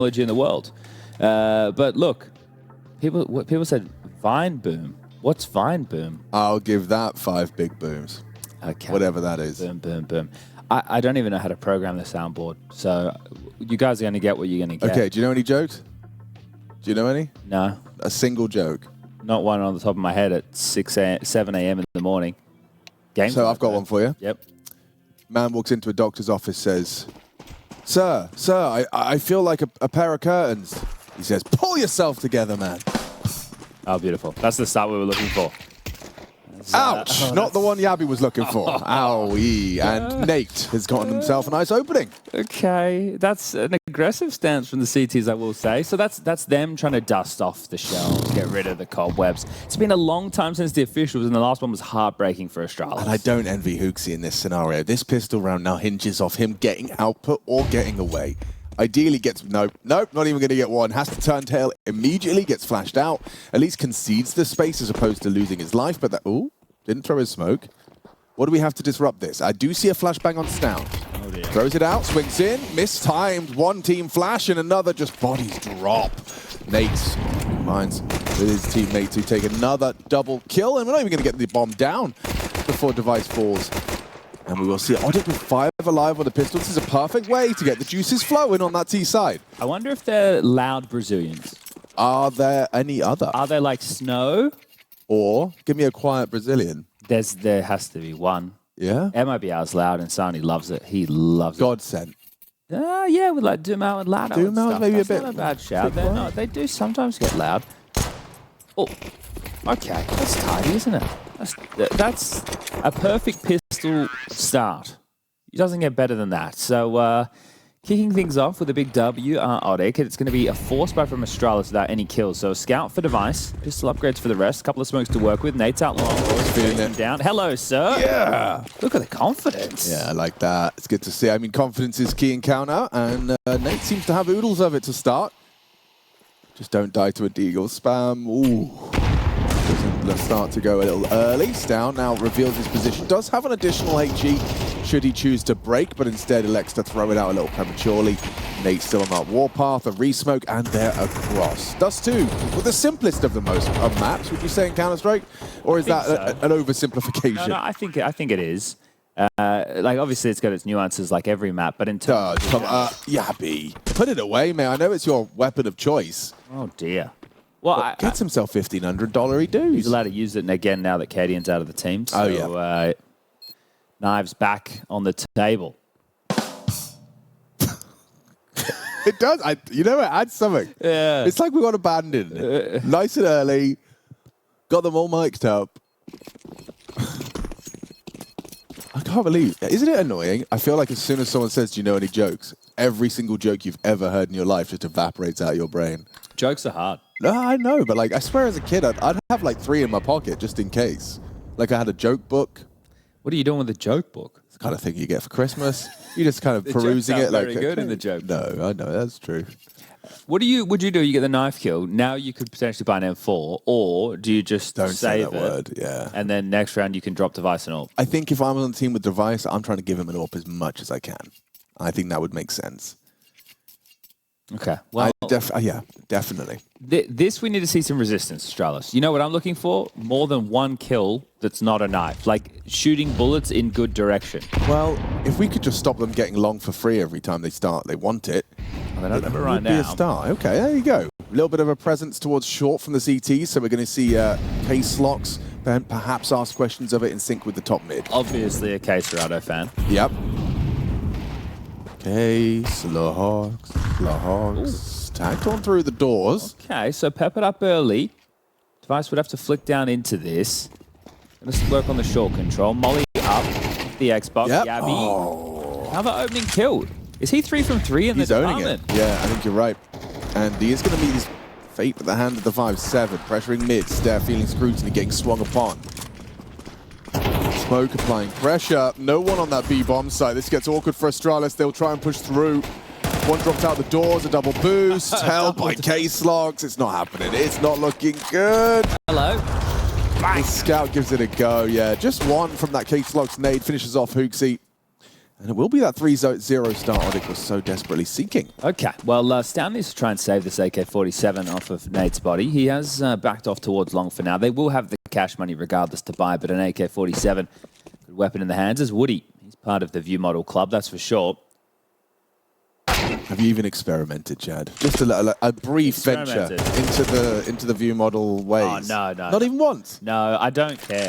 technology in the world. But look, people said Vine boom. What's Vine boom? I'll give that 5 big booms. Okay. Whatever that is. Boom, boom, boom. I don't even know how to program the soundboard, so you guys are going to get what you're going to get. Okay, do you know any jokes? Do you know any? No. A single joke. Not one on the top of my head at 7 a.m. in the morning. Game. So I've got one for you. Yep. Man walks into a doctor's office, says, Sir, I feel like a pair of curtains. He says, pull yourself together, man. Oh, beautiful. That's the start we were looking for. Ouch! Not the one Yabby was looking for. Owie. And Nate has gotten himself a nice opening. Okay, that's an aggressive stance from the CTs, I will say. So that's them trying to dust off the shell, get rid of the cobwebs. It's been a long time since the officials, and the last one was heartbreaking for Astralis. And I don't envy HOTU in this scenario. This pistol round now hinges off him getting output or getting away. Ideally gets, nope, not even going to get one. Has to turn tail immediately, gets flashed out. At least concedes the space as opposed to losing his life. But that, ooh, didn't throw his smoke. What do we have to disrupt this? I do see a flashbang on Stout. Oh dear. Throws it out, swings in, mistimed. One team flash and another just bodies drop. Nate combines with his teammate to take another double kill. And we're not even going to get the bomb down before device falls. And we will see ODDIK with 5 alive on the pistol. This is a perfect way to get the juices flowing on that T side. I wonder if they're loud Brazilians. Are there any other? Are they like Snow? Or give me a quiet Brazilian. There has to be one. Yeah? MIBR's loud and Sani loves it. He loves it. Godsend. Yeah, with like Dumao and Lado. Dumao maybe that's a bit. Not a bad shout. They do sometimes get loud. Oh, okay. That's tidy, isn't it? That's a perfect pistol start. It doesn't get better than that. So, kicking things off with a big W, ODDIK. It's going to be a force buy from Astralis without any kills. So, a scout for device, pistol upgrades for the rest, a couple of smokes to work with. Nate's out long, feeling him down. Hello, sir. Yeah. Look at the confidence. Yeah, I like that. It's good to see. I mean, confidence is key in counter, and Nate seems to have oodles of it to start. Just don't die to a deagle spam. Ooh. Let's start to go a little early. Stout now reveals his position. Does have an additional HE should he choose to break, but instead elects to throw it out a little prematurely. Nate still on that warpath, a resmoke, and they're across. Dust2 with the simplest of the most maps, would you say, in Counter-Strike? Or is that an oversimplification? No, I think it is. Like, obviously, it's got its nuances like every map, but in terms of... Yabby. Put it away, man. I know it's your weapon of choice. Oh, dear. Well, gets himself $1,500 dues. He's allowed to use it again now that Cadian's out of the team. So, yeah. Knives back on the table. It does. You know, it adds something. Yeah. It's like we got abandoned. Nice and early. Got them all mic'd up. I can't believe. Isn't it annoying? I feel like as soon as someone says, do you know any jokes? Every single joke you've ever heard in your life just evaporates out of your brain. Jokes are hard. No, I know, but like I swear as a kid, I'd have like 3 in my pocket just in case. Like I had a joke book. What are you doing with a joke book? It's the kind of thing you get for Christmas. You just kind of the perusing it. Like very good in the joke. No, I know, that's true. What would you do? You get the knife kill. Now you could potentially buy an M4, or do you just Don't say save that word, yeah. And then next round you can drop device and all? I think if I'm on the team with device, I'm trying to give him an AWP as much as I can. I think that would make sense. Okay. Well, yeah, definitely. This we need to see some resistance, Astralis. You know what I'm looking for? More than one kill that's not a knife. Like shooting bullets in good direction. Well, if we could just stop them getting long for free every time they start, they want it. Well, they don't have it right now. Be a start. Okay, there you go. A little bit of a presence towards short from the CT, so we're going to see ksloks then perhaps ask questions of it in sync with the top mid. Obviously a K-Serrado fan. Yep. ksloks. Tagged on through the doors. Okay, so pep it up early. Device would have to flick down into this. Let's work on the short control. Molly up the Xbox. Yep. Yabby. Oh. Another opening killed. Is he 3 from 3 in the department? Owning it. Yeah, I think you're right. And he is going to meet his fate at the hand of the 5-7. Pressuring mid. Stare feeling scrutiny, getting swung upon. Smoke applying pressure. No one on that B-bomb site. This gets awkward for Astralis. They'll try and push through. One dropped out the doors, a double boost. Held by ksloks. It's not happening. It's not looking good. Hello. The scout gives it a go, yeah. Just one from that ksloks nade. Finishes off HOTU. And it will be that 3-0 start ODDIK was so desperately seeking. Okay, well, Stan needs to try and save this AK-47 off of Nate's body. He has backed off towards long for now. They will have the cash money regardless to buy, but an AK-47, good weapon in the hands, is Woody. He's part of the View Model Club, that's for sure. Have you even experimented, Chad? Just a brief venture into the View Model ways? Oh, no. Not even once? No, I don't care.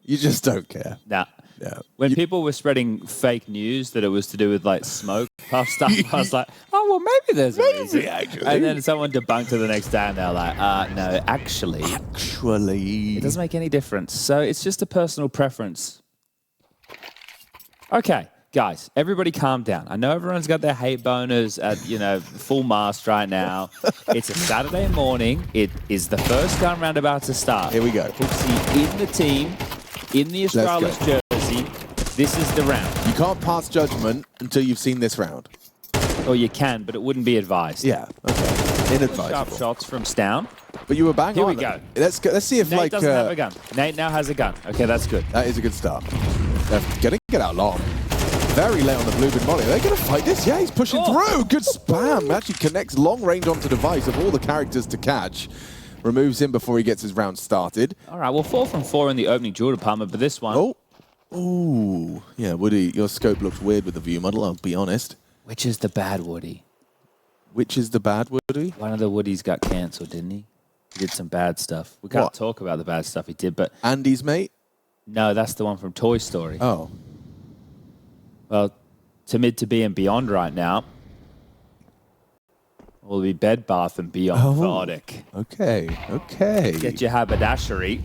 You just don't care? Nah. Yeah. When people were spreading fake news that it was to do with like smoke puff stuff, I was like, oh, well, maybe there's a reason. Actually. And then someone debunked it the next day and they're like, no, actually. It doesn't make any difference. So it's just a personal preference. Okay, guys, everybody calm down. I know everyone's got their hate boners at, full mast right now. It's a Saturday morning. It is the first gun round about to start. Here we go. HOTU in the team, in the Astralis jersey. This is the round. You can't pass judgment until you've seen this round. Or you can, but it wouldn't be advised. Yeah, okay. Inadvisable. Sharp shots from Stown. But you were bang on. Here we go. Let's see if Nate doesn't have a gun. Nate now has a gun. Okay, that's good. That is a good start. They're going to get out long. Very late on the blue bin molly. Are they going to fight this? Yeah, he's pushing through. Good spam. Actually connects long range onto device of all the characters to catch. Removes him before he gets his round started. All right, well, 4 from 4 in the opening duel department, but this one... Ooh. Yeah, Woody, your scope looks weird with the View Model, I'll be honest. Which is the bad Woody? Which is the bad Woody? One of the Woodies got cancelled, didn't he? He did some bad stuff. We can't talk about the bad stuff he did, but... Andy's mate? No, that's the one from Toy Story. Oh. Well, to mid to B and beyond right now. Will be bed, bath, and beyond for ODDIK. Okay. Get your haberdashery.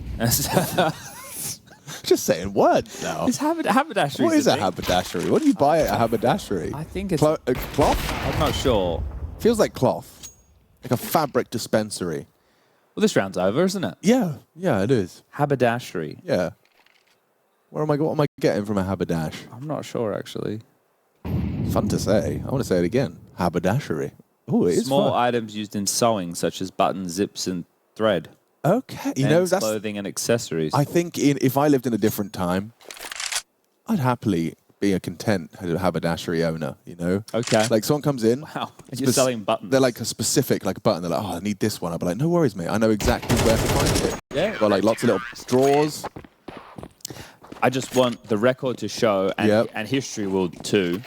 Just saying words now. It's haberdashery. What is a haberdashery? What do you buy at a haberdashery? I think it's... cloth? I'm not sure. Feels like cloth. Like a fabric dispensary. Well, this round's over, isn't it? Yeah, it is. Haberdashery. Yeah. What am I getting from a haberdash? I'm not sure, actually. Fun to say. I want to say it again. Haberdashery. Oh, it is Small fun. items used in sewing, such as buttons, zips, and thread. Okay. That's clothing and accessories. I think if I lived in a different time, I'd happily be a content haberdashery owner, Okay. Like someone comes in. Wow. And you're selling buttons. They're like a specific button. They're like, oh, I need this one. I'd be like, no worries, mate. I know exactly where to find it. Yeah. Got like lots of little drawers. I just want the record to show, and history will too,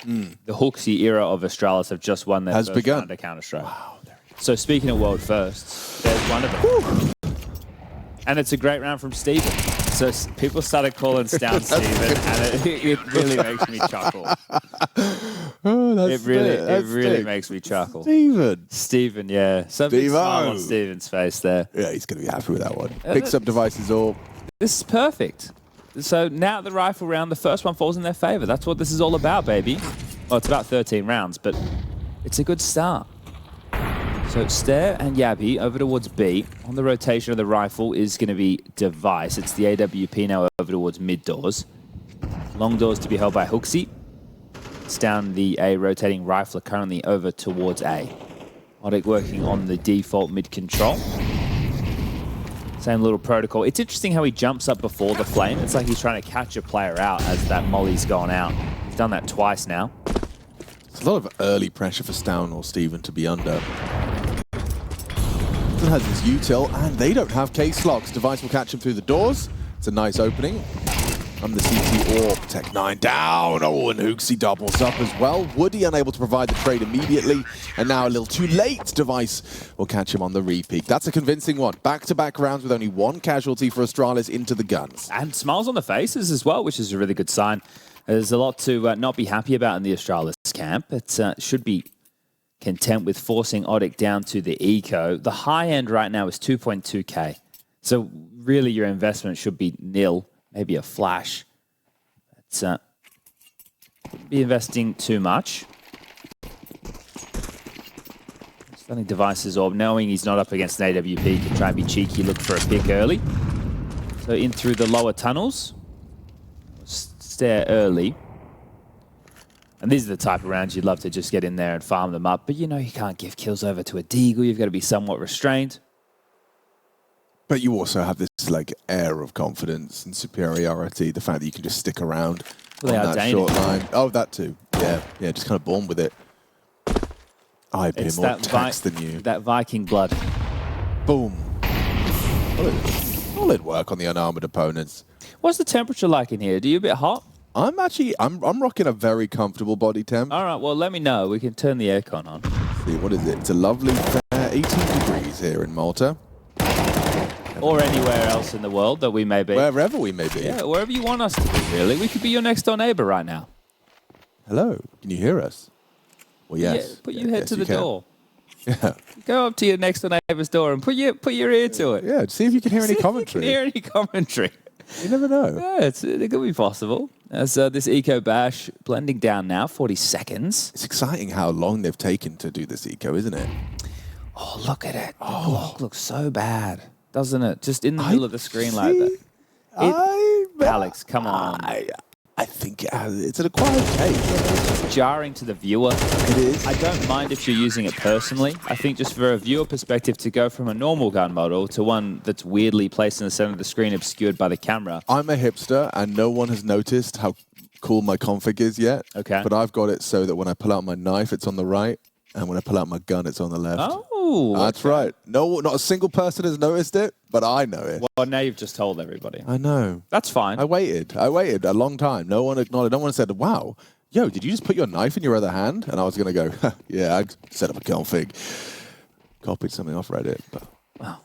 the HOTU era of Astralis have just won their first round of Counter-Strike. Wow. So speaking of world firsts, there's one of them. Whew. And it's a great round from Steven. So people started calling Stown Steven, and it really makes me chuckle. It really makes me chuckle. Steven, yeah. Some big smile on Steven's face there. Yeah, he's going to be happy with that one. Picks up devices all. This is perfect. So now the rifle round, the first one falls in their favor. That's what this is all about, baby. Well, it's about 13 rounds, but it's a good start. So Stair and Yabby over towards B. On the rotation of the rifle is going to be Device. It's the AWP now over towards mid doors. Long doors to be held by HOTU. It's down the A rotating rifler currently over towards A. ODDIK working on the default mid control. Same little protocol. It's interesting how he jumps up before the flame. It's like he's trying to catch a player out as that molly's gone out. He's done that twice now. It's a lot of early pressure for Stown or Steven to be under. Still has his util, and they don't have ksloks. Device will catch him through the doors. It's a nice opening. From the CT Orb, Tech9 down. Oh, and HOTU doubles up as well. Woody unable to provide the trade immediately, and now a little too late. Device will catch him on the repeat. That's a convincing one. Back-to-back rounds with only one casualty for Astralis into the guns. And smiles on the faces as well, which is a really good sign. There's a lot to not be happy about in the Astralis camp. It should be content with forcing ODDIK down to the eco. The high end right now is 2.2k. So really your investment should be nil. Maybe a flash. But be investing too much. Stunning devices orb, knowing he's not up against an AWP, he can try and be cheeky, look for a pick early. So in through the lower tunnels. Stare early. And these are the type of rounds you'd love to just get in there and farm them up. But you can't give kills over to a Deagle. You've got to be somewhat restrained. But you also have this air of confidence and superiority, the fact that you can just stick around on that short line. Oh, that too. Yeah, yeah, just kind of born with it. I'd be more taxed than you. That Viking blood. Boom. Solid work on the unarmored opponents. What's the temperature like in here? Do you a bit hot? I'm rocking a very comfortable body temp. All right, well, let me know. We can turn the aircon on. Let's see, what is it? It's a lovely 18 degrees here in Malta. Or anywhere else in the world that we may be. Wherever we may be. Yeah, wherever you want us to be, really. We could be your next door neighbor right now. Hello, can you hear us? Well, yes. Yeah, put your head to the door. Yeah. Go up to your next door neighbor's door and put your ear to it. Yeah, see if you can hear any commentary. Hear any commentary. You never know. Yeah, it could be possible. As this eco bash blending down now, 40 seconds. It's exciting how long they've taken to do this eco, isn't it? Oh, look at it. The clock looks so bad, doesn't it? Just in the middle of the screen like that. Alex, come on. I think it's an acquired taste. It's just jarring to the viewer. It is. I don't mind if you're using it personally. I think just for a viewer perspective, to go from a normal gun model to one that's weirdly placed in the center of the screen, obscured by the camera. I'm a hipster, and no one has noticed how cool my config is yet. Okay. But I've got it so that when I pull out my knife, it's on the right, and when I pull out my gun, it's on the left. Oh, that's right. No, not a single person has noticed it, but I know it. Well, now you've just told everybody. I know. That's fine. I waited a long time. No one acknowledged. No one said, "Wow, yo, did you just put your knife in your other hand?" And I was gonna go, "Yeah, I set up a config, copied something off Reddit." But wow,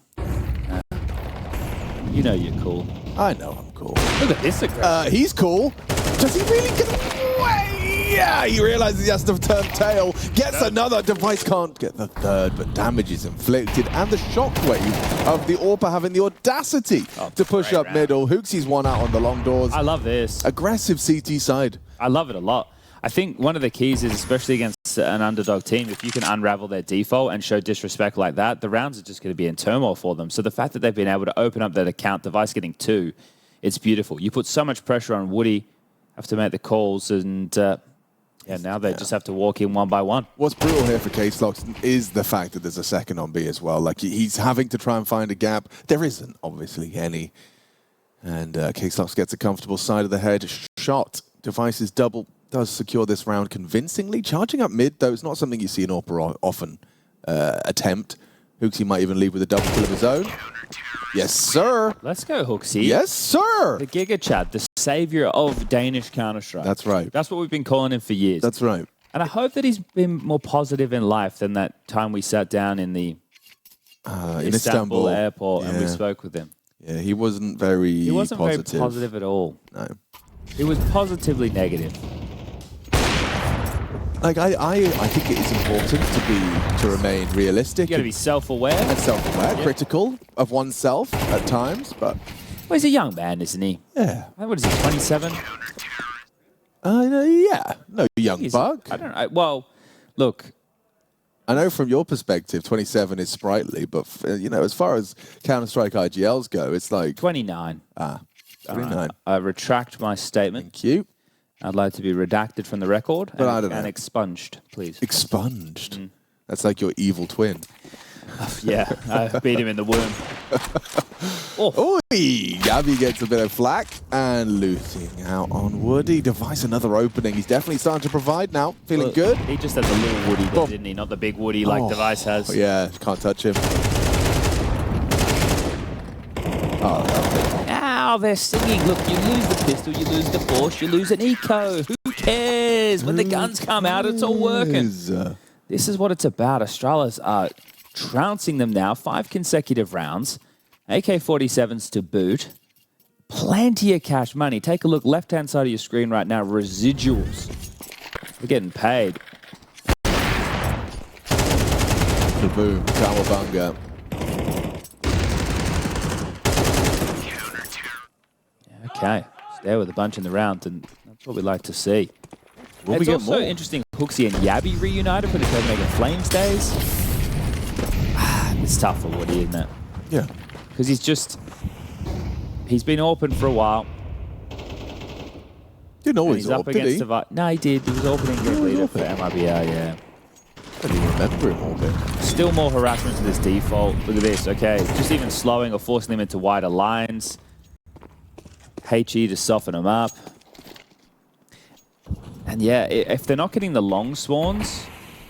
you know you're cool. I know I'm cool. Look at this aggression. He's cool. Does he really get away? Yeah, he realizes he has to turn tail. Gets another. Device can't get the third, but damage is inflicted. And the shockwave of the AWPer having the audacity to push up middle. HOOXie's one out on the long doors. I love this. Aggressive CT side. I love it a lot. I think one of the keys is, especially against an underdog team, if you can unravel their default and show disrespect like that, the rounds are just going to be in turmoil for them. So the fact that they've been able to open up that account, Device getting 2, it's beautiful. You put so much pressure on Woody, have to make the calls, and yeah, now they just have to walk in one by one. What's brutal here for ksloks is the fact that there's a second on B as well. Like, he's having to try and find a gap. There isn't, obviously, any. And ksloks gets a comfortable side of the head shot. Device's double does secure this round convincingly. Charging up mid, though, it's not something you see an AWPer often attempt. HOOXie might even leave with a double kill of his own. Yes, sir. Let's go, HOOXie. Yes, sir. The Giga Chad, the savior of Danish Counter-Strike. That's right. That's what we've been calling him for years. That's right. And I hope that he's been more positive in life than that time we sat down in the Istanbul airport and we spoke with him. Yeah, he wasn't very very positive at all. No. He was positively negative. Like, I think it is important to remain realistic. You got to be self-aware. And self-aware, critical of oneself at times, but... Well, he's a young man, isn't he? Yeah. What is he, 27? Yeah. No, young buck. I don't know. Well, look... I know from your perspective, 27 is sprightly, but, you know, as far as Counter-Strike IGLs go, it's like... 29. 29. I retract my statement. Thank you. I'd like to be redacted from the record and expunged, please. Expunged? Mm. That's like your evil twin. Yeah, I beat him in the womb. Gabby gets a bit of flack and losing out on Woody. Device another opening. He's definitely starting to provide now. Feeling good. He just has a little Woody there, didn't he? Not the big Woody like Device has. Yeah, can't touch him. Now they're singing. Look, you lose the pistol, you lose the force, you lose an eco. Who cares? When the guns come out, it's all working. This is what it's about. Astralis are trouncing them now. 5 consecutive rounds. AK-47s to boot. Plenty of cash money. Take a look, left-hand side of your screen right now. Residuals. We're getting paid. Boom. Cowabunga. Okay, stay with a bunch in the round, and that's what we like to see. It's also interesting, HOOXie and Yabby reunited for the Copenhagen Flames days. It's tough for Woody, isn't it? Yeah. Because he's been open for a while. Didn't always he's up against No, he did. He was opening game leader for MIBR, yeah. I don't even remember him open. Still more harassment to this default. Look at this, okay. Just even slowing or forcing them into wider lines. HE to soften him up. And yeah, if they're not getting the long spawns,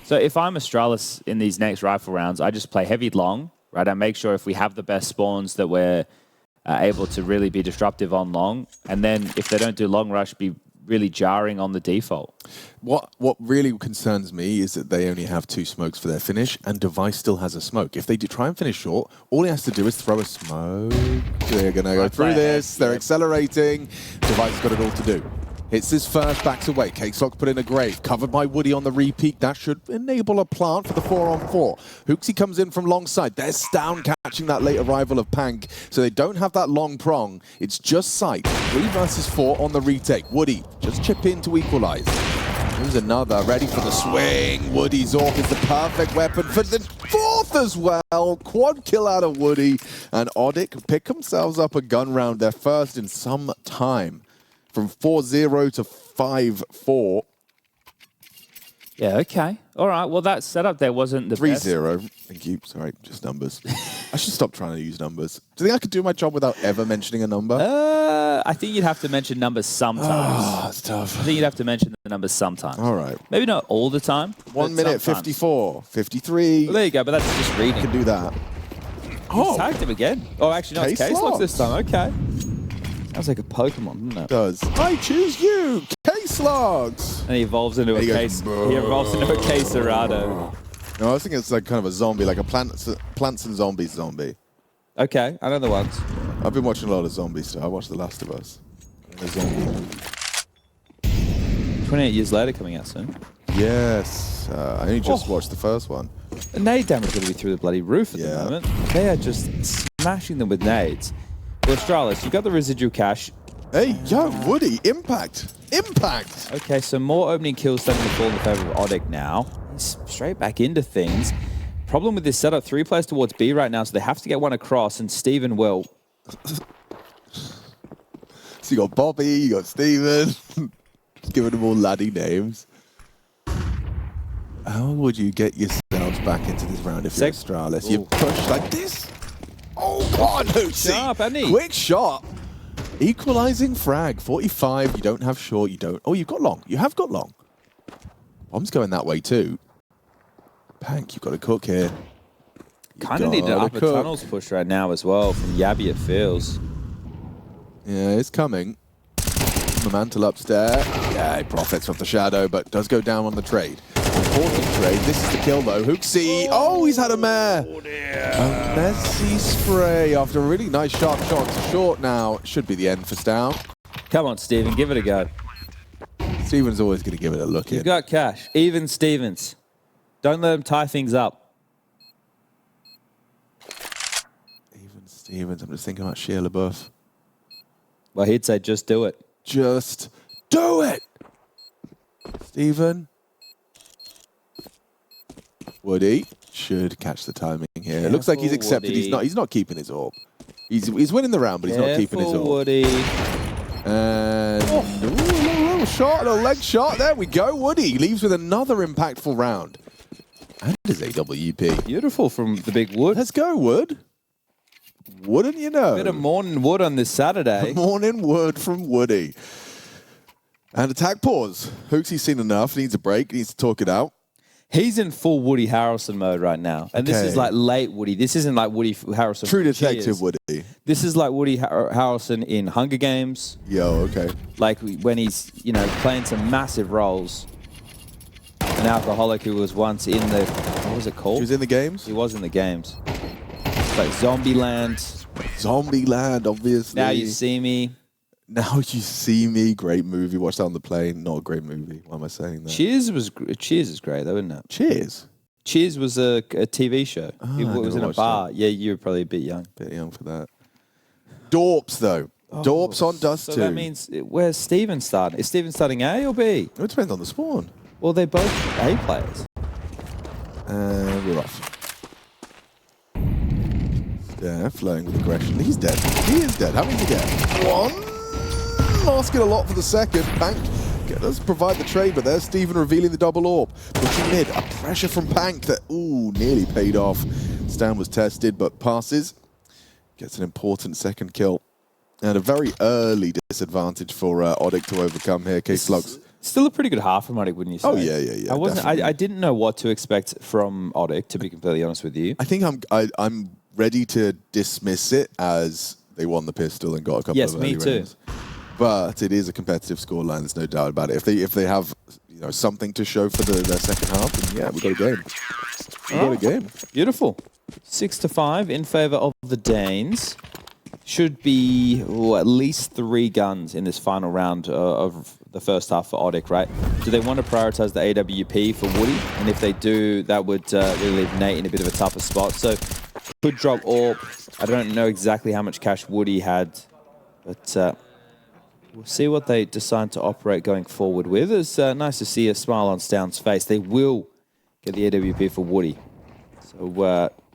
so if I'm Astralis in these next rifle rounds, I just play heavy long, right? I make sure if we have the best spawns that we're able to really be disruptive on long. And then if they don't do long rush, be really jarring on the default. What really concerns me is that they only have 2 smokes for their finish, and Device still has a smoke. If they do try and finish short, all he has to do is throw a smoke. They're going to go through this. They're accelerating. Device has got it all to do. Hits his first, backs away. ksloks put in a grave, covered by Woody on the repeat. That should enable a plant for the 4-on-4. HOTU comes in from long side. There's Stown catching that late arrival of Pank, so they don't have that long prong. It's just sight. 3 versus 4 on the retake. Woody just chip in to equalize. Here's another, ready for the swing. Woody's off is the perfect weapon for the 4th as well. Quad kill out of Woody, and ODDIK pick themselves up a gun round, their first in some time. From 4-0 to 5-4. Yeah, okay. All right. Well, that setup there wasn't the 3-0. Thank you. Sorry, just numbers. I should stop trying to use numbers. Do you think I could do my job without ever mentioning a number? I think you'd have to mention numbers sometimes. Oh, that's tough. I think you'd have to mention the numbers sometimes. All right. Maybe not all the time. 1 minute, sometimes. 54, 53. Well, there you go, but that's just reading. Can do that. Oh, tagged him again. Oh, actually, no, it's ksloks this time. Okay. Sounds like a Pokemon, doesn't it? Does. I choose you, ksloks. And he evolves into a case. He evolves into a Caserado. No, I think it's like kind of a zombie, like a plants and zombies zombie. Okay, I know the ones. I've been watching a lot of zombie stuff. I watched The Last of Us. The zombie. 28 years later coming out soon. Yes. I only just watched the first one. The nade damage is going to be through the bloody roof at the moment. They are just smashing them with nades. Well, Astralis, you've got the residual cash. Hey, yo, Woody, impact. Impact. Okay, so more opening kills starting to fall in the favor of ODDIK now. He's straight back into things. Problem with this setup, 3 players towards B right now, so they have to get one across, and Steven will. So you got Bobby, you got Steven. Giving them all laddie names. How would you get yourselves back into this round if you're Astralis? You push like this. Oh, God, HOTU. Quick shot. Equalizing frag. 45. You don't have short. You don't. Oh, you've got long. You have got long. Bomb's going that way too. Pank, you've got to cook here. Kind of need an upper tunnels push right now as well from Yabby, it feels. Yeah, it's coming. The mantle upstairs. Yeah, he profits from the shadow, but does go down on the trade. Important trade. This is the kill, though. HOTU. Oh, he's had a mare. Oh, dear. A messy spray after a really nice sharp shot to short now. Should be the end for Stown. Come on, Steven. Give it a go. Steven's always going to give it a look. You've got cash. Even Stevens. Don't let him tie things up. Even Stevens. I'm just thinking about Shia LaBeouf. Well, he'd say, just do it. Just do it. Steven. Woody should catch the timing here. It looks like he's accepted. Woody. He's not keeping his orb. He's winning the round, but he's not keeping his orb. Woody. And a little shot, a little leg shot. There we go. Woody leaves with another impactful round. And his AWP. Beautiful from the big Wood. Let's go, Wood. Wouldn't you know? Bit of morning Wood on this Saturday. Morning Wood from Woody. And attack pause. HOTU's seen enough. Needs a break. Needs to talk it out. He's in full Woody Harrelson mode right now. And this is like late Woody. This isn't like Woody Harrelson. True Detective Woody. This is like Woody Harrelson in Hunger Games. Yo, okay. Like when he's, you know, playing some massive roles. An alcoholic who was once in the, what was it called? He was in the games? He was in the games. It's like Zombieland. Zombieland, obviously. Now You See Me. Now You See Me, great movie. Watched that on the plane. Not a great movie. Why am I saying that? Cheers is great though, isn't it? Cheers? Cheers was a TV show. Oh, it was in a bar. That. Yeah, you were probably a bit young. Bit young for that. Dorps though. Dorps on Dust2. So that means, where's Steven starting? Is Steven starting A or B? It depends on the spawn. Well, they're both A players. And we're off. Yeah, flowing with aggression. He's dead. He is dead. How many did he get? One. Asking a lot for the second. Pank does provide the trade, but there's Steven revealing the double orb. Pushing mid. A pressure from Pank that, nearly paid off. Stan was tested, but passes. Gets an important second kill. And a very early disadvantage for ODDIK to overcome here. ksloks Still a pretty good half from ODDIK, wouldn't you say? Oh yeah. I didn't know what to expect from ODDIK, to be completely honest with you. I think I'm ready to dismiss it as they won the pistol and got a couple of early rounds. But it is a competitive scoreline. There's no doubt about it. If they have something to show for their second half, then yeah, we got a game. We got a game. Beautiful. 6-5 in favor of the Danes. Should be at least 3 guns in this final round of the first half for ODDIK, right? Do they want to prioritize the AWP for Woody? And if they do, that would really leave Nate in a bit of a tougher spot. So could drop AWP. I don't know exactly how much cash Woody had, but we'll see what they decide to operate going forward with. It's nice to see a smile on Stown's face. They will get the AWP for Woody. So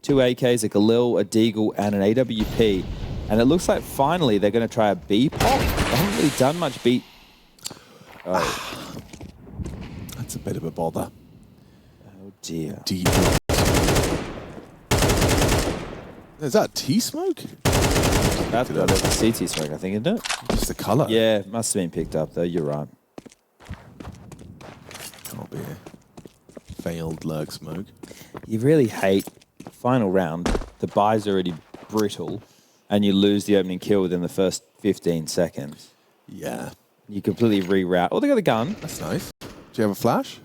2 AKs, a Galil, a Deagle, and an AWP. And it looks like finally they're going to try a B pop. They haven't really done much B. Oh. That's a bit of a bother. Oh dear. Deep. Is that T-smoke? That's got a CT smoke, I think, isn't it? Just the colour. Yeah, must have been picked up though. You're right. Can't be a failed lurk smoke. You really hate final round. The buy's already brittle. And you lose the opening kill within the first 15 seconds. Yeah. You completely reroute. Oh, they got a gun. That's nice. Do you have a flash?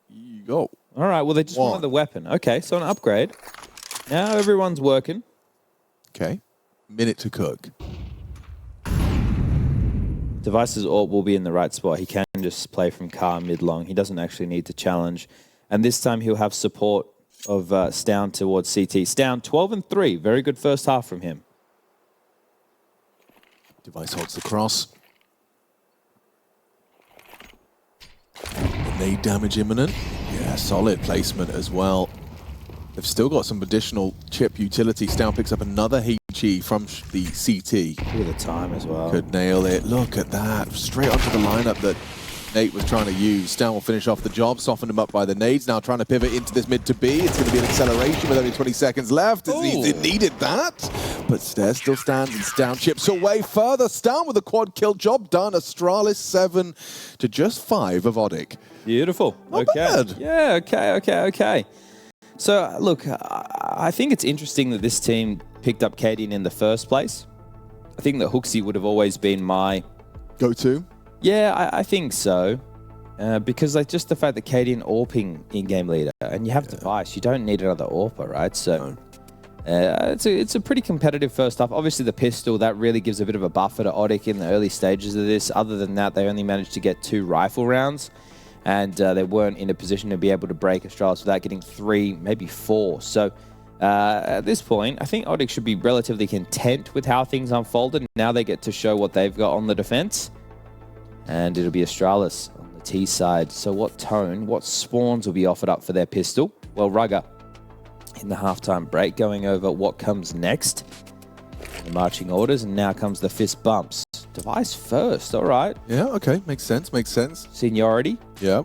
You go. All right, well, they just wanted the weapon. Okay, so an upgrade. Now everyone's working. Okay. Minute to cook. Device's AWP will be in the right spot. He can just play from car mid-long. He doesn't actually need to challenge. And this time he'll have support of Stown towards CT. Stown, 12-3. Very good first half from him. Device holds the cross. Nade damage imminent. Yeah, solid placement as well. They've still got some additional chip utility. Stown picks up another HE from the CT. Look at the time as well. Could nail it. Look at that. Straight onto the lineup that Nate was trying to use. Stown will finish off the job, soften him up by the nades. Now trying to pivot into this mid to B. It's going to be an acceleration with only 20 seconds left. It needed that. But Stare still stands and Stown chips away further. Stown with a quad kill, job done. Astralis 7 to just 5 of ODDIK. Beautiful. Not bad. Yeah, okay. So, look, I think it's interesting that this team picked up Cadian in the first place. I think that Hooksy would have always been my go-to. Yeah, I think so. Because like just the fact that Cadian AWPing in-game leader, and you have Device, you don't need another AWPer, right? So it's a pretty competitive first half. Obviously the pistol, that really gives a bit of a buffer to ODDIK in the early stages of this. Other than that, they only managed to get 2 rifle rounds, and they weren't in a position to be able to break Astralis without getting 3, maybe 4. So at this point, I think ODDIK should be relatively content with how things unfolded. Now they get to show what they've got on the defense. And it'll be Astralis on the T side. So what tone, what spawns will be offered up for their pistol? Well, Rugger in the halftime break going over what comes next. The marching orders, and now comes the fist bumps. Device first, all right. Yeah, okay, makes sense. Seniority. Yeah.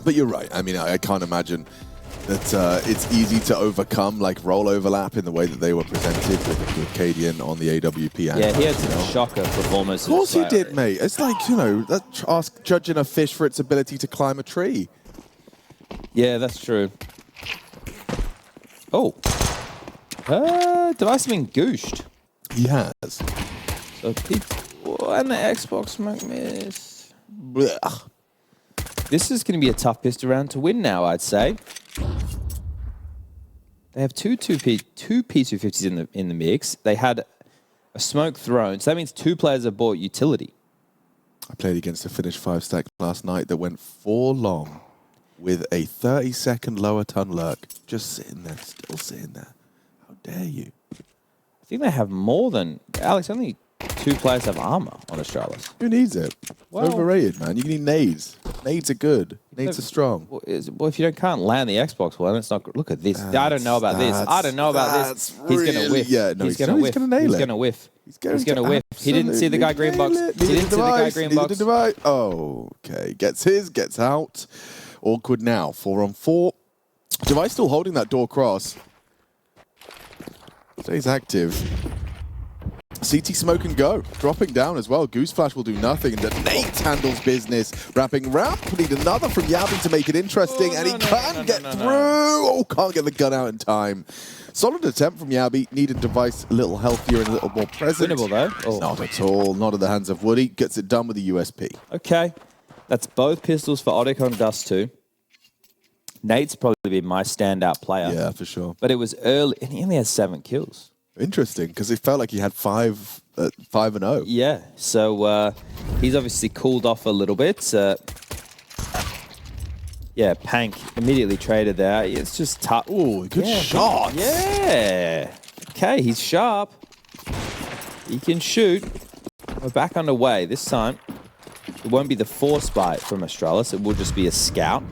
But you're right. I mean, I can't imagine that it's easy to overcome like role overlap in the way that they were presented with Cadian on the AWP. Yeah, he had some shocker performances. Of course he did, mate. It's like, ask judging a fish for its ability to climb a tree. Yeah, that's true. Oh. Device has been gooshed. He has. So people, and the Xbox smoke miss. Blech. This is going to be a tough pistol round to win now, I'd say. They have two P250s in the mix. They had a smoke thrown, so that means 2 players have bought utility. I played against a Finnish 5-stack last night that went 4 long with a 30-second lower ton lurk. Just sitting there, still sitting there. How dare you? I think they have more than... Alex, only 2 players have armor on Astralis. Who needs it? Well, it's overrated, man. You need nades. Nades are good. Nades are strong. Well, if you can't land the Xbox one, it's not good. Look at this. I don't know about this. I don't know about this. He's going to whiff. Yeah, no, he's going to whiff. He's going to whiff. He's going to whiff. He didn't see the guy green box. He didn't see the guy green box. Oh, okay. Gets his, gets out. Awkward now. 4-on-4. Device still holding that door cross. Stays active. CT smoke and go. Dropping down as well. Goose Flash will do nothing. And then Nate handles business. Wrapping round. Need another from Yabi to make it interesting. And he can get through. Oh, can't get the gun out in time. Solid attempt from Yabi. Needed Device a little healthier and a little more present. Winnable though. Oh. Not at all. Not at the hands of Woody. Gets it done with the USP. Okay. That's both pistols for ODDIK on Dust2. Nate's probably been my standout player. Yeah, for sure. But it was early, and he only had 7 kills. Interesting, because it felt like he had 5-0. Yeah, so he's obviously cooled off a little bit. Yeah, Pank immediately traded there. It's just tough. Oh, good shot. Yeah. Okay, he's sharp. He can shoot. We're back underway. This time, it won't be the force bite from Astralis. It will just be a scout.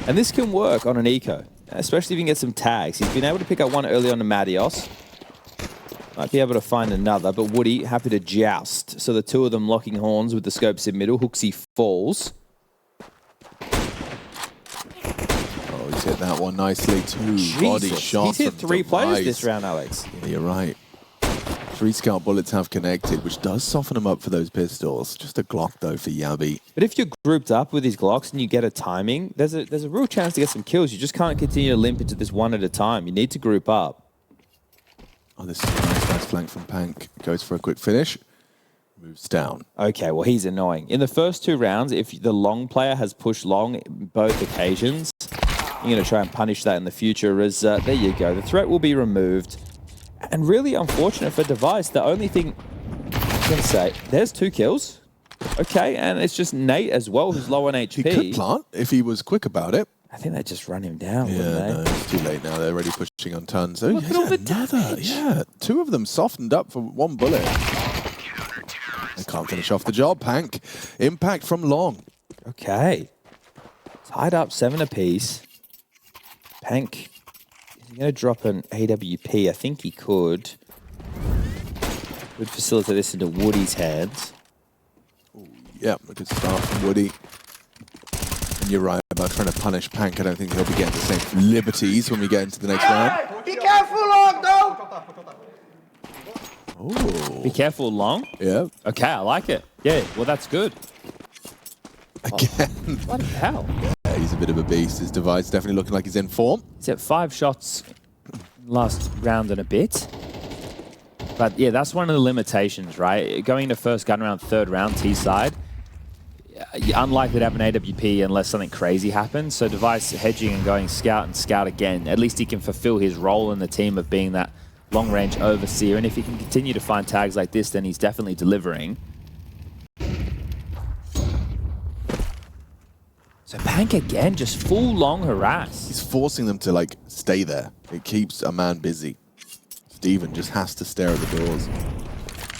And this can work on an eco, especially if you can get some tags. He's been able to pick up one early on the Madios. Might be able to find another, but Woody happy to joust. So the two of them locking horns with the scopes in middle. HOOXi falls. Oh, he's hit that one nicely. Two body shots. He's hit 3 players this round, Alex. Yeah, you're right. 3 scout bullets have connected, which does soften him up for those pistols. Just a Glock, though, for Yabi. But if you're grouped up with these Glocks and you get a timing, there's a real chance to get some kills. You just can't continue to limp into this one at a time. You need to group up. Oh, this is a nice flank from Pank. Goes for a quick finish. Moves down. Okay, well, he's annoying. In the first 2 rounds, if the long player has pushed long both occasions, you're going to try and punish that in the future. As there you go. The threat will be removed. And really unfortunate for Device. The only thing I'm going to say, there's 2 kills. Okay, and it's just Nate as well, who's low on HP. He could plant if he was quick about it. I think they just run him down, Yeah, wouldn't they? no, it's too late now. They're already pushing on tons. Oh, Look at all the damage. Yeah, 2 of them softened up for 1 bullet. They can't finish off the job, Pank. Impact from long. Okay. Tied up 7 apiece. Pank, is he going to drop an AWP? I think he could. Would facilitate this into Woody's hands. Ooh, yeah, a good start from Woody. And you're right about trying to punish Pank. I don't think he'll be getting the same liberties when we get into the next round. Be careful, long, though! Oh. Be careful, long. Yeah. Okay, I like it. Yeah, well, that's good. Again. Bloody hell. Yeah, he's a bit of a beast. His Device definitely looking like he's in form. He's at 5 shots last round and a bit. But yeah, that's one of the limitations, right? Going into first gun round, 3rd round, T-side, you're unlikely to have an AWP unless something crazy happens. So Device hedging and going scout and scout again. At least he can fulfill his role in the team of being that long-range overseer. And if he can continue to find tags like this, then he's definitely delivering. So Pank again, just full long harass. He's forcing them to, like, stay there. It keeps a man busy. Steven just has to stare at the doors.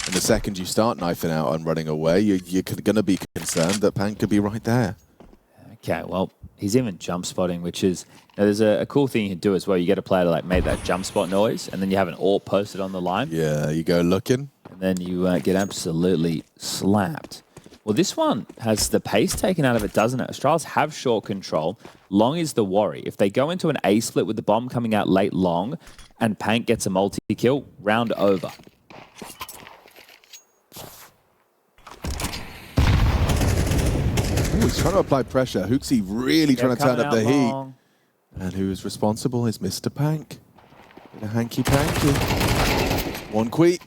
And the second you start knifing out and running away, you're going to be concerned that Pank could be right there. Okay, well, he's even jump spotting, which is... Now, there's a cool thing you can do as well. You get a player to like make that jump spot noise, and then you have an AWP posted on the line. Yeah, you go looking. And then you get absolutely slapped. Well, this one has the pace taken out of it, doesn't it? Astralis have short control. Long is the worry. If they go into an A split with the bomb coming out late long, and Pank gets a multi-kill, round over. Ooh, he's trying to apply pressure. HOOXi really trying to turn up the long. heat. And who is responsible is Mr. Pank. With a hanky-panky. 1 clean,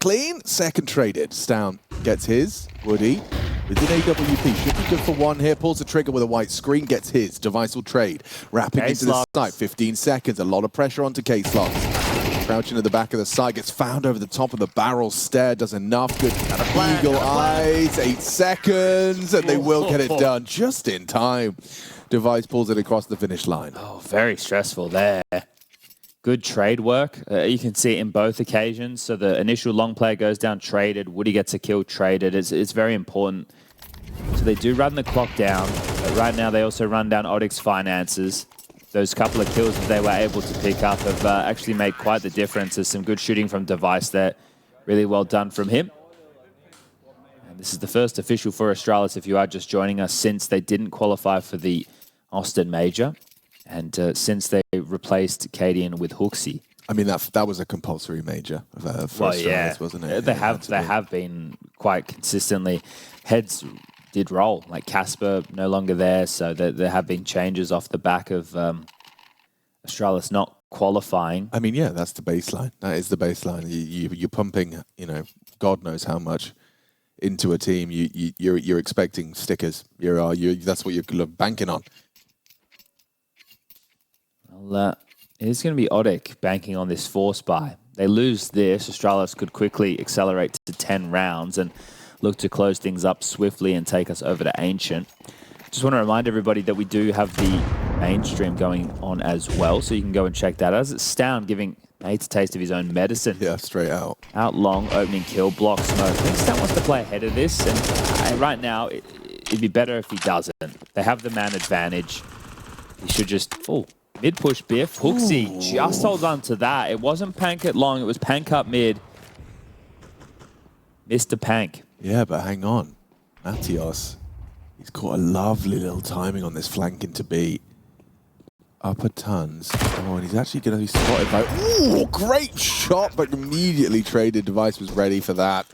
2nd traded. Stown gets his. Woody with an AWP. Should be good for 1 here. Pulls the trigger with a white screen. Gets his. Device will trade. Wrapping into the site. 15 seconds. A lot of pressure onto ksloks. Crouching at the back of the side. Gets found over the top of the barrel. Stare does enough. Good. Eagle eyes. 8 seconds. And they will get it done just in time. Device pulls it across the finish line. Oh, very stressful there. Good trade work. You can see it in both occasions. So the initial long player goes down, traded. Woody gets a kill, traded. It's very important. So they do run the clock down. But right now, they also run down ODDIK's finances. Those couple of kills that they were able to pick up have actually made quite the difference. There's some good shooting from Device there. Really well done from him. And this is the first official for Astralis, if you are just joining us, since they didn't qualify for the Austin Major. And since they replaced Cadian with HOOXi. I mean, that was a compulsory major for Astralis, wasn't it? They have been quite consistently. Heads did roll, like Casper no longer there, so there have been changes off the back of Astralis not qualifying. I mean, yeah, that's the baseline. That is the baseline. You're pumping, God knows how much into a team. You're expecting stickers. That's what you're banking on. Well, it's going to be ODDIK banking on this force buy. They lose this, Astralis could quickly accelerate to 10 rounds and look to close things up swiftly and take us over to Ancient. Just want to remind everybody that we do have the mainstream going on as well, so you can go and check that out. It's Stown giving Nate a taste of his own medicine. Yeah, straight out. Out long, opening kill, block smoke. I think Stown wants to play ahead of this, and right now, it'd be better if he doesn't. They have the man advantage. He should just... Oh, mid-push biff. HOOXi just holds on to that. It wasn't pank at long, it was pank up mid. Mr. Pank. Yeah, but hang on. Matios, he's got a lovely little timing on this flank into B. Upper tons. Oh, and he's actually going to be spotted by... Ooh, great shot, but immediately traded. Device was ready for that.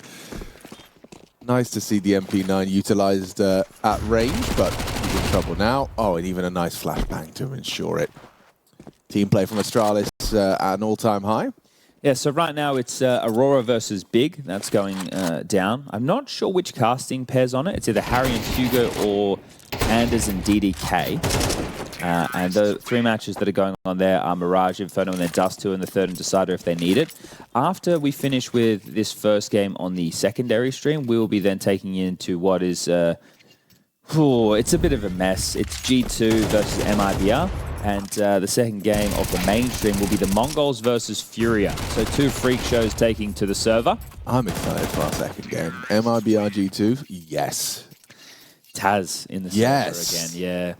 Nice to see the MP9 utilized at range, but he's in trouble now. Oh, and even a nice flashbang to ensure it. Team play from Astralis at an all-time high. Yeah, so right now it's Aurora versus Big. That's going down. I'm not sure which casting pair's on it. It's either Harry and Hugo or Anders and DDK. And the 3 matches that are going on there are Mirage, Inferno, and then Dust2 in the third and Decider if they need it. After we finish with this first game on the secondary stream, we will be then taking you into what is... it's a bit of a mess. It's G2 versus MIBR. And the second game of the mainstream will be the MongolZ versus FURIA. So 2 freak shows taking to the server. I'm excited for our second game. MIBR G2, yes. Taz in the server again, yeah.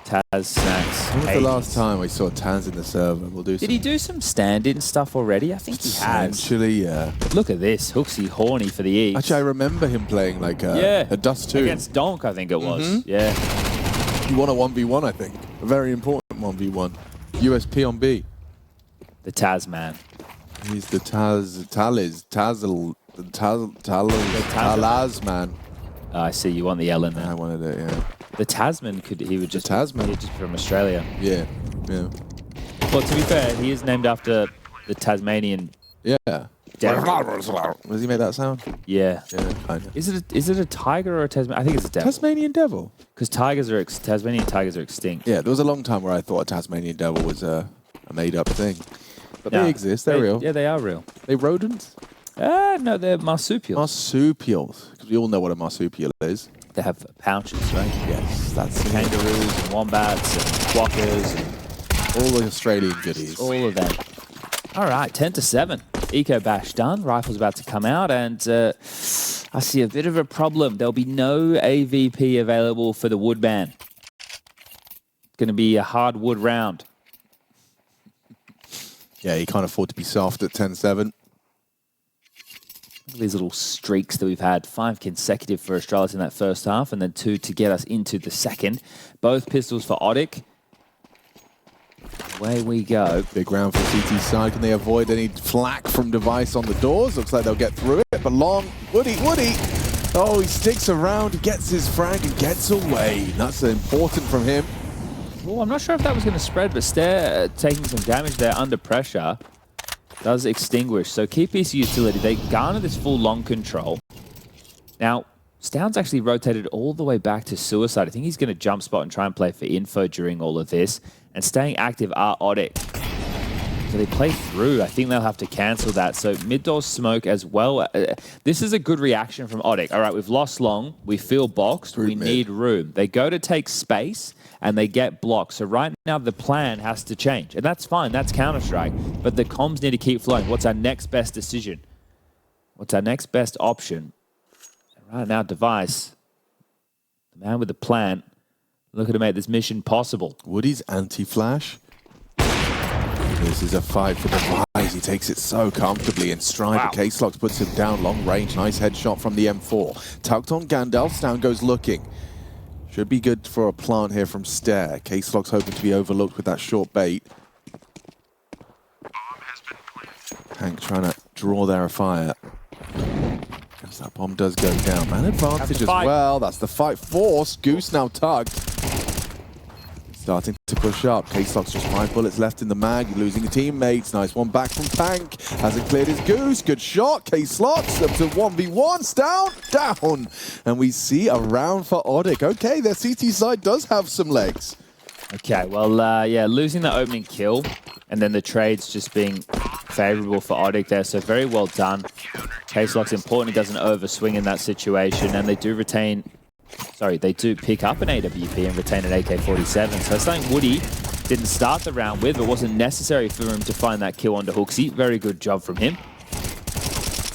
Taz snacks. When was the last time we saw Taz in the server? Did he do some stand-in stuff already? I think he has. Essentially, yeah. Look at this. HOOXi horny for the East. Actually, I remember him playing like a Dust2. Against Donk, I think it was. Yeah. He won a 1v1, I think. A very important 1v1. USP on B. The Taz man. He's the Talaz man. Oh, I see. You want the L in there. I wanted it, yeah. The Tasman he would just... The Tasman? He's just from Australia. Yeah, yeah. Well, to be fair, he is named after the Tasmanian... Yeah. Devil. Does he make that sound? Yeah. Yeah, kind of. Is it a tiger or a Tasmanian? I think it's a devil. Tasmanian devil? Because Tasmanian tigers are extinct. Yeah, there was a long time where I thought a Tasmanian devil was a made-up thing. But they exist, they're real. Yeah, they are real. They rodents? No, they're marsupials. Marsupials. Because we all know what a marsupial is. They have pouches, right? Yes, that's kangaroos and wombats and quokkas and all the Australian goodies. All of them. All right, 10-7. Eco Bash done. Rifle's about to come out, and I see a bit of a problem. There'll be no AVP available for the Woodman. It's going to be a hard wood round. Yeah, you can't afford to be soft at 10-7. These little streaks that we've had, 5 consecutive for Astralis in that first half, and then 2 to get us into the second. Both pistols for ODDIK. Away we go. Big round for CT side. Can they avoid any flak from Device on the doors? Looks like they'll get through it, but long. Woody! Oh, he sticks around, gets his frag, and gets away. That's important from him. Well, I'm not sure if that was going to spread, but Stair taking some damage there under pressure. Does extinguish. So key piece of utility. They garner this full long control. Now, Stown's actually rotated all the way back to Suicide. I think he's going to jump spot and try and play for info during all of this. And staying active are ODDIK. So they play through. I think they'll have to cancel that. So mid-door smoke as well. This is a good reaction from ODDIK. All right, we've lost long. We feel boxed. We need room. They go to take space and they get blocked. So right now the plan has to change. And that's fine. That's Counter-Strike. But the comms need to keep flowing. What's our next best decision? What's our next best option? And right now, Device, the man with the plan, looking to make this mission possible. Woody's anti-flash. This is a fight for Device. He takes it so comfortably in stride. Wow. ksloks puts him down long range. Nice headshot from the M4. Tucked on Gandalf. Stown goes looking. Should be good for a plant here from Stair. ksloks hoping to be overlooked with that short bait. Pank trying to draw their fire. As that bomb does go down. Man advantage as well. That's the fight forced. Goose now tugged. Starting to push up. ksloks just 5 bullets left in the mag. Losing teammates. Nice one back from Pank. Hasn't cleared his Goose. Good shot. ksloks up to 1v1. Down. And we see a round for ODDIK. Okay, their CT side does have some legs. Okay, well, yeah, losing the opening kill and then the trades just being favorable for ODDIK there, so very well done. ksloks importantly doesn't overswing in that situation, and they do retain, they do pick up an AWP and retain an AK-47. So it's something Woody didn't start the round with, but wasn't necessary for him to find that kill onto HOOXi. Very good job from him.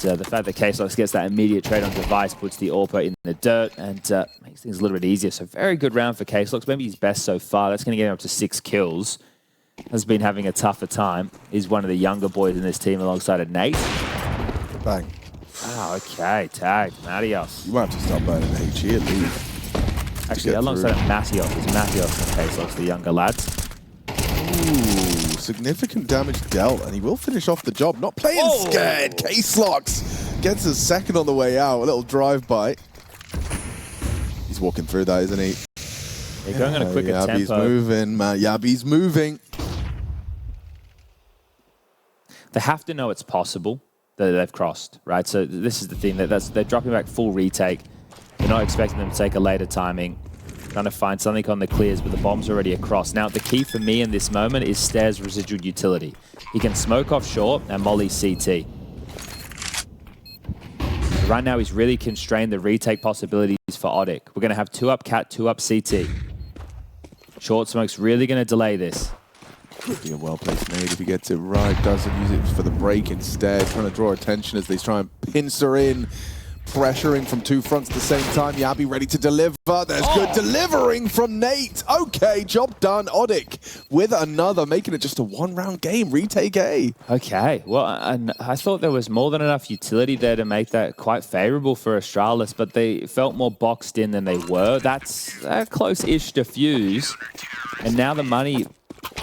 The fact that ksloks gets that immediate trade on Device puts the AWP in the dirt and makes things a little bit easier. So very good round for ksloks. Maybe his best so far. That's going to get him up to 6 kills. Has been having a tougher time. He's one of the younger boys in this team alongside a Nate. Bang. Oh, okay. Tagged. Matios. You might have to start burning HE at least. Actually, alongside a Matios. It's Matios and ksloks, the younger lads. Ooh, significant damage dealt, and he will finish off the job. Not playing scared. ksloks gets a second on the way out. A little drive-by. He's walking through that, isn't he? They're going on a quicker tempo. Yabi's moving, man. Yabi's moving. They have to know it's possible that they've crossed, right? So this is the thing. They're dropping back full retake. They're not expecting them to take a later timing. Trying to find something on the clears, but the bomb's already across. Now, the key for me in this moment is Stair's residual utility. He can smoke off short and molly CT. Right now, he's really constrained the retake possibilities for ODDIK. We're going to have 2 up cat, 2 up CT. Short smoke's really going to delay this. Could be a well-placed nade if he gets it right. Doesn't use it for the break instead. Trying to draw attention as they try and pincer in. Pressuring from 2 fronts at the same time. Yabi ready to deliver. There's good delivering from Nate. Okay, job done. ODDIK with another, making it just a 1-round game. Retake A. Okay, well, and I thought there was more than enough utility there to make that quite favorable for Astralis, but they felt more boxed in than they were. That's a close-ish defuse. And now the money,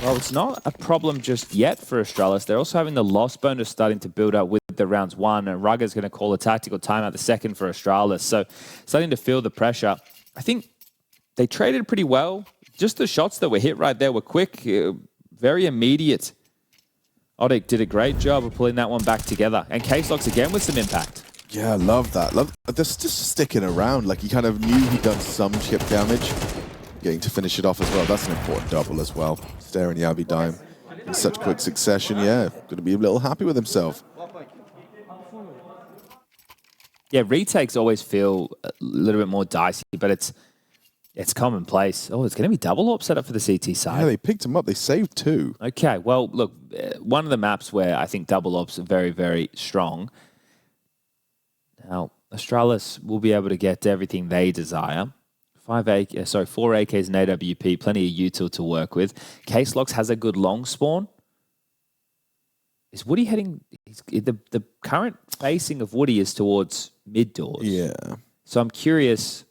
well, it's not a problem just yet for Astralis. They're also having the loss bonus starting to build up with the rounds 1, and Rugger's going to call a tactical timeout the second for Astralis. So starting to feel the pressure. I think they traded pretty well. Just the shots that were hit right there were quick, very immediate. ODDIK did a great job of pulling that one back together. And ksloks again with some impact. Yeah, I love that. Love just sticking around. Like he kind of knew he'd done some chip damage. Getting to finish it off as well. That's an important double as well. Stair and Yabi dime in such quick succession. Yeah, going to be a little happy with himself. Yeah, retakes always feel a little bit more dicey, but it's commonplace. Oh, it's going to be double AWP set up for the CT side. Yeah, they picked him up. They saved 2. Okay, well, look, one of the maps where I think double AWPs are very, very strong. Now, Astralis will be able to get everything they desire. 4 AKs and AWP, plenty of util to work with. ksloks has a good long spawn. Is Woody heading... The current facing of Woody is towards mid doors. Yeah. So I'm curious,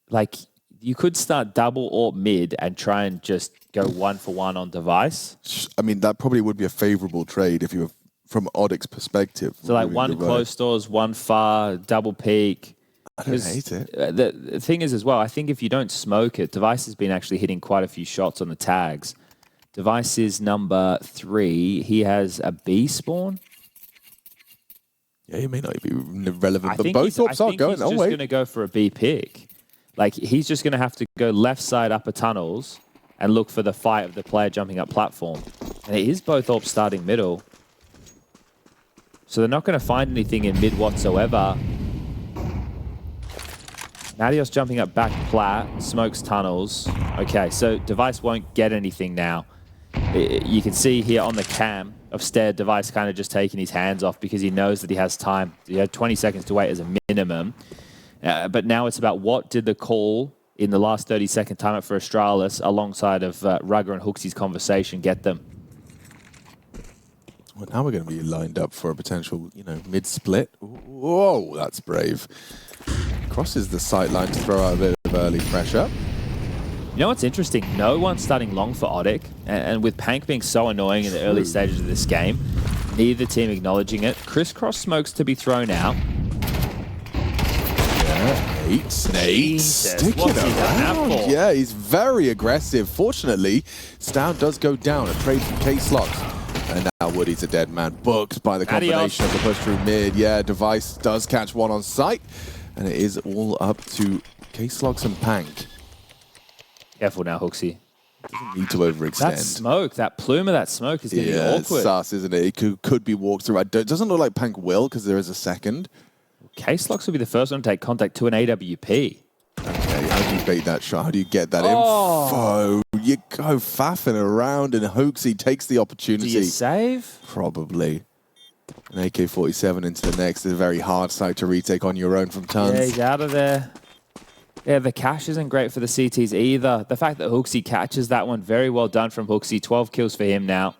like, you could start double AWP mid and try and just go 1-for-1 on Device. I mean, that probably would be a favorable trade if you were from ODDIK's perspective. So like 1 close doors, 1 far, double peek. I don't hate it. The thing is as well, I think if you don't smoke it, Device has been actually hitting quite a few shots on the tags. Device is number 3. He has a B spawn. Yeah, he may not be relevant, but both AWPs are going. He's just going to go for a B pick. Like, he's just going to have to go left side upper tunnels and look for the fight of the player jumping up platform. And it is both AWPs starting middle. So they're not going to find anything in mid whatsoever. Nadios jumping up back plat, smokes tunnels. Okay, so Device won't get anything now. You can see here on the cam of Stair, Device kind of just taking his hands off because he knows that he has time. He had 20 seconds to wait as a minimum. But now it's about what did the call in the last 30-second timeout for Astralis alongside of Rugger and HOOXi's conversation get them. Well, now we're going to be lined up for a potential, mid-split. Whoa, that's brave. Crosses the sight line to throw out a bit of early pressure. You know what's interesting? No one's starting long for ODDIK, and with Pank being so annoying in the early stages of this game, Neither team acknowledging it. Crisscross smokes to be thrown out. Nate sticking around. Yeah, he's very aggressive. Fortunately, Stout does go down. A trade from ksloks. And now Woody's a dead man. Booked by the combination of the push through mid. Yeah, Device does catch one on sight. And it is all up to ksloks and Pank. Careful now, Hooksy. Doesn't need to overextend. That smoke, that plume of that smoke is getting awkward. It's sus, isn't it? It could be walked through. It doesn't look like Pank will, because there is a second. ksloks will be the first one to take contact to an AWP. Okay, how do you bait that shot? How do you get that info? You go faffing around, and Hooksy takes the opportunity. Do you save? Probably. An AK-47 into the next is a very hard site to retake on your own from tons. Yeah, he's out of there. Yeah, the cash isn't great for the CTs either. The fact that Hooksy catches that one, very well done from Hooksy. 12 kills for him now.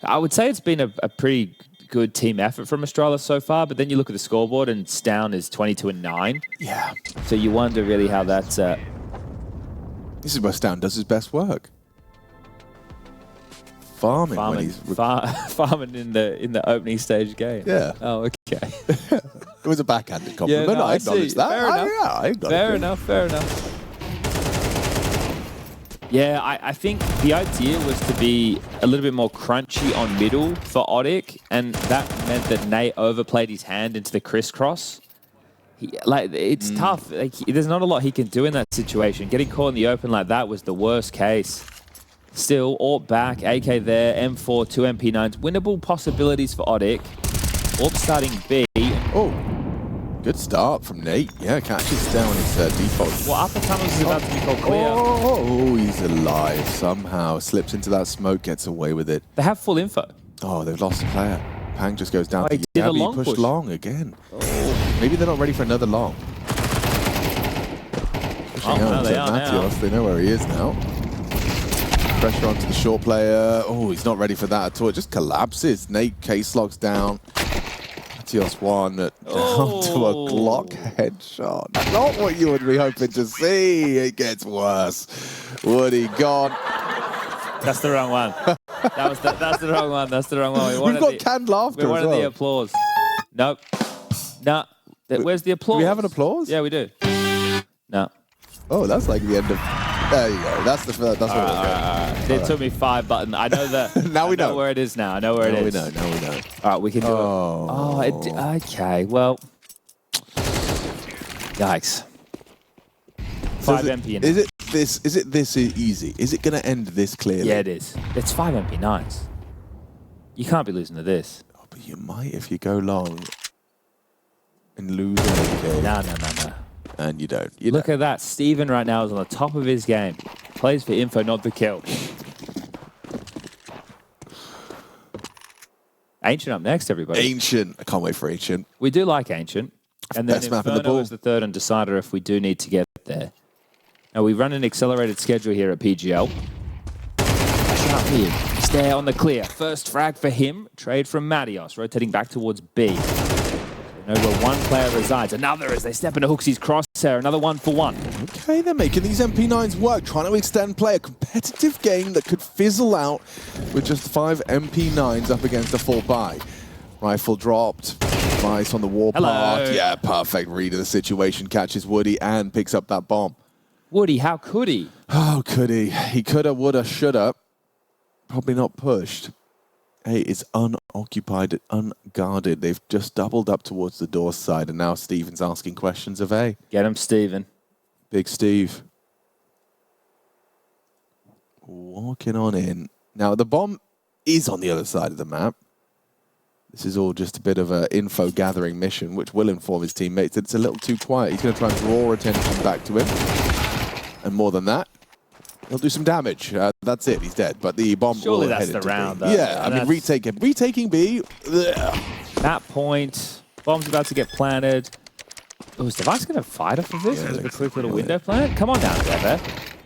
I would say it's been a pretty good team effort from Astralis so far, but then you look at the scoreboard and Stown is 22-9. Yeah. So you wonder really how that's... This is where Stown does his best work. Farming when he's... farming in the opening stage game. Yeah. Oh, okay. It was a backhanded compliment. Yeah, no, I acknowledge that. Fair enough. Fair enough. Yeah, I think the idea was to be a little bit more crunchy on middle for ODDIK, and that meant that Nate overplayed his hand into the crisscross. It's tough. There's not a lot he can do in that situation. Getting caught in the open like that was the worst case. Still, AWP back, AK there, M4, 2 MP9s. Winnable possibilities for ODDIK. AWP starting B. Oh, good start from Nate. Yeah, catches down his default. Well, upper tunnels is about to be called clear. Oh, he's alive somehow. Slips into that smoke, gets away with it. They have full info. Oh, they've lost a player. Pang just goes down to he did a long pushed push. Long again. Oh. Maybe they're not ready for another long. Pushing out to Matios. They know where he is now. Pressure onto the short player. Oh, he's not ready for that at all. It just collapses. Nate ksloks down. Matios one down to a Glock headshot. Not what you would be hoping to see. It gets worse. Woody gone. That's the wrong one. That's the wrong one. That's the wrong one. We've got canned laughter. We wanted the applause. Nope. No. Where's the applause? Do we have an applause? Yeah, we do. No. Oh, that's like the end of... There you go. That's the first. That's what It took me 5 buttons. I know that. Now we know where it is now. I know where it is. Now we know. All right, we can do it. Okay. Well. Yikes. 5 MP. Is it this easy? Is it going to end this clearly? Yeah, it is. It's 5 MP9s. You can't be losing to this. Oh, but you might if you go long and lose an kill. No. And you don't. Look at that. Steven right now is on the top of his game. Plays for info, not the kill. Ancient up next, everybody. Ancient. I can't wait for Ancient. We do like Ancient. And then Inferno is the third and decider if we do need to get there. Now, we run an accelerated schedule here at PGL. Sharp here. He's there on the clear. First frag for him. Trade from Matios, rotating back towards B. Know where one player resides. Another as they step into Hooksy's crosshair. Another 1-for-1. Okay, they're making these MP9s work, trying to extend play. A competitive game that could fizzle out with just 5 MP9s up against a full buy. Rifle dropped. Device on the warpath. Yeah, perfect read of the situation. Catches Woody and picks up that bomb. Woody, how could he? Oh, could he? He coulda, woulda, shoulda. Probably not pushed. Hey, it's unoccupied, unguarded. They've just doubled up towards the door side, and now Steven's asking questions of A. Get him, Steven. Big Steve. Walking on in. Now, the bomb is on the other side of the map. This is all just a bit of an info-gathering mission, which will inform his teammates that it's a little too quiet. He's going to try and draw attention back to him. And more than that, he'll do some damage. That's it. He's dead. But the bomb surely will that's head the into round. B. Yeah, I mean, retaking B. That point. Bomb's about to get planted. Oh, is Device going to fight off of this? With a quick little window plant? Come on down, Dever.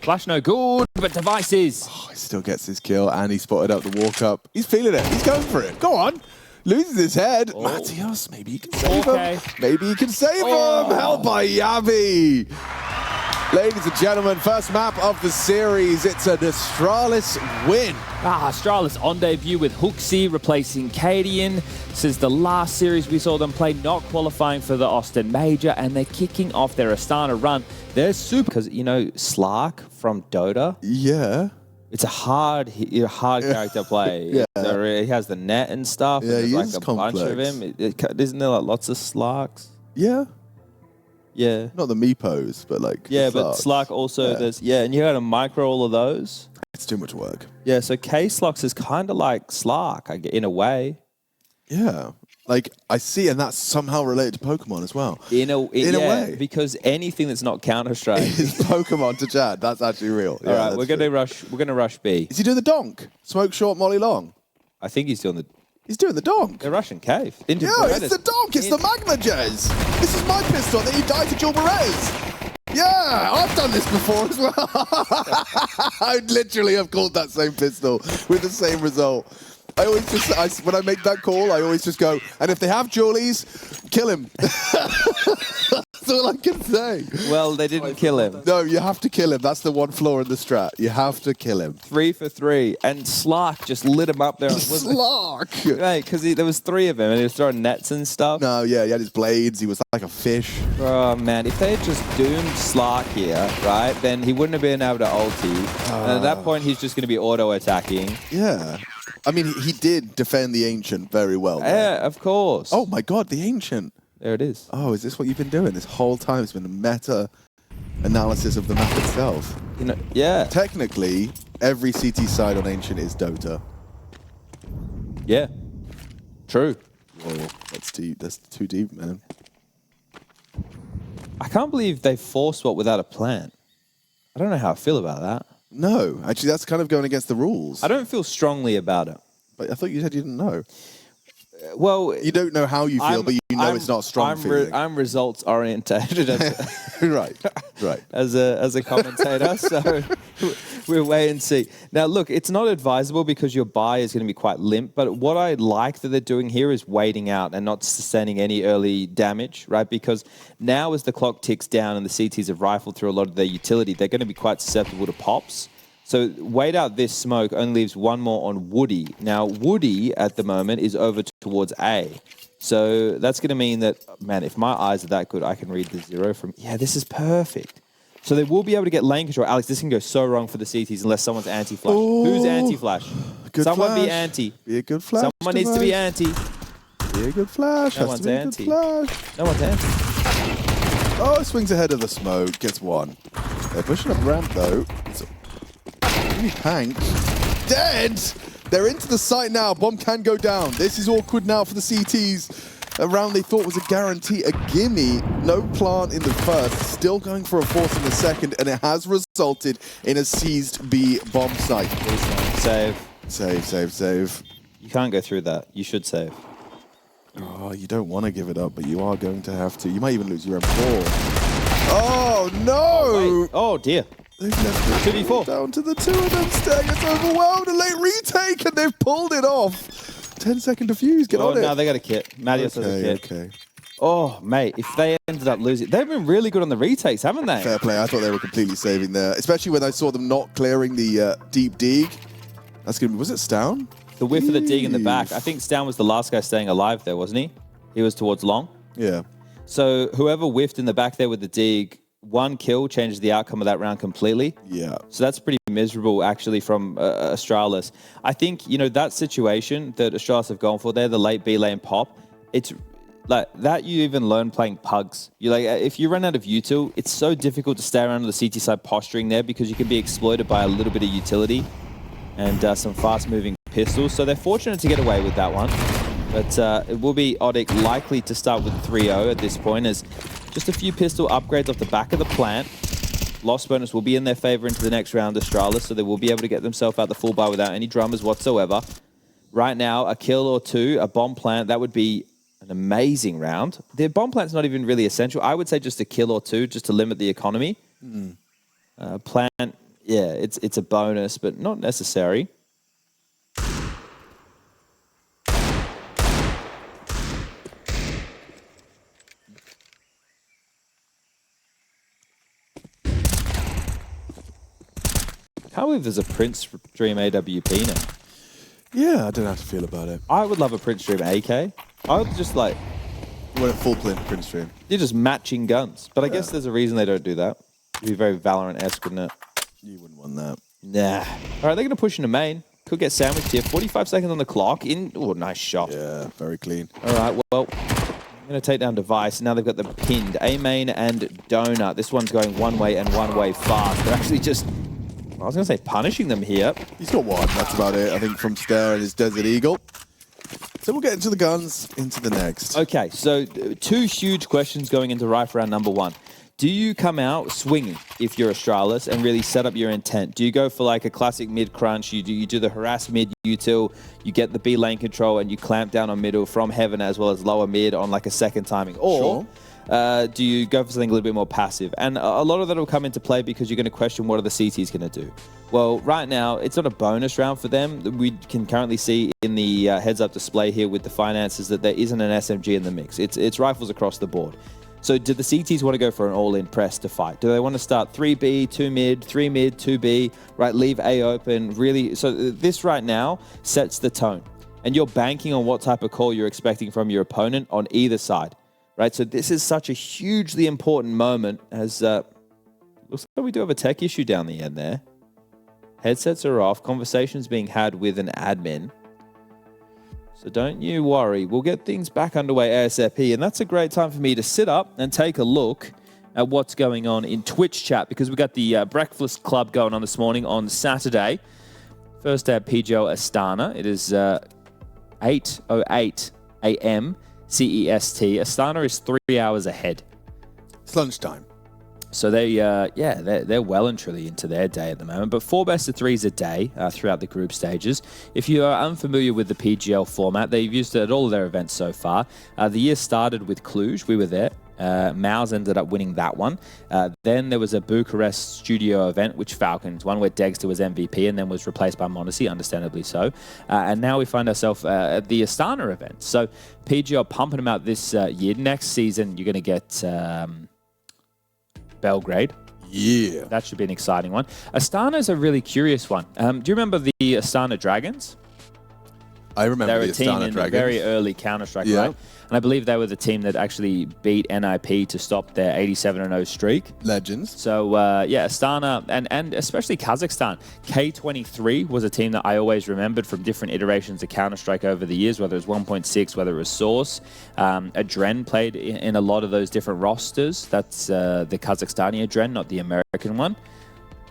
Flash no good, but Device is. Oh, he still gets his kill, and he spotted up the walk up. He's feeling it. He's going for it. Go on. Loses his head. Oh. Matios, maybe he can save him. Maybe he can save him. Held by Yavi. Ladies and gentlemen, first map of the series. It's an Astralis win. Astralis on debut with HOTU replacing Cadian. This is the last series we saw them play, not qualifying for the Austin Major, and they're kicking off their Astana run. They're super... Because, you know, Slark from Dota, Yeah. it's a hard character to play. Yeah. So he has the net and stuff. Yeah, and he there's is like a bunch of complex. him. Isn't there like lots of Slarks? Yeah. Yeah. Not the Meepos, but like... Yeah, the but Slarks. Slark also, Yeah. there's... Yeah, and you got to micro all of those. It's too much work. Yeah, so ksloks is kind of like Slark, I get, in a way. Yeah. Like, I see, and that's somehow related to Pokemon as well. In a way. Because anything that's not Counter-Strike. Is Pokemon to Chad. That's actually real. All right, we're gonna rush B. Is he doing the donk? Smoke short, molly long. I think he's doing the... He's doing the donk. They're rushing cave. Into Yeah, Beretta. it's the donk. It's the Magma Jez. This is my pistol. Then you died to Jewel Berets. Yeah, I've done this before as well. I literally have called that same pistol with the same result. I always just, when I make that call, I always just go, and if they have Julies, kill him. That's all I can say. Well, they didn't kill him. No, you have to kill him. That's the one flaw in the strat. You have to kill him. 3 for 3. And Slark just lit him up there. Slark. Right, because there was 3 of him, and he was throwing nets and stuff. No, yeah, he had his blades. He was like a fish. Oh, man. If they had just doomed Slark here, right, then he wouldn't have been able to ulti. And at that point, he's just going to be auto-attacking. Yeah. I mean, he did defend the Ancient very well. Though. Yeah, of course. Oh, my God, the Ancient. There it is. Oh, is this what you've been doing? This whole time it's been a meta-analysis of the map itself. You know, yeah. Technically, every CT side on Ancient is Dota. Yeah. True. Whoa, that's deep. That's too deep, man. I can't believe they force swap without a plan. I don't know how I feel about that. No, actually, that's kind of going against the rules. I don't feel strongly about it. But I thought you said you didn't know. Well, You don't know how you feel, but you know it's not strong feeling. I'm results orientated Right, right. as a commentator, so we'll wait and see. Now, look, it's not advisable because your buy is going to be quite limp. But what I like that they're doing here is waiting out and not sustaining any early damage, right? Because now, as the clock ticks down and the CTs have rifled through a lot of their utility, they're going to be quite susceptible to pops. So wait out this smoke, only leaves one more on Woody. Now, Woody at the moment is over towards A. So that's going to mean that, man, if my eyes are that good, I can read the 0 from... Yeah, this is perfect. So they will be able to get lane control. Alex, this can go so wrong for the CTs unless someone's anti-flash. Oh, who's anti-flash? Someone Someone be anti. Be a good flash. Someone needs to be anti. Be a good flash. No Has one's to be a anti. good flash. No one's anti. Oh, swings ahead of the smoke. Gets one. They're pushing up ramp, though. Hank. Dead! They're into the site now. Bomb can go down. This is awkward now for the CTs. A round they thought was a guarantee, a gimme. No plant in the first. Still going for a force in the second, and it has resulted in a seized B bomb site. Save. Save, save, save. You can't go through that. You should save. Oh, you don't want to give it up, but you are going to have to. You might even lose your M4. Oh, no! Wait. Oh, dear. They've left it 2v4. down to the 2 of them. Staying, it's overwhelmed. A late retake, and they've pulled it off. 10-second defuse. Get on it. No, they got a kit. Madius has a kit. Okay. Oh, mate, if they ended up losing... They've been really good on the retakes, haven't they? Fair play. I thought they were completely saving there, especially when I saw them not clearing the deep dig. That's going to be... Was it Stown? The whiff of the dig in the back. I think Stown was the last guy staying alive there, wasn't he? He was towards long. Yeah. So whoever whiffed in the back there with the dig, 1 kill changes the outcome of that round completely. Yeah. So that's pretty miserable, actually, from Astralis. I think, you know, that situation that Astralis have gone for there, the late B lane pop, it's like that you even learn playing pugs. You like if you run out of util, it's so difficult to stay around on the CT side posturing there because you can be exploited by a little bit of utility and some fast-moving pistols. So they're fortunate to get away with that one. But it will be ODDIK likely to start with 3-0 at this point as just a few pistol upgrades off the back of the plant. Loss bonus will be in their favor into the next round, Astralis, so they will be able to get themselves out the full bar without any dramas whatsoever. Right now, a kill or 2, a bomb plant, that would be an amazing round. The bomb plant's not even really essential. I would say just a kill or 2 just to limit the economy. Plant, yeah, it's a bonus, but not necessary. Can't believe there's a Prince Dream AWP now. Yeah, I don't know how to feel about it. I would love a Prince Dream AK. I would just like... You want a full Prince Stream? You're just matching guns. But I guess there's a reason they don't do that. It'd be very Valorant-esque, wouldn't it? You wouldn't want that. Nah. All right, they're going to push into main. Could get sandwiched here. 45 seconds on the clock. Oh, nice shot. Yeah, very clean. All right, well, I'm going to take down Device. Now they've got them pinned. A-main and Donut. This one's going one way and one way fast. They're actually just... I was going to say punishing them here. He's got one, that's about it, I think, from Stare and his Desert Eagle. So we'll get into the guns, into the next. Okay, so two huge questions going into rifle round number one. Do you come out swinging if you're Astralis and really set up your intent? Do you go for like a classic mid crunch? You do the harass mid util, you get the B lane control and you clamp down on middle from heaven as well as lower mid on like a second timing? Or do you go for something a little bit more passive? And a lot of that will come into play because you're going to question what are the CTs going to do. Well, right now, it's not a bonus round for them. We can currently see in the heads-up display here with the finances that there isn't an SMG in the mix. It's rifles across the board. So do the CTs want to go for an all-in press to fight? Do they want to start 3B, 2 mid, 3 mid, 2B, right? Leave A open, really. So this right now sets the tone. And you're banking on what type of call you're expecting from your opponent on either side, right? So this is such a hugely important moment as looks like we do have a tech issue down the end there. Headsets are off, conversations being had with an admin. So don't you worry, we'll get things back underway ASAP, and that's a great time for me to sit up and take a look at what's going on in Twitch chat, because we got the Breakfast Club going on this morning on Saturday. First day at PGL Astana. It is 8:08 a.m. CEST. Astana is 3 hours ahead. It's lunchtime. So they're well and truly into their day at the moment. But 4 best of 3s a day throughout the group stages. If you are unfamiliar with the PGL format, they've used it at all of their events so far. The year started with Cluj. We were there. Maus ended up winning that one. Then there was a Bucharest studio event, which Falcons won, where Degster was MVP and then was replaced by Mondesi, understandably so. And now we find ourselves at the Astana event. So PGL pumping them out this year. Next season, you're going to get... Belgrade. Yeah. That should be an exciting one. Astana is a really curious one. Do you remember the Astana Dragons? I remember They're the a team Astana in Dragons. very early Counter-Strike, right? And I believe they were the team that actually beat NIP to stop their 87-0 streak. Legends. So, yeah, Astana and especially Kazakhstan. K23 was a team that I always remembered from different iterations of Counter-Strike over the years, whether it was 1.6, whether it was Source. Adren played in a lot of those different rosters. That's the Kazakhstani Adren, not the American one.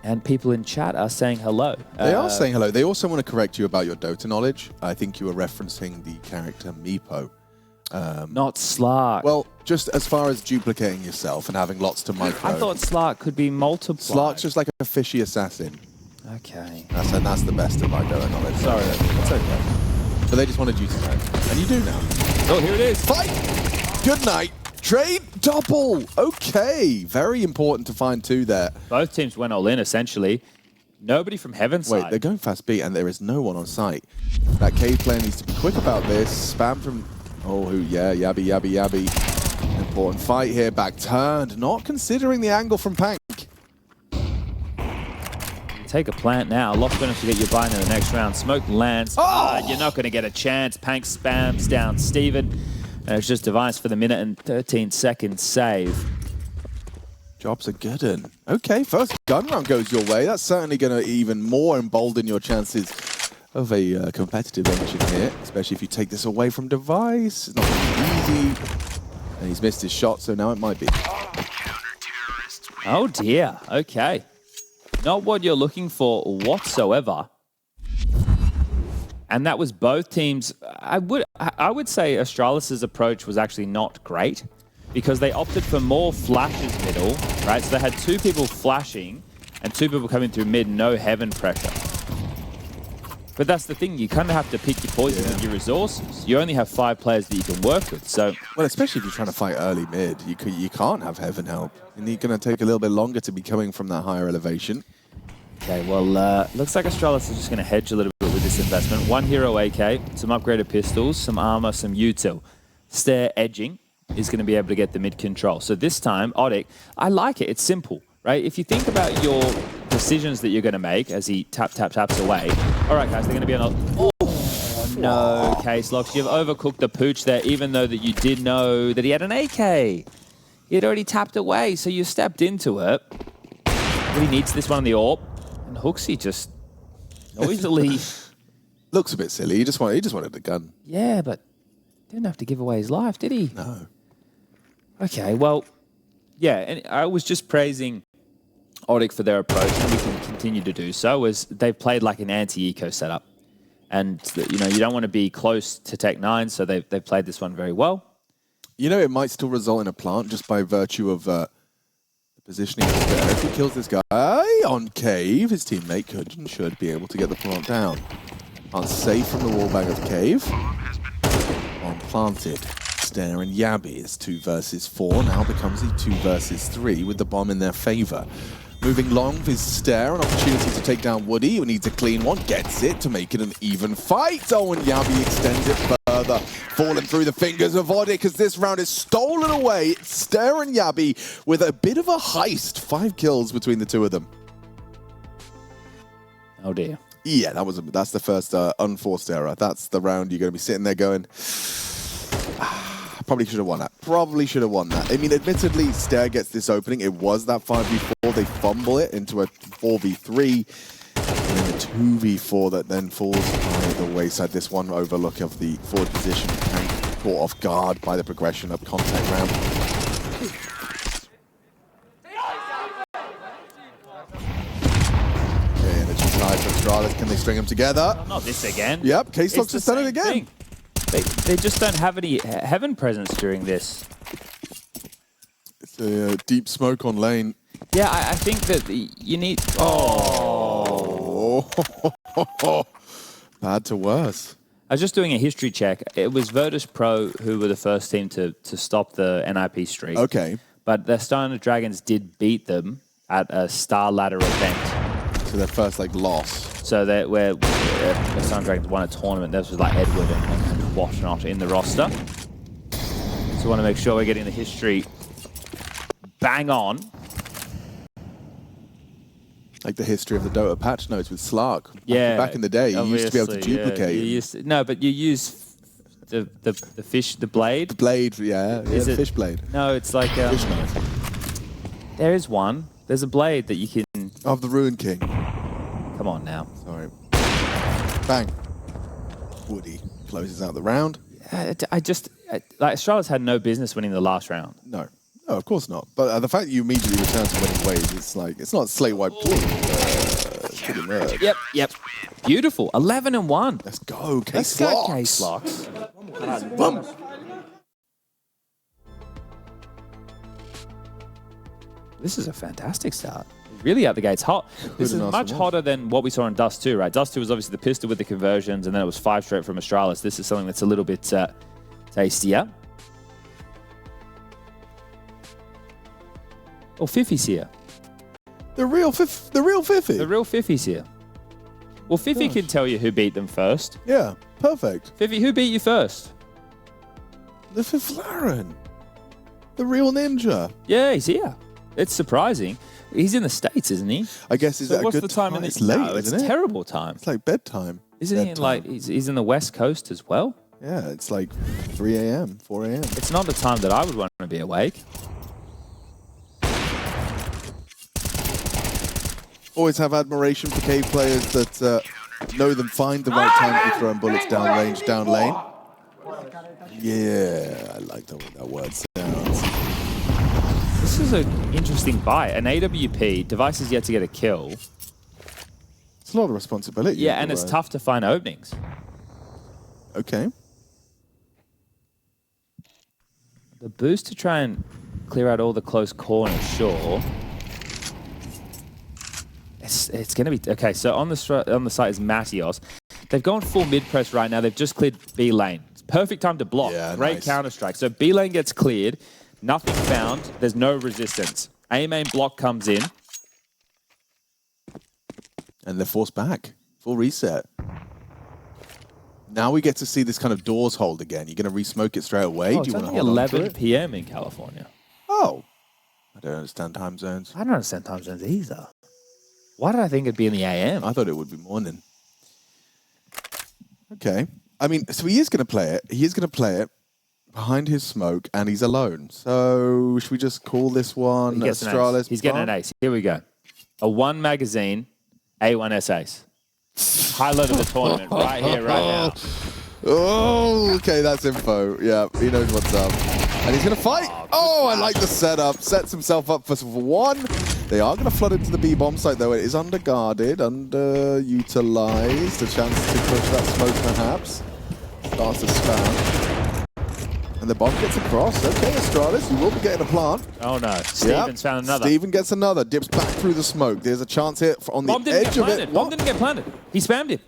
And people in chat are saying hello. They are saying hello. They also want to correct you about your Dota knowledge. I think you were referencing the character Meepo. Not Slark. Well, just as far as duplicating yourself and having lots to micro. I thought Slark could be multiplied. Slark's just like a fishy assassin. Okay. That's the best of my Dota knowledge. Sorry, that's okay. But they just wanted you to know. And you do now. Oh, here it is. Fight! Good night. Trade double. Okay. Very important to find 2 there. Both teams went all in, essentially. Nobody from Heaven's Wait, side. they're going fast B, and there is no one on site. That cave player needs to be quick about this. Spam from... Oh, yeah, Yabby, Yabby, Yabby. Important fight here. Back turned. Not considering the angle from Pank. Take a plant now. Lost finish to get you by in the next round. Smoke lands. Oh! You're not going to get a chance. Pank spams down Steven. And it's just Device for the minute and 13 second save. Job's a good one. Okay, first gun round goes your way. That's certainly going to even more embolden your chances of a competitive engine here, especially if you take this away from Device. It's not going to be easy. And he's missed his shot, so now it might be. Oh dear. Okay. Not what you're looking for whatsoever. And that was both teams. I would say Astralis' approach was actually not great because they opted for more flashes middle, right? So they had 2 people flashing and 2 people coming through mid, no heaven pressure. But that's the thing, you kind of have to pick your poison with your resources. You only have 5 players that you can work with, so... Well, especially if you're trying to fight early mid, you can't have heaven help. And you're going to take a little bit longer to be coming from that higher elevation. Okay, well, looks like Astralis is just going to hedge a little bit with this investment. 1 hero AK, some upgraded pistols, some armor, some util. Stare edging is going to be able to get the mid control. So this time, ODDIK, I like it. It's simple, right? If you think about your decisions that you're going to make as he taps away. All right, guys, they're going to be on a... Oh, no, ksloks. You've overcooked the pooch there, even though that you did know that he had an AK. He had already tapped away, so you stepped into it. But he needs this one on the AWP. And Hooksy just noisily... Looks a bit silly. He just wanted the gun. Yeah, but didn't have to give away his life, did he? No. Okay, well, yeah, and I was just praising ODDIK for their approach, and we can continue to do so, as they've played like an anti-eco setup. And, you know, you don't want to be close to Tech 9, so they've played this one very well. You know, it might still result in a plant just by virtue of the positioning of there. If he kills this guy on Cave, his teammate could and should be able to get the plant down. Unsafe from the wallbang of Cave. On planted. Stare and Yabby is 2 versus 4. Now becomes a 2 versus 3 with the bomb in their favor. Moving long with Stare, an opportunity to take down Woody, who needs a clean one, gets it to make it an even fight. Oh, and Yabby extends it further, falling through the fingers of ODDIK as this round is stolen away. It's Stare and Yabby with a bit of a heist. 5 kills between the two of them. Oh dear. Yeah, that's the first unforced error. That's the round you're going to be sitting there going, probably should have won that. Probably should have won that. I mean, admittedly, Stare gets this opening. It was that 5v4. They fumble it into a 4v3. And then a 2v4 that then falls by the wayside. This one overlook of the forward position and caught off guard by the progression of contact round. Astralis, can they string them together? Oh, not this again. Yep, ksloks has done it again. They just don't have any heaven presence during this. It's a deep smoke on lane. Yeah, I think that you need... Oh. Bad to worse. I was just doing a history check. It was Virtus.pro who were the first team to stop the NIP streak. Okay. But the Astana Dragons did beat them at a Star Ladder event. So their first loss. So that where Astana Dragons won a tournament, this was like Edward and whatnot in the roster. So we want to make sure we're getting the history bang on. Like the history of the Dota patch notes with Slark. Yeah. Back in the day, you used to be able to duplicate. Yeah, no, but you use the fish, the blade. The blade, yeah. Is the it, fish blade. No, it's like... fish knife. There is one. There's a blade that you can... Of the Ruin King. Come on now. Sorry. Bang. Woody closes out the round. Like, Astralis had no business winning the last round. No. No, of course not. But the fact that you immediately return to winning ways, it's like, it's not slate wipe clean. Good emerge. Yep. Beautiful. 11-1. Let's go, ksloks. Let's go, ksloks. This is a fantastic start. Really out the gates hot. This is much hotter than what we saw in Dust2, right? Dust2 was obviously the pistol with the conversions, and then it was 5 straight from Astralis. This is something that's a little bit tastier. Oh, Fifi's here. The real Fifi? The real Fifi's here. Well, Fifi can tell you who beat them first. Yeah, perfect. Fifi, who beat you first? The Fiflaren. The real ninja. Yeah, he's here. It's surprising. He's in the States, isn't he? I guess is that what's a good the time? In it's late, no, it's isn't it? terrible time. It's like bedtime. Isn't he like he's in the West Coast as well? Yeah, it's like 3 a.m., 4 a.m. It's not the time that I would want to be awake. Always have admiration for cave players that know them, find the right time to be throwing bullets down range, down lane. Yeah, I like the way that word sounds. This is an interesting buy. An AWP, device is yet to get a kill. It's a lot of responsibility. Yeah, and it's tough to find openings. Okay. The boost to try and clear out all the close corners, sure. It's going to be... Okay, so on the site is Matios. They've gone full mid-press right now. They've just cleared B lane. It's perfect time to block. Yeah, Great nice. Counter-Strike. So B lane gets cleared. Nothing found. There's no resistance. A-main block comes in. And they're forced back. Full reset. Now we get to see this kind of doors hold again. You're going to re-smoke it straight away? Oh, Do you want to only hold 11 p.m. in California. Oh. I don't understand time zones. I don't understand time zones either. Why did I think it'd be in the AM? I thought it would be morning. Okay. I mean, so he is going to play it. He is going to play it behind his smoke, and he's alone. So should we just call this one Astralis? He's getting an ace. Here we go. A 1 magazine, A1S ace. Highlight of the tournament right here, right now. Oh, okay, that's info. Yeah, he knows what's up. And he's going to fight. Oh, I like the setup. Sets himself up for 1. They are going to flood into the B bomb site, though. It is underguarded, underutilized. A chance to push that smoke, perhaps. Starts to spam. And the bomb gets across. Okay, Astralis, you will be getting a plant. Oh, no. Steven's found another. Steven gets another. Dips back through the smoke. There's a chance here on the edge of it. Bomb didn't get planted. He spammed it.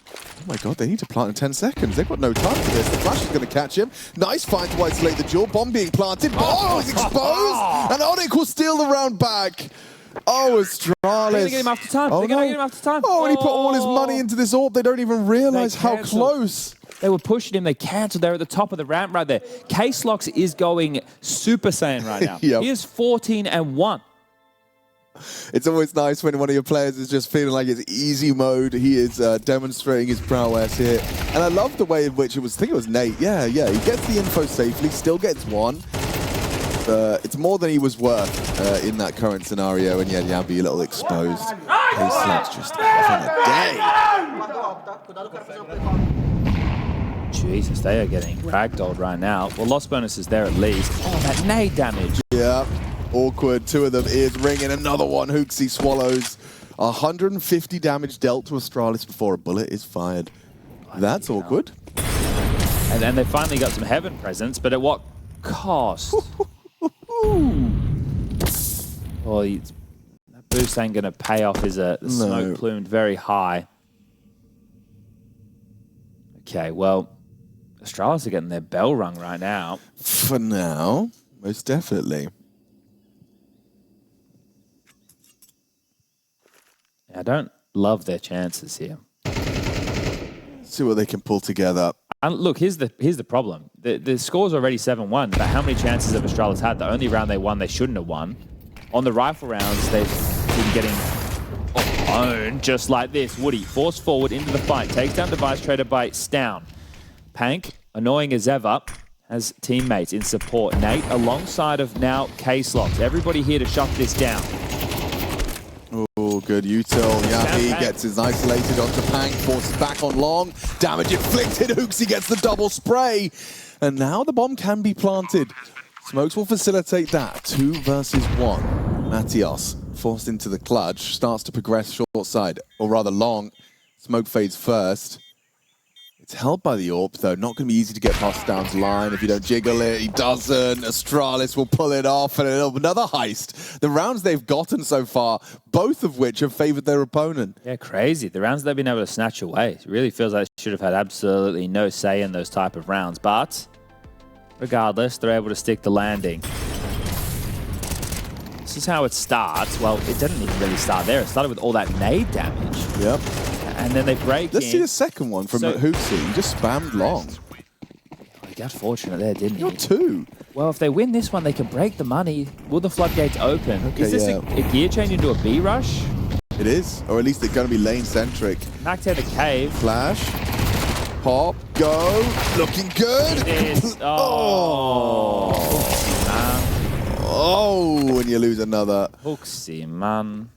Oh my god, they need to plant in 10 seconds. They've got no time for this. The flash is going to catch him. Nice find to isolate the duel. Bomb being planted. Oh, he's exposed! And ODDIK will steal the round back. Oh, Astralis. They're going to get him after time. Oh, They're going to get him after time. Oh, and he put all his money into this AWP. They don't even realize how close. They were pushing him. They cancelled. They're at the top of the ramp right there. ksloks is going Super Saiyan right now. Yep. He is 14-1. It's always nice when one of your players is just feeling like it's easy mode. He is demonstrating his prowess here. And I love the way in which it was, I think it was Nate. Yeah, he gets the info safely, still gets 1. It's more than he was worth in that current scenario. And yeah, Yabby a little exposed. ksloks just having a day. Jesus, they are getting ragdolled right now. Well, loss bonus is there at least. Oh, that nade damage. Yeah. Awkward. 2 of them is ringing. Another one. HOTU swallows. 150 damage dealt to Astralis before a bullet is fired. That's awkward. And then they finally got some heaven presence, but at what cost? Oh, that boost ain't going to pay off. The smoke plumed very high. Okay, well, Astralis are getting their bell rung right now. For now, most definitely. I don't love their chances here. See what they can pull together. And look, here's the problem. The score's already 7-1, but how many chances have Astralis had? The only round they won, they shouldn't have won. On the rifle rounds, they've been getting owned just like this. Woody, forced forward into the fight. Takes down device trader by Stown. Pank, annoying as ever, has teammates in support. Nate alongside of now ksloks. Everybody here to shut this down. Oh, good util. Yabby gets his isolated onto Pank, forces back on long. Damage inflicted. HOTU gets the double spray. And now the bomb can be planted. Smokes will facilitate that. 2 versus 1. Matios forced into the clutch. Starts to progress short side, or rather long. Smoke fades first. It's held by the AWP, though. Not going to be easy to get past Down's line. If you don't jiggle it, he doesn't. Astralis will pull it off, and another heist. The rounds they've gotten so far, both of which have favored their opponent. Yeah, crazy. The rounds they've been able to snatch away. It really feels like they should have had absolutely no say in those type of rounds. But regardless, they're able to stick the landing. This is how it starts. Well, it didn't even really start there. It started with all that nade damage. Yep. And then they break Let's see the second one from HOTU. He just spammed long. He got fortunate there, didn't he? You're 2. Well, if they win this one, they can break the money. Will the floodgates open? Okay, is this a gear change into a B rush? It is. Or at least it's going to be lane-centric. Back to the cave. Flash. Pop. Go. Looking good. It is. Oh. Man. Oh, and you lose another. Hooksy, man.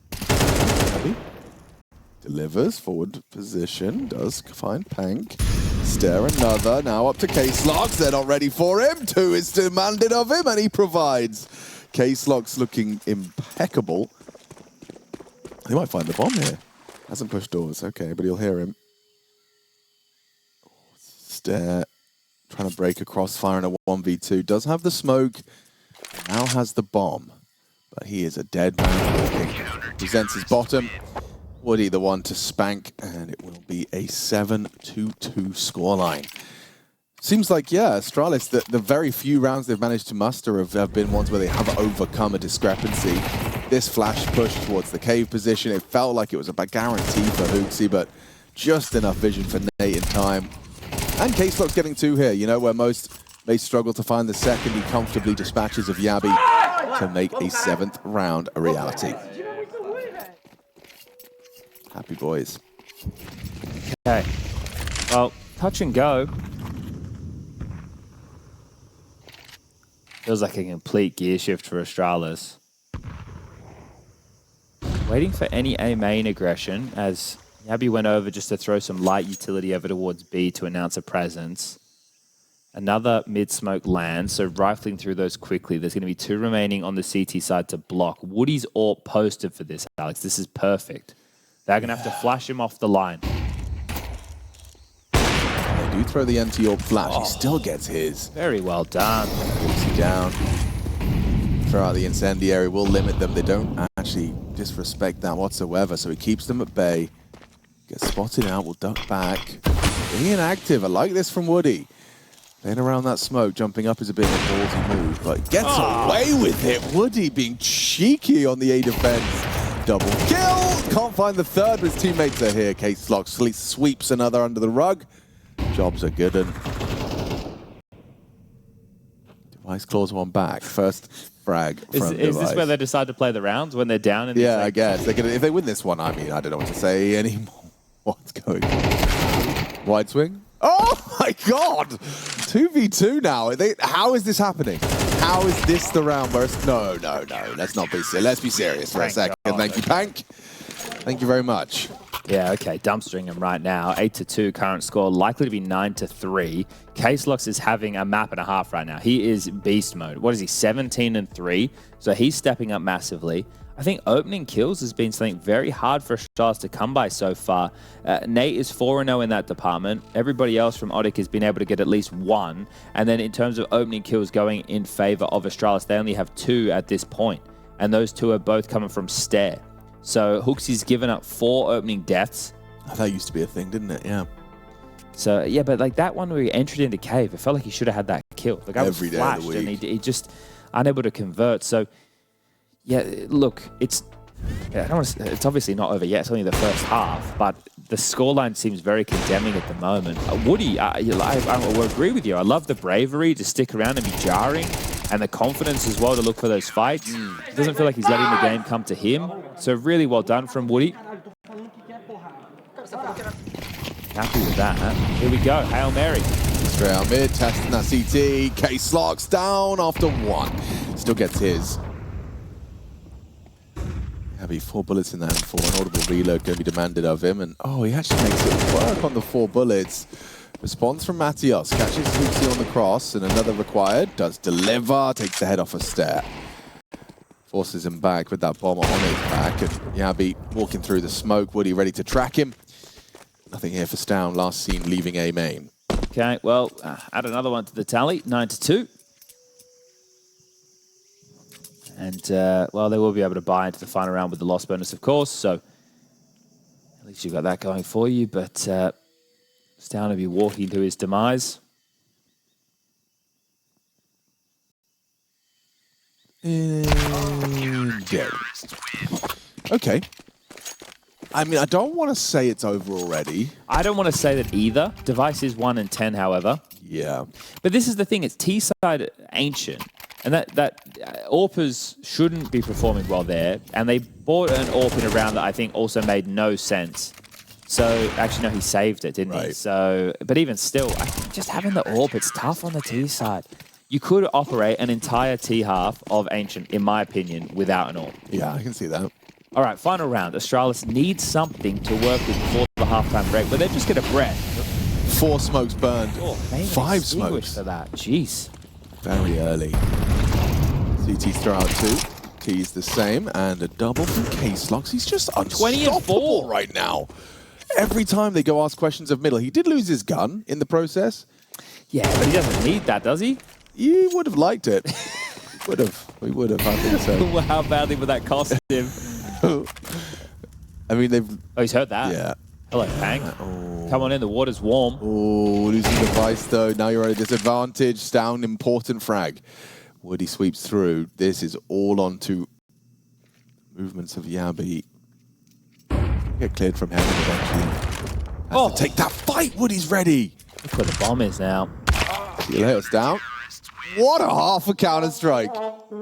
Delivers, forward position, does find Pank. Stare another, now up to ksloks. They're not ready for him. 2 is demanded of him, and he provides. ksloks looking impeccable. He might find the bomb here. Hasn't pushed doors, okay, but he'll hear him. Stare, trying to break a crossfire in a 1v2. Does have the smoke, now has the bomb. But he is a dead man. Presents his bottom. Woody the one to spank, and it will be a 7-2-2 scoreline. Seems like, yeah, Astralis, the very few rounds they've managed to muster have been ones where they have overcome a discrepancy. This flash push towards the cave position, it felt like it was a guarantee for HOTU, but just enough vision for Nate in time. And ksloks getting 2 here, you know, where most may struggle to find the second. He comfortably dispatches of Yabby to make a 7th round a reality. Happy boys. Okay. Well, touch and go. Feels like a complete gear shift for Astralis. Waiting for any A main aggression as Yabi went over just to throw some light utility over towards B to announce a presence. Another mid-smoke lands, so rifling through those quickly. There's going to be 2 remaining on the CT side to block. Woody's AWP posted for this, Alex. This is perfect. They're going to have to flash him off the line. They do throw the anti-AWP flash. He still gets his. Very well done. Puts he down. Throw out the incendiary. Will limit them. They don't actually disrespect that whatsoever, so he keeps them at bay. Gets spotted out. Will duck back. Being inactive. I like this from Woody. Then around that smoke, jumping up is a bit of a ballsy move, but gets away with it. Woody being cheeky on the A defense. Double kill. Can't find the third, but his teammates are here. ksloks sweeps another under the rug. Jobs are good. And Device claws one back. First frag from Is this where they decide to play the rounds when they're down? Yeah, I guess. If they win this one, I mean, I don't know what to say anymore. What's going on? Wide swing? Oh my god! 2v2 now. How is this happening? How is this the round where it's... No. Let's not be serious. Let's be serious for a second. Thank you, Pank. Thank you very much. Yeah, okay. Dumpstering him right now. 8-2 current score. Likely to be 9-3. ksloks is having a map and a half right now. He is beast mode. What is he? 17-3. So he's stepping up massively. I think opening kills has been something very hard for Astralis to come by so far. Nate is 4-0 in that department. Everybody else from ODDIK has been able to get at least 1. And then in terms of opening kills going in favor of Astralis, they only have 2 at this point. And those 2 are both coming from Stair. So Hooksy's given up 4 opening deaths. Oh, that used to be a thing, didn't it? Yeah. So, yeah, but like that one where he entered into cave, it felt like he should have had that kill. The guy was flashed and he just unable to convert. So, yeah, look, it's obviously not over yet. It's only the first half, but the scoreline seems very condemning at the moment. Woody, I will agree with you. I love the bravery to stick around and be jarring, and the confidence as well to look for those fights. It doesn't feel like he's letting the game come to him. So really well done from Woody. Happy with that, huh? Here we go, Hail Mary. Straight out mid, testing that CT. ksloks down after 1. Still gets his. Heavy 4 bullets in that M4. An audible reload going to be demanded of him. And oh, he actually makes it work on the 4 bullets. Response from Matios. Catches Hoopsy on the cross and another required. Does deliver. Takes the head off a stair. Forces him back with that bomber on his back. And Yabi walking through the smoke. Woody ready to track him. Nothing here for Stown. Last seen leaving A main. Okay, well, add another one to the tally. 9-2. And, well, they will be able to buy into the final round with the loss bonus, of course. So at least you've got that going for you. But Stown will be walking to his demise. Yeah. Okay. I mean, I don't want to say it's over already. I don't want to say that either. Device is 1-10, however. Yeah. But this is the thing. It's T-side ancient. And that AWPers shouldn't be performing well there. And they bought an AWP in a round that I think also made no sense. So, actually, no, he saved it, didn't he? So, but even still, I think just having the AWP, it's tough on the T side. You could operate an entire T half of Ancient, in my opinion, without an AWP. Yeah, I can see that. All right, final round. Astralis needs something to work with before the halftime break, but they just get a breath. 4 smokes burned. Oh, 5 smokes for that. Jeez. Very early. CT's throw out 2. T's the same, and a double from ksloks. He's just unstoppable right now. Every time they go ask questions of middle, he did lose his gun in the process. Yeah, but he doesn't need that, does he? You would have liked it. We would have, I think so. Well, how badly would that cost him? I mean, they've... Oh, he's heard that. Yeah. Hello, Pang. Come on in, the water's warm. Oh, losing the device, though. Now you're at a disadvantage. Down, important frag. Woody sweeps through. This is all onto movements of Yabi. Get cleared from heaven eventually. Has to take that fight. Woody's ready. Look where the bomb is now. See you later, Stown. What a half a Counter-Strike. 10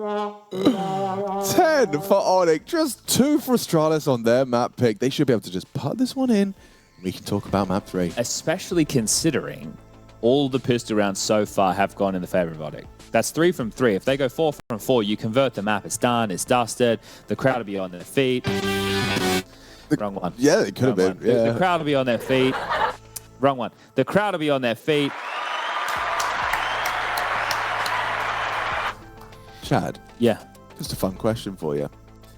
for ODDIK. Just 2 for Astralis on their map pick. They should be able to just put this one in. We can talk about map 3. Especially considering all the pistol rounds so far have gone in the favor of ODDIK. That's 3 from 3. If they go 4 from 4, you convert the map. It's done. It's dusted. The crowd will be on their feet. Wrong one. Yeah, it could have been. Yeah. The crowd will be on their feet. Wrong one. The crowd will be on their feet. Chad. Yeah. Just a fun question for you.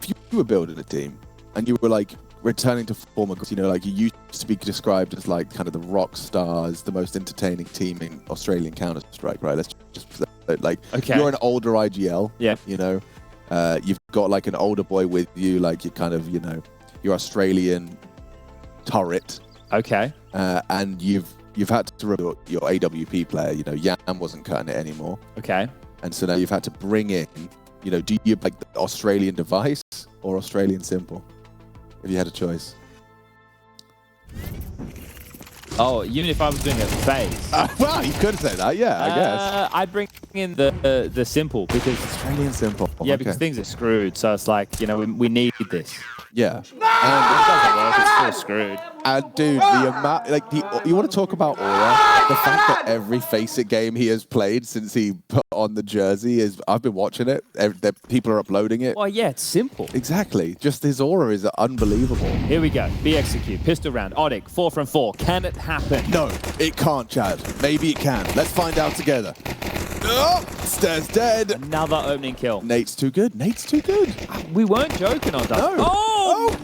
If you were building a team and you were like returning to former, you know, like you used to be described as like kind of the rock stars, the most entertaining team in Australian Counter-Strike, right? Let's just like, okay. You're an older IGL, yeah. You know, you've got like an older boy with you, like you kind of, you know, your Australian turret. Okay. And you've had to remove your AWP player, you know, Yam wasn't cutting it anymore. Okay. And so now you've had to bring in, you know, do you like the Australian device or Australian simple? If you had a choice. Oh, even if I was doing a phase. Well, you could say that, yeah, I guess. I'd bring in the simple because Australian simple. Yeah, okay. Because things are screwed. So it's like, you know, we need this. Yeah. And it doesn't work. It's still screwed. And dude, the amount, like, you want to talk about Aura? The fact that every Face-It game he has played since he put on the jersey is, I've been watching it. People are uploading it. Oh yeah, it's simple. Exactly. Just his aura is unbelievable. Here we go. BXQ, pistol round, ODDIK, 4 from 4. Can it happen? No, it can't, Chad. Maybe it can. Let's find out together. Oh, Stairs dead. Another opening kill. Nate's too good. Nate's too good. We weren't joking on that. No. Oh,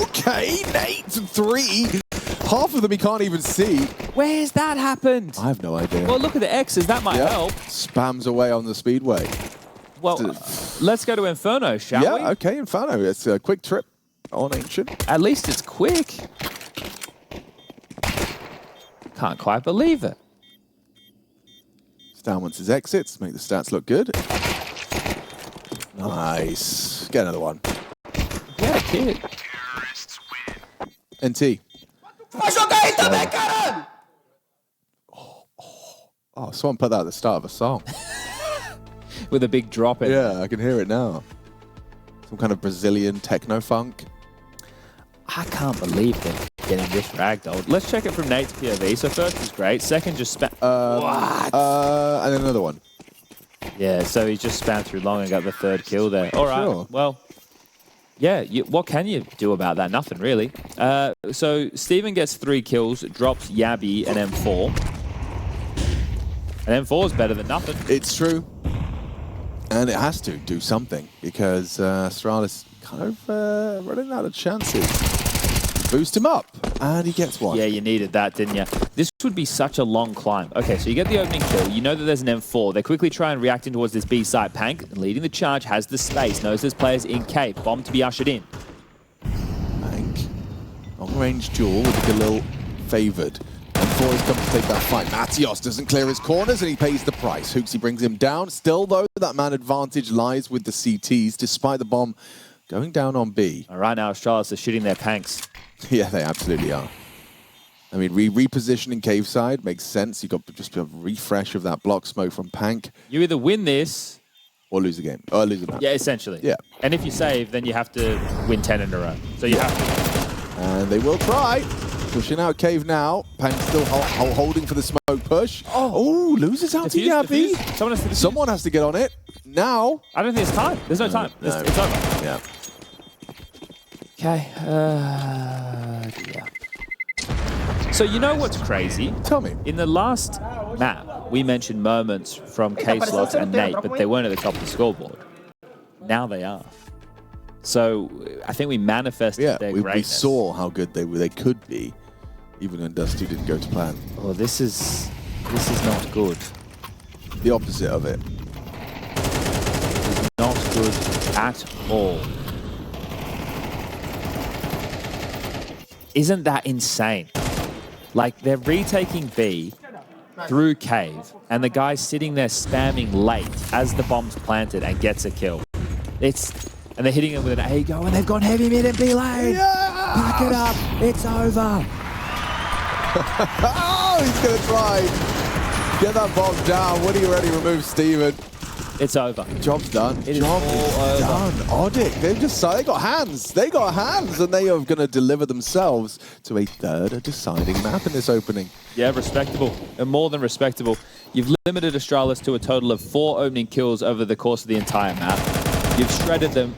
okay. Nate, 3. Half of them he can't even see. Where's that happened? I have no idea. Well, look at the X's. That might help. Spams away on the speedway. Well, let's go to Inferno, shall we? Yeah, okay, Inferno. It's a quick trip on Ancient. At least it's quick. Can't quite believe it. Stan wants his exits, make the stats look good. Nice. Get another one. Yeah, kid. NT. Oh, Someone put that at the start of a song. With a big drop in. Yeah, I can hear it now. Some kind of Brazilian techno funk. I can't believe they're getting this ragdolled. Let's check it from Nate's POV. So first is great. Second just spam. What? And then another one. Yeah, so he just spammed through long and got the 3rd kill there. All right, Sure. well, yeah, what can you do about that? Nothing, really. So Steven gets 3 kills, drops Yabby and M4. And M4 is better than nothing. It's true. And it has to do something because Astralis kind of running out of chances. Boost him up, and he gets one. Yeah, you needed that, didn't you? This would be such a long climb. Okay, so you get the opening kill. You know that there's an M4. They quickly try and react in towards this B site. Pank, leading the charge, has the space. Knows there's players in cave. Bomb to be ushered in. Pank, long-range duel with Galil favoured. M4 has come to take that fight. Matios doesn't clear his corners, and he pays the price. Hooksy brings him down. Still, though, that man advantage lies with the CTs, despite the bomb going down on B. All right, now Astralis are shooting their Panks. Yeah, they absolutely are. I mean, repositioning cave side makes sense. You got just a refresh of that block smoke from Pank. You either win this or lose the game, or lose the match. Yeah, essentially. Yeah. And if you save, then you have to win 10 in a row. So you have to. And they will try. Pushing out cave now. Pank still holding for the smoke push. Oh, loses out to Yabby. Someone has to get on it. Now. I don't think it's time. There's no time. No. It's over. Yeah. Okay. Yeah. So you know what's crazy? Tell me. In the last map, we mentioned moments from ksloks and Nate, but they weren't at the top of the scoreboard. Now they are. So I think we manifested their we greatness. saw how good they could be, even when Dust2 didn't go to plan. Oh, this is not good. The opposite of it. It's not good at all. Isn't that insane? Like, they're retaking B through cave, and the guy's sitting there spamming late as the bomb's planted and gets a kill. And they're hitting it with an A go, and they've gone heavy mid and B lane. Yeah! Pack it up. It's over. Oh, he's going to try. Get that bomb down. Woody already removed Steven. It's over. Job's done. It is Job all is done. ODDIK, they got hands. They got hands, and they are going to deliver themselves to a third deciding map in this opening. Yeah, respectable. And more than respectable. You've limited Astralis to a total of 4 opening kills over the course of the entire map. You've shredded them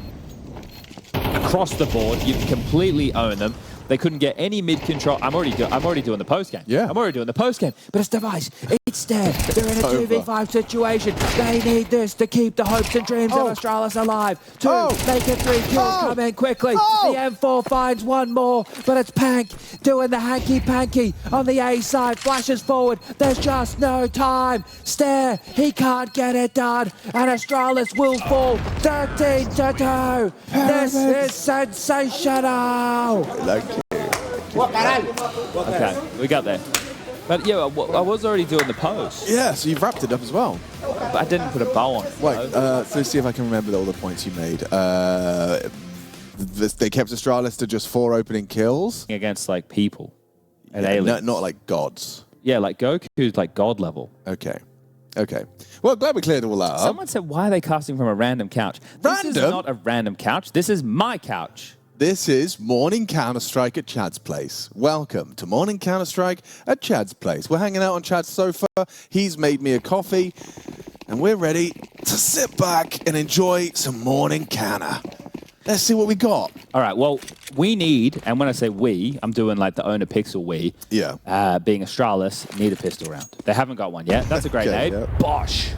across the board. You've completely owned them. They couldn't get any mid control. I'm already doing the post game. Yeah. I'm already doing the post game. But it's Device. It's dead. They're in a 2v5 situation. They need this to keep the hopes and dreams of Astralis alive. 2, make it 3 kills. Come in quickly. The M4 finds one more, but it's Pank doing the hanky-panky on the A side. Flashes forward. There's just no time. Stare. He can't get it done. And Astralis will fall 13-2. This is sensational. Okay, we got there. But yeah, I was already doing the post. Yeah, so you've wrapped it up as well. But I didn't put a bow on it. Wait, so see if I can remember all the points you made. They kept Astralis to just 4 opening kills. Against like people and aliens. Not like gods. Yeah, like Goku's like god level. Okay. Okay. Well, glad we cleared all that up. Someone said, why are they casting from a random couch? Random? This is not a random couch. This is my couch. This is Morning Counter-Strike at Chad's place. Welcome to Morning Counter-Strike at Chad's place. We're hanging out on Chad's sofa. He's made me a coffee. And we're ready to sit back and enjoy some Morning Counter. Let's see what we got. All right, well, we need, and when I say we, I'm doing like the owner pixel we. Yeah. Being Astralis, need a pistol round. They haven't got one yet. That's a great nade. Yeah. Bosh.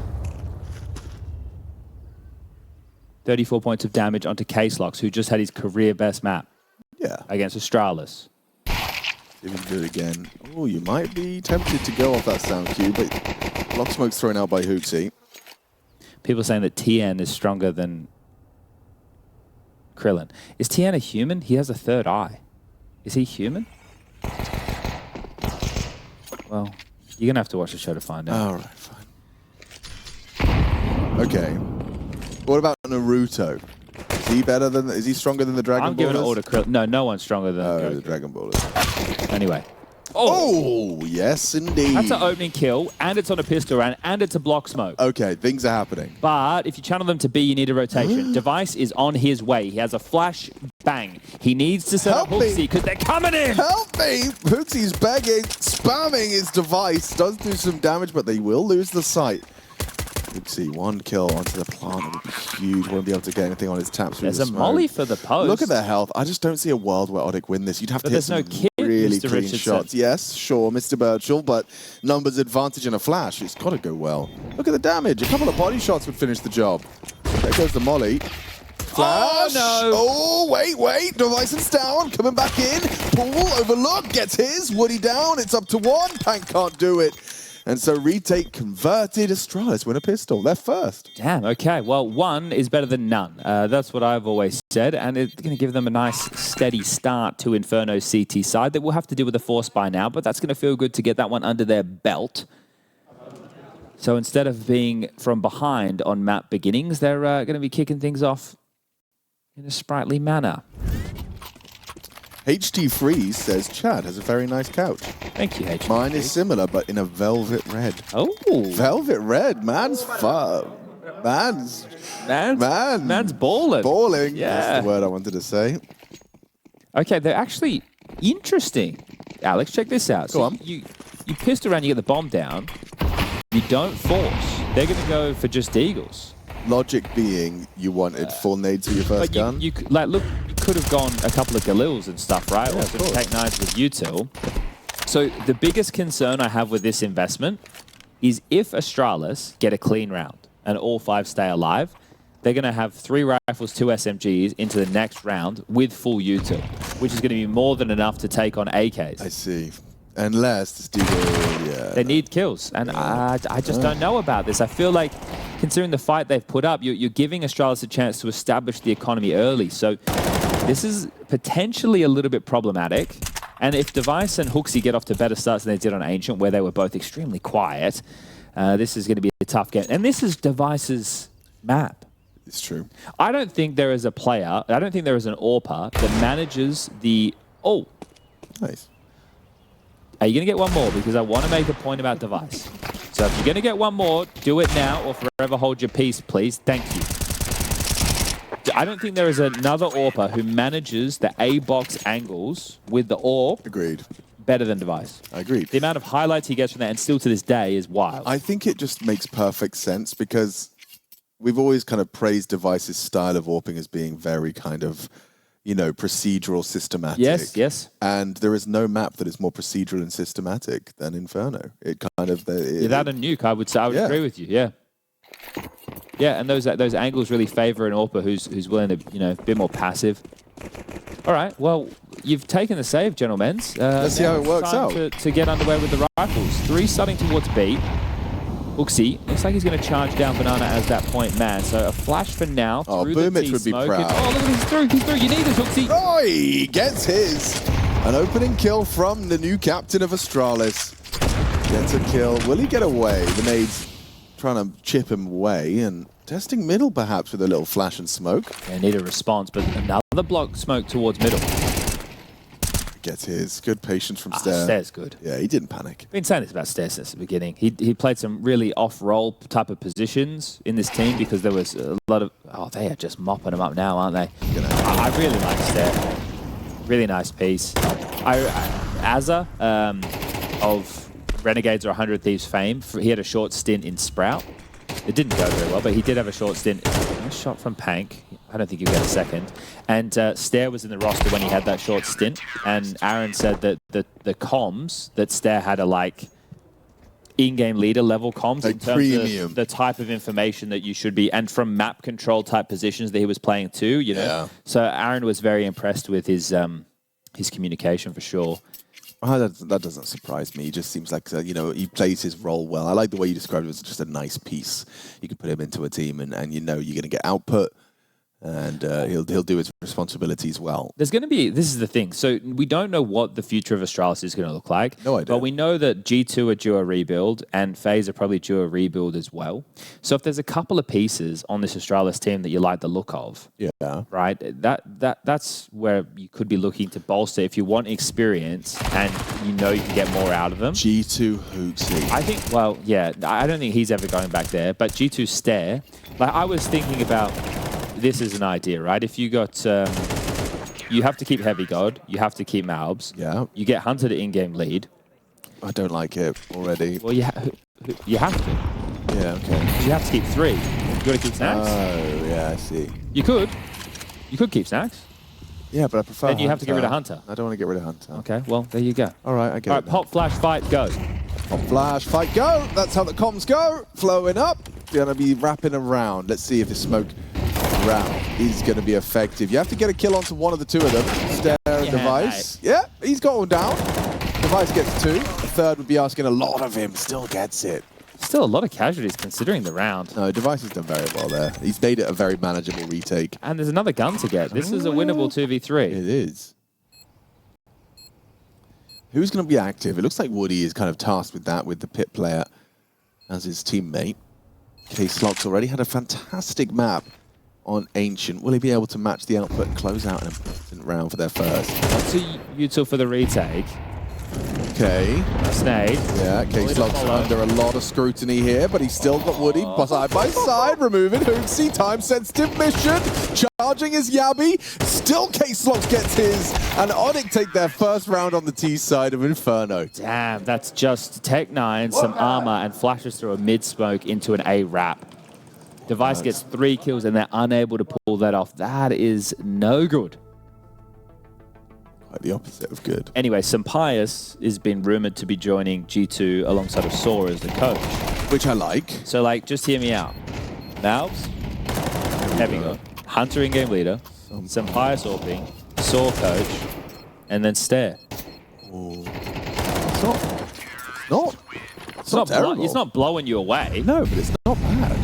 34 points of damage onto ksloks, who just had his career best map. Yeah. Against Astralis. See if we can do it again. Oh, you might be tempted to go off that sound cue, but Block Smoke's thrown out by HOTU. People saying that TN is stronger than Krillin. Is TN a human? He has a third eye. Is he human? Well, you're going to have to watch the show to find out. All right, fine. Okay. What about Naruto? Is he better than? Is he stronger than the Dragon Ballers? I'm giving it all to Krillin. No one's stronger than the Dragon Ballers. Anyway. Oh, yes, indeed. That's an opening kill, and it's on a pistol round, and it's a block smoke. Okay, things are happening. But if you channel them to B, you need a rotation. Device is on his way. He has a flash bang. He needs to set up HOTU because they're coming in. Help me! HOTU's begging, spamming his Device. Does do some damage, but they will lose the sight. Let's see, 1 kill onto the plant would be huge. Won't be able to get anything on his taps. There's a molly for the post. Look at their health. I just don't see a world where ODDIK win this. You'd have to hit some really clean shots. Yes, sure, Mr. Birchall, but numbers advantage in a flash. It's got to go well. Look at the damage. A couple of body shots would finish the job. There goes the molly. Flash. Oh, no. Oh, wait. Device is down. Coming back in. Pull, overlook, gets his. Woody down. It's up to 1. Pank can't do it. And so retake converted. Astralis win a pistol. They're first. Damn, okay. Well, 1 is better than none. That's what I've always said. And it's going to give them a nice, steady start to Inferno's CT side that we'll have to deal with a force by now. But that's going to feel good to get that one under their belt. So instead of being from behind on map beginnings, they're going to be kicking things off in a sprightly manner. HT Freeze says Chad has a very nice couch. Thank you, HT. Mine is similar, but in a velvet red. Oh. Velvet red. Man's fun. Man's balling. Balling. Yeah. That's the word I wanted to say. Okay, they're actually interesting. Alex, check this out. Go on. You pistol around, you get the bomb down. You don't force. They're going to go for just eagles. Logic being you wanted full nades for your first gun. You could have gone a couple of Galils and stuff, right? Yeah, or some Tech 9s with util. So the biggest concern I have with this investment is if Astralis get a clean round and all 5 stay alive, they're going to have 3 rifles, 2 SMGs into the next round with full util, which is going to be more than enough to take on AKs. I see. Unless this dude, They need kills, and I just don't know about this. I feel like, considering the fight they've put up, you're giving Astralis a chance to establish the economy early. So this is potentially a little bit problematic. And if Device and HOTU get off to better starts than they did on Ancient, where they were both extremely quiet, this is going to be a tough game. And this is Device's map. It's true. I don't think there is a player, I don't think there is an AWPer that manages the... Oh. Nice. Are you going to get one more? Because I want to make a point about Device. So if you're going to get one more, do it now or forever hold your peace, please. Thank you. I don't think there is another AWPer who manages the A-box angles with the AWP Agreed. better than Device. Agreed. The amount of highlights he gets from that, and still to this day, is wild. I think it just makes perfect sense because we've always kind of praised Device's style of AWPing as being very kind of, you know, procedural, systematic. Yes, yes. And there is no map that is more procedural and systematic than Inferno. It kind of... Without a nuke, I would say, I would agree with you, yeah. Yeah, and those angles really favor an AWPer who's willing to, you know, be more passive. All right, well, you've taken the save, gentlemen. Let's see how it works out. To get underway with the rifles. 3 starting towards B. HOTU, looks like he's going to charge down Banana as that point man. So a flash for now. Oh, through Boomich the would be smoke. proud. Oh, look at he's through. You need this, HOTU. Oh, he gets his. An opening kill from the new captain of Astralis. Gets a kill. Will he get away? The nade's trying to chip him away and testing middle perhaps with a little flash and smoke. They need a response, but another block smoke towards middle. Gets his. Good patience from Stair. Stair's good. Yeah, he didn't panic. Been saying this about Stair since the beginning. He played some really off-role type of positions in this team because there was a lot of... Oh, they are just mopping him up now, aren't they? I really like Stair. Really nice piece. Azza of Renegades or 100 Thieves fame, he had a short stint in Sprout. It didn't go very well, but he did have a short stint. Nice shot from Pank. I don't think he'll get a second. And Stair was in the roster when he had that short stint. And Aaron said that the comms that Stair had are like in-game leader level comms like in terms premium. of the type of information that you should be, and from map control type positions that he was playing too, you know. Yeah. So Aaron was very impressed with his communication for sure. That doesn't surprise me. He just seems like, you know, he plays his role well. I like the way you described it as just a nice piece. You can put him into a team and you know you're going to get output. And he'll do his responsibilities well. There's going to be, this is the thing, so we don't know what the future of Astralis is going to look like. No idea. But we know that G2 are due a rebuild and FaZe are probably due a rebuild as well. So if there's a couple of pieces on this Astralis team that you like the look of, yeah, right, that's where you could be looking to bolster if you want experience and you know you can get more out of them. G2 HOTU. I think, well, yeah, I don't think he's ever going back there, but G2 Stair, like I was thinking about, this is an idea, right? If you got, you have to keep Heavy God, you have to keep Malbs. Yeah. You get Hunter to in-game lead. I don't like it already. Well, you have to. Yeah, okay. You have to keep 3. You got to keep Snacks. Oh, yeah, I see. You could keep Snacks. Yeah, but I prefer Then you have to get rid of Hunter. I don't want to get rid of Hunter. Okay, well, there you go. All right, I get it. All right, pop, flash, fight, go. Pop, flash, fight, go. That's how the comms go. Flowing up. Gonna be wrapping around. Let's see if the smoke round is going to be effective. You have to get a kill onto one of the two of them. Stair and Device. Yeah, he's got one down. Device gets 2. The third would be asking a lot of him. Still gets it. Still a lot of casualties considering the round. No, Device has done very well there. He's made it a very manageable retake. And there's another gun to get. This is a winnable 2v3. It is. Who's going to be active? It looks like Woody is kind of tasked with that, with the pit player as his teammate. ksloks already had a fantastic map on Ancient. Will he be able to match the output and close out an important round for their first? Up to Util for the retake. Okay. Snade. Yeah, ksloks under a lot of scrutiny here, but he's still got Woody side by side, removing HOTU, time-sensitive mission, charging his Yabby. Still ksloks gets his, and ODDIK take their first round on the T side of Inferno. Damn, that's just Tech9, some armor, and flashes through a mid-smoke into an A-wrap. Device gets 3 kills and they're unable to pull that off. That is no good. Quite the opposite of good. Anyway, Sampius has been rumored to be joining G2 alongside of Saw as the coach. Which I like. So, like, just hear me out. Malbs, Heavy God, Hunter in-game leader, Sampius AWPing, Saw coach, and then Stair. Ooh. It's not terrible. It's not blowing you away. No, but it's not bad.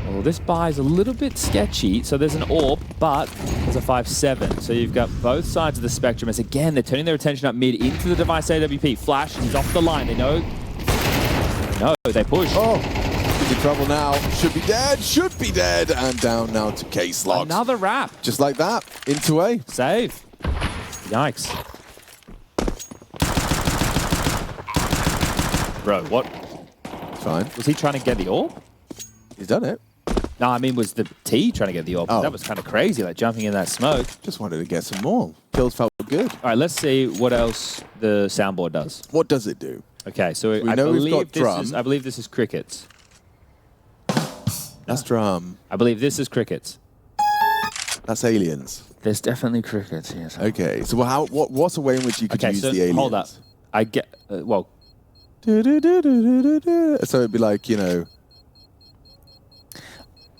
Well, this buy is a little bit sketchy. So there's an AWP, but there's a 5-7. So you've got both sides of the spectrum. As again, they're turning their attention up mid into the Device AWP. Flash, he's off the line. They know. No, they push. Oh, he's in trouble now. Should be dead. And down now to ksloks. Another wrap. Just like that, into A. Save. Yikes. Bro, what? Fine. Was he trying to get the orb? He's done it. No, I mean, was the T trying to get the orb? Oh. That was kind of crazy, like jumping in that smoke. Just wanted to get some more. Kills felt good. All right, let's see what else the soundboard does. What does it do? Okay, so We know we've got drum. I believe this is crickets. That's drum. I believe this is crickets. That's aliens. There's definitely crickets here. So. Okay, so what's a way in which you could use so the aliens? hold up. I get, well. So it'd be like, you know.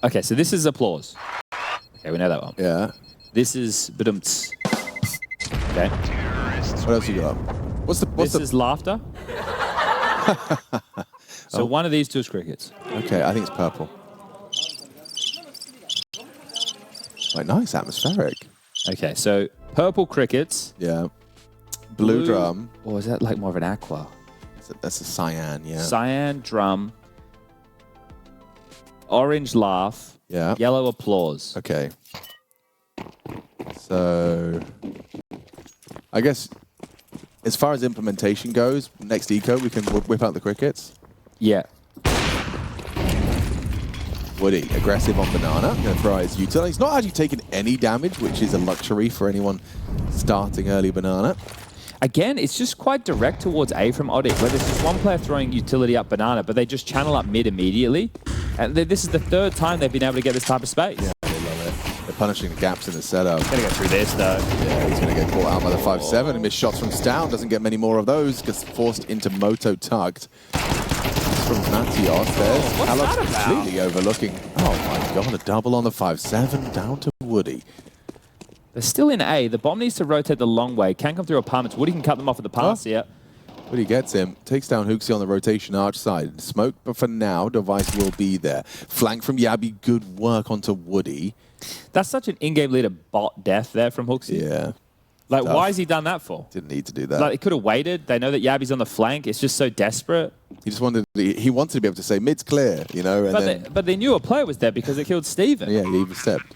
Okay, so this is applause. Okay, we know that one. Yeah. This is badumts. Okay. What else you got? This is laughter. So one of these two is crickets. Okay, I think it's purple. Like, nice, atmospheric. Okay, so purple crickets. Yeah. Blue drum. Or is that like more of an aqua? That's a cyan, yeah. Cyan drum. Orange laugh. Yeah. Yellow applause. Okay. So, I guess as far as implementation goes, next eco we can whip out the crickets. Yeah. Woody, aggressive on banana. Going to throw out his util. He's not actually taken any damage, which is a luxury for anyone starting early banana. Again, it's just quite direct towards A from ODDIK, where there's just one player throwing utility up banana, but they just channel up mid immediately. And this is the third time they've been able to get this type of space. Yeah, they love it. They're punishing the gaps in the setup. Gonna go through this though. Yeah, he's going to get caught out by the 5-7 and miss shots from Stown. Doesn't get many more of those. Gets forced into Moto tugged. From Natios, there's ksloks completely overlooking. Oh my god, a double on the 5-7 down to Woody. They're still in A. The bomb needs to rotate the long way. Can come through apartments. Woody can cut them off at the pass here. Woody gets him, takes down Hooksy on the rotation arch side. Smoke, but for now, device will be there. Flank from Yabi, good work onto Woody. That's such an in-game leader bot death there from Hooksy. Yeah. Like, why has he done that for? Didn't need to do that. Like, he could have waited. They know that Yabi's on the flank. It's just so desperate. He just wanted he wanted to be able to say mid's clear, you know, and but they knew a player was there because it killed Steven. Yeah, he even stepped.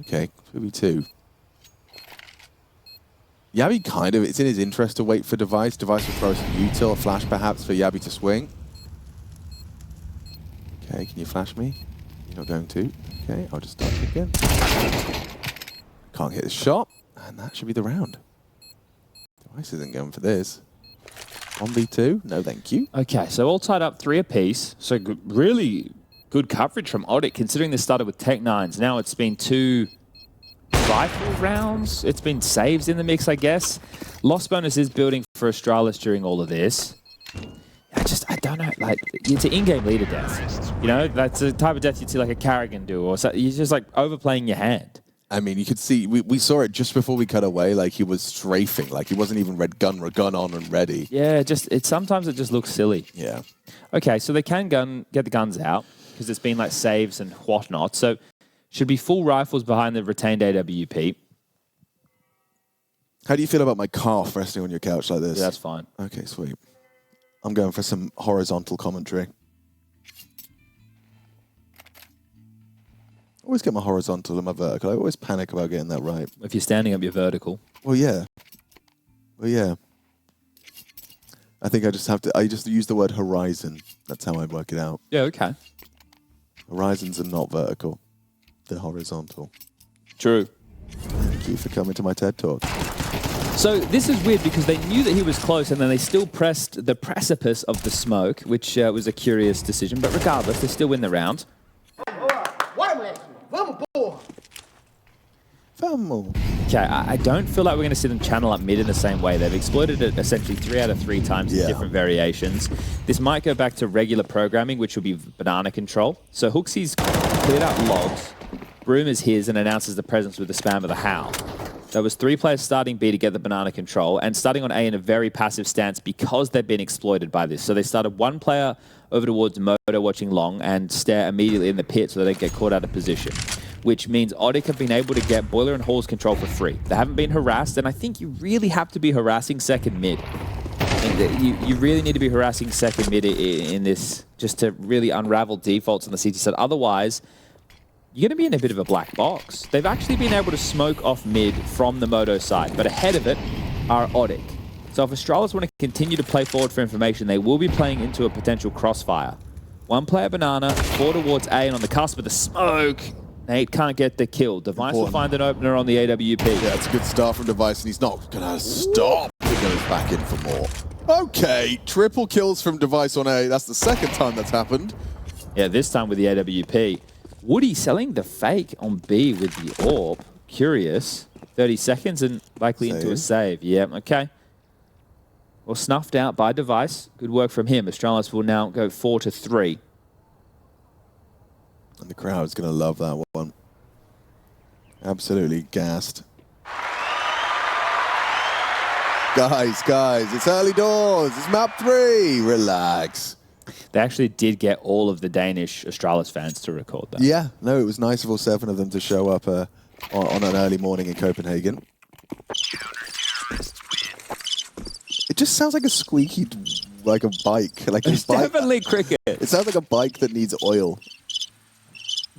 Okay, 2v2. Yabi kind of, it's in his interest to wait for Device. Device will throw some util, a flash perhaps for Yabi to swing. Okay, can you flash me? You're not going to. Okay, I'll just start again. Can't hit the shot, and that should be the round. Device isn't going for this. 1v2, no thank you. Okay, so all tied up 3 apiece. So really good coverage from ODDIK, considering this started with Tech-9s. Now it's been 2 rifle rounds. It's been saves in the mix, I guess. Loss bonus is building for Astralis during all of this. I don't know, like, it's an in-game leader death. You know, that's the type of death you'd see like a Carrigan do, or so, you're just like overplaying your hand. I mean, you could see, we saw it just before we cut away, like he was strafing, like he wasn't even gun on and ready. Yeah, sometimes it just looks silly. Yeah. Okay, so they can get the guns out, because it's been like saves and whatnot. So should be full rifles behind the retained AWP. How do you feel about my calf resting on your couch like this? Yeah, that's fine. Okay, sweet. I'm going for some horizontal commentary. I always get my horizontal and my vertical. I always panic about getting that right. If you're standing up, you're vertical. Well, yeah. Well, yeah. I think I just use the word horizon. That's how I work it out. Yeah, okay. Horizons are not vertical. They're horizontal. True. Thank you for coming to my TED Talk. So this is weird because they knew that he was close and then they still pressed the precipice of the smoke, which was a curious decision. But regardless, they still win the round. Okay, I don't feel like we're going to see them channel up mid in the same way. They've exploited it essentially 3 out of 3 times in different variations. This might go back to regular programming, which will be banana control. So Hooksy's cleared out logs. Broom is his and announces the presence with the spam of the howl. There was 3 players starting B to get the banana control and starting on A in a very passive stance because they've been exploited by this. So they started 1 player over towards Moto watching long and stare immediately in the pit so they don't get caught out of position, which means ODDIK have been able to get Boiler and Hall's control for free. They haven't been harassed, and I think you really have to be harassing second mid. You really need to be harassing second mid in this just to really unravel defaults on the CT side. Otherwise, you're going to be in a bit of a black box. They've actually been able to smoke off mid from the Moto side, but ahead of it are ODDIK. So if Astralis want to continue to play forward for information, they will be playing into a potential crossfire. One player banana, 4 towards A, and on the cusp of the smoke, Nate can't get the kill. Device will find an opener on the AWP. Yeah, it's a good start from Device, and he's not going to stop. He goes back in for more. Okay, triple kills from Device on A. That's the second time that's happened. Yeah, this time with the AWP. Woody selling the fake on B with the AWP. Curious. 30 seconds and likely into a save. Yeah, okay. Well, snuffed out by Device. Good work from him. Astralis will now go 4-3. And the crowd's going to love that one. Absolutely gassed. Guys, it's early doors. It's map 3. Relax. They actually did get all of the Danish Astralis fans to record that. Yeah, no, it was nice of all 7 of them to show up on an early morning in Copenhagen. It just sounds like a squeaky, like a bike. Like it's definitely cricket. It sounds like a bike that needs oil.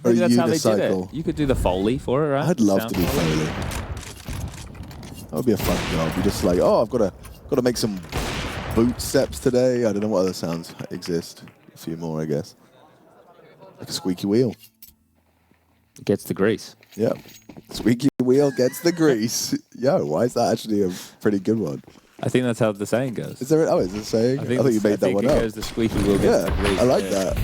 Or Maybe a that's how they unicycle. did it. You could do the Foley for it, right? I'd love to be Foley. That would be a fun job. You're just like, oh, I've got to make some boot steps today. I don't know what other sounds exist. A few more, I guess. Like a squeaky wheel. It gets the grease. Yeah. Squeaky wheel gets the grease. Yo, why is that actually a pretty good one? I think that's how the saying goes. Is there? Oh, is it a saying? I thought you made that one up. It goes the squeaky wheel gets the grease. I like that.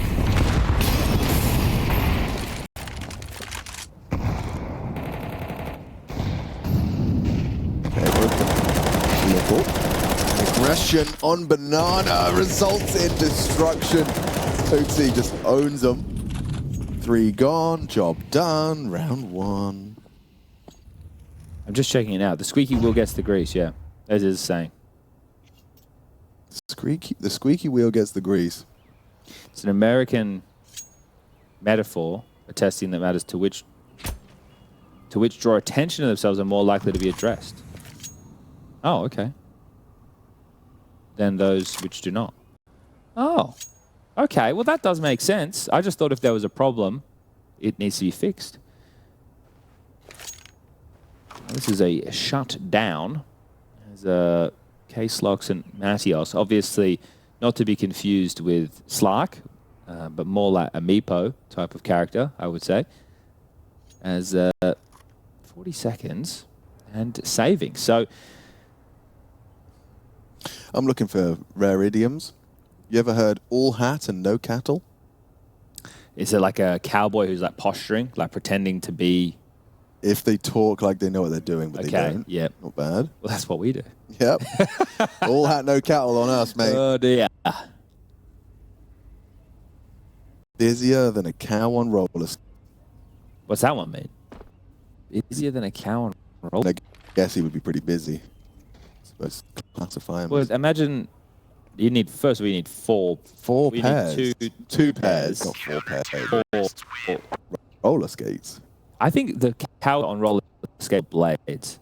Aggression on banana results in destruction. HOTU just owns them. 3 gone, job done, round 1. I'm just checking it out. The squeaky wheel gets the grease, yeah. As is saying. The squeaky wheel gets the grease. It's an American metaphor, a testing that matters to which draw attention to themselves are more likely to be addressed. Oh, okay. Than those which do not. Oh, okay. Well, that does make sense. I just thought if there was a problem, it needs to be fixed. This is a shutdown. There's ksloks and Matios. Obviously, not to be confused with Slark, but more like a Meepo type of character, I would say. As 40 seconds and saving. So I'm looking for rare idioms. You ever heard all hat and no cattle? is it like a cowboy who's like posturing, like pretending to be... If they talk like they know what they're doing, but they don't. Yep. Not bad. Well, that's what we do. Yep. All hat, no cattle on us, mate. Oh, dear. Busier than a cow on roller skates. What's that one mean? Busier than a cow on roller? I guess he would be pretty busy. Supposed to classify him. Well, imagine you need, first we need four pairs. Need two pairs, not 4 pairs. Four. Roller skates. I think the cow on roller skate blades.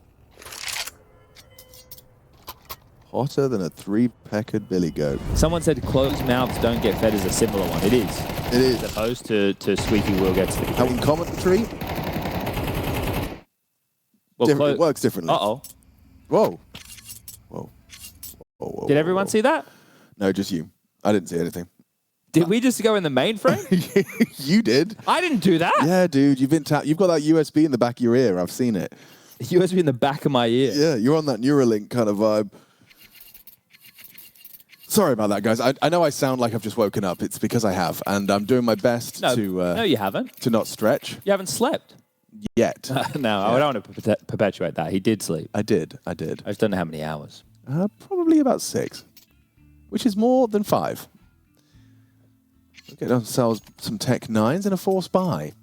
Hotter than a 3-peckered billy goat. Someone said closed mouths don't get fed is a similar one. It is. It is. As opposed to squeaky wheel gets the... How in commentary? Well, it works differently. Uh-oh. Whoa. Whoa. Whoa. Did everyone see that? No, just you. I didn't see anything. Did we just go in the mainframe? You did. I didn't do that. Yeah, dude. You've got that USB in the back of your ear. I've seen it. USB in the back of my ear. Yeah, you're on that Neuralink kind of vibe. Sorry about that, guys. I know I sound like I've just woken up. It's because I have, and I'm doing my best No, you haven't. to not stretch You haven't slept. yet. No, I don't want to perpetuate that. He did sleep. I did. I just don't know how many hours. Probably about 6, which is more than 5. We'll get ourselves some Tech 9s and a Force buy.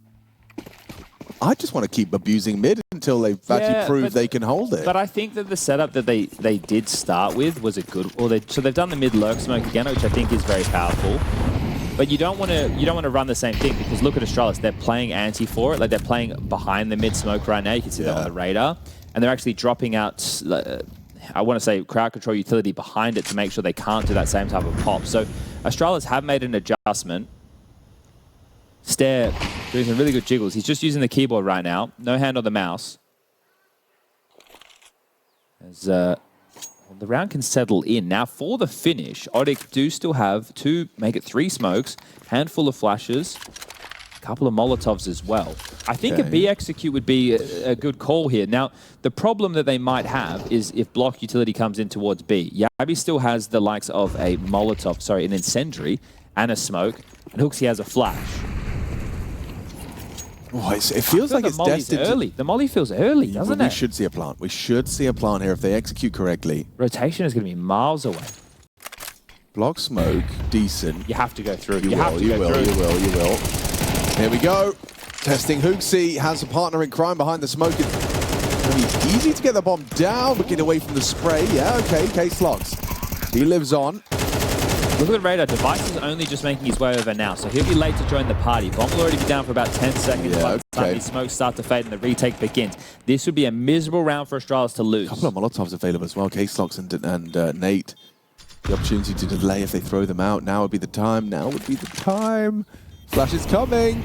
I just want to keep abusing mid until they've actually proved they can hold it. But I think that the setup that they did start with was a good. So they've done the mid lurk smoke again, which I think is very powerful. But you don't want to run the same thing, because look at Astralis. They're playing anti for it. Like, they're playing behind the mid smoke right now. You can see that on the radar, and they're actually dropping out. I want to say crowd control utility behind it to make sure they can't do that same type of pop. So Astralis have made an adjustment. Stare doing some really good jiggles. He's just using the keyboard right now. No hand on the mouse. As The round can settle in. Now for the finish, ODDIK do still have to make it 3 smokes, handful of flashes, a couple of Molotovs as well. I think a B execute would be a good call here. Now, the problem that they might have is if block utility comes in towards B. Yabi still has the likes of a Molotov, sorry, an incendiary and a smoke, and HOOXi has a flash. Oh, it feels like it's destined early. The molly feels early, doesn't it? We should see a plant. We should see a plant here if they execute correctly. Rotation is going to be miles away. Block smoke, decent. You have to go through. You will. Here we go. Testing HOOXi. Has a partner in crime behind the smoke. It's going to be easy to get the bomb down, but get away from the spray. Yeah, okay. ksloks. He lives on. Look at the radar. Device is only just making his way over now, so he'll be late to join the party. Bomb will already be down for about 10 seconds by the time these smokes start to fade and the retake begins. This would be a miserable round for Astralis to lose. A couple of Molotovs available as well. ksloks and naitte. The opportunity to delay if they throw them out. Now would be the time. Now would be the time. Flash is coming.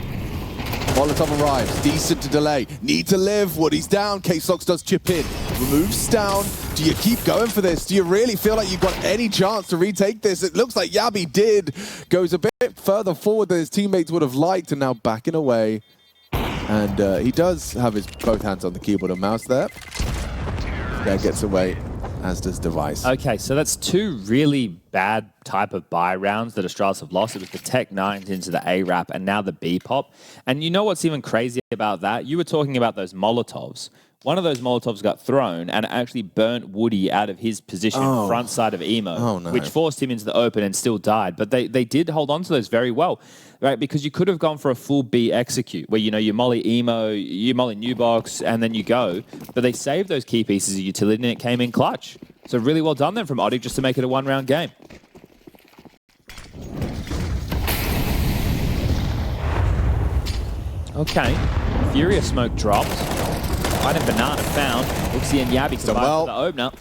Molotov arrives. Decent to delay. Need to live. Woody's down. ksloks does chip in. Removes down. Do you keep going for this? Do you really feel like you've got any chance to retake this? It looks like Yabi did. Goes a bit further forward than his teammates would have liked, and now backing away. And he does have his both hands on the keyboard and mouse there. Yeah, gets away, as does Device. Okay, so that's 2 really bad type of buy rounds that Astralis have lost. It was the Tech 9s into the A-Rap and now the B-Pop. And you know what's even crazy about that? You were talking about those Molotovs. One of those Molotovs got thrown and actually burnt Woody out of his position, front side of Emo, which forced him into the open and still died. But they did hold on to those very well, right? Because you could have gone for a full B execute where, you know, you molly Emo, you molly New Box, and then you go. But they saved those key pieces of utility and it came in clutch. So really well done then from ODDIK just to make it a 1-round game. Okay, FURIA smoke dropped. Right in banana found. HOOXi and Yabi survive the opener.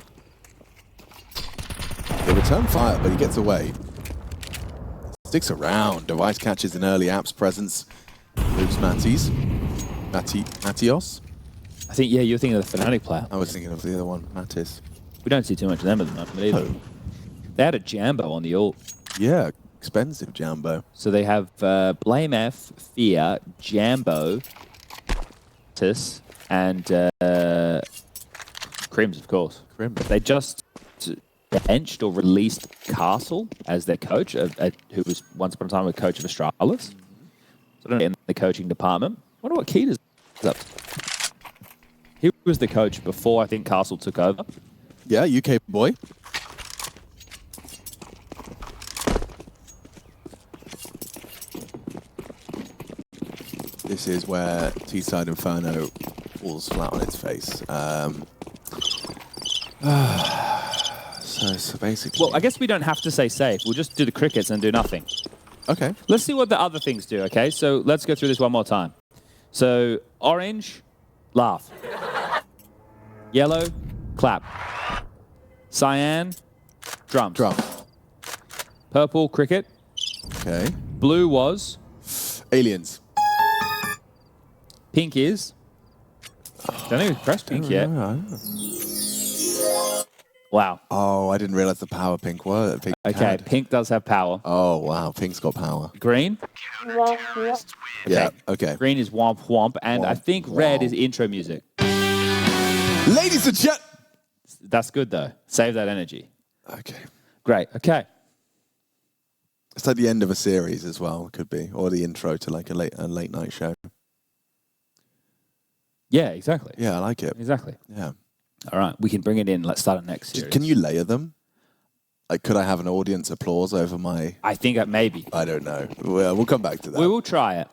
They return fire, but he gets away. Sticks around. Device catches an early apps presence. Moves Matties. Matios? I think, yeah, you're thinking of the Fnatic player. I was thinking of the other one, Mattis. We don't see too much of them at the moment either. Oh. They had a Jambo on the ult. Yeah, expensive Jambo. So they have Blame F, Fear, Jambo, Tis, and Crims, of course. Crims. They just benched or released Castle as their coach, who was once upon a time a coach of Astralis. So I don't know, in the coaching department. I wonder what Keita's up to. He was the coach before I think Castle took over. Yeah, UK boy. This is where T-side Inferno falls flat on its face. So basically... Well, I guess we don't have to say safe. We'll just do the crickets and do nothing. Okay. Let's see what the other things do, okay? So let's go through this one more time. So orange, laugh. Yellow, clap. Cyan, drums. Drum. Purple, cricket. Okay. Blue was... Aliens. Pink is... Don't even press pink yet. Wow. Oh, I didn't realize the power pink was. Pink had. Pink does have power. Oh, wow. Pink's got power. Green? Yeah, okay. Green is womp womp, and Womp, I think red is intro music. Ladies and gentlemen. That's good, though. Save that energy. Okay. Great. Okay. It's like the end of a series as well, could be. Or the intro to like a late night show. Yeah, exactly. Yeah, I like it. Exactly. Yeah. All right, we can bring it in. Let's start a next series. Can you layer them? Like, could I have an audience applause over my... I think that maybe. I don't know. We'll come back to that. We will try it.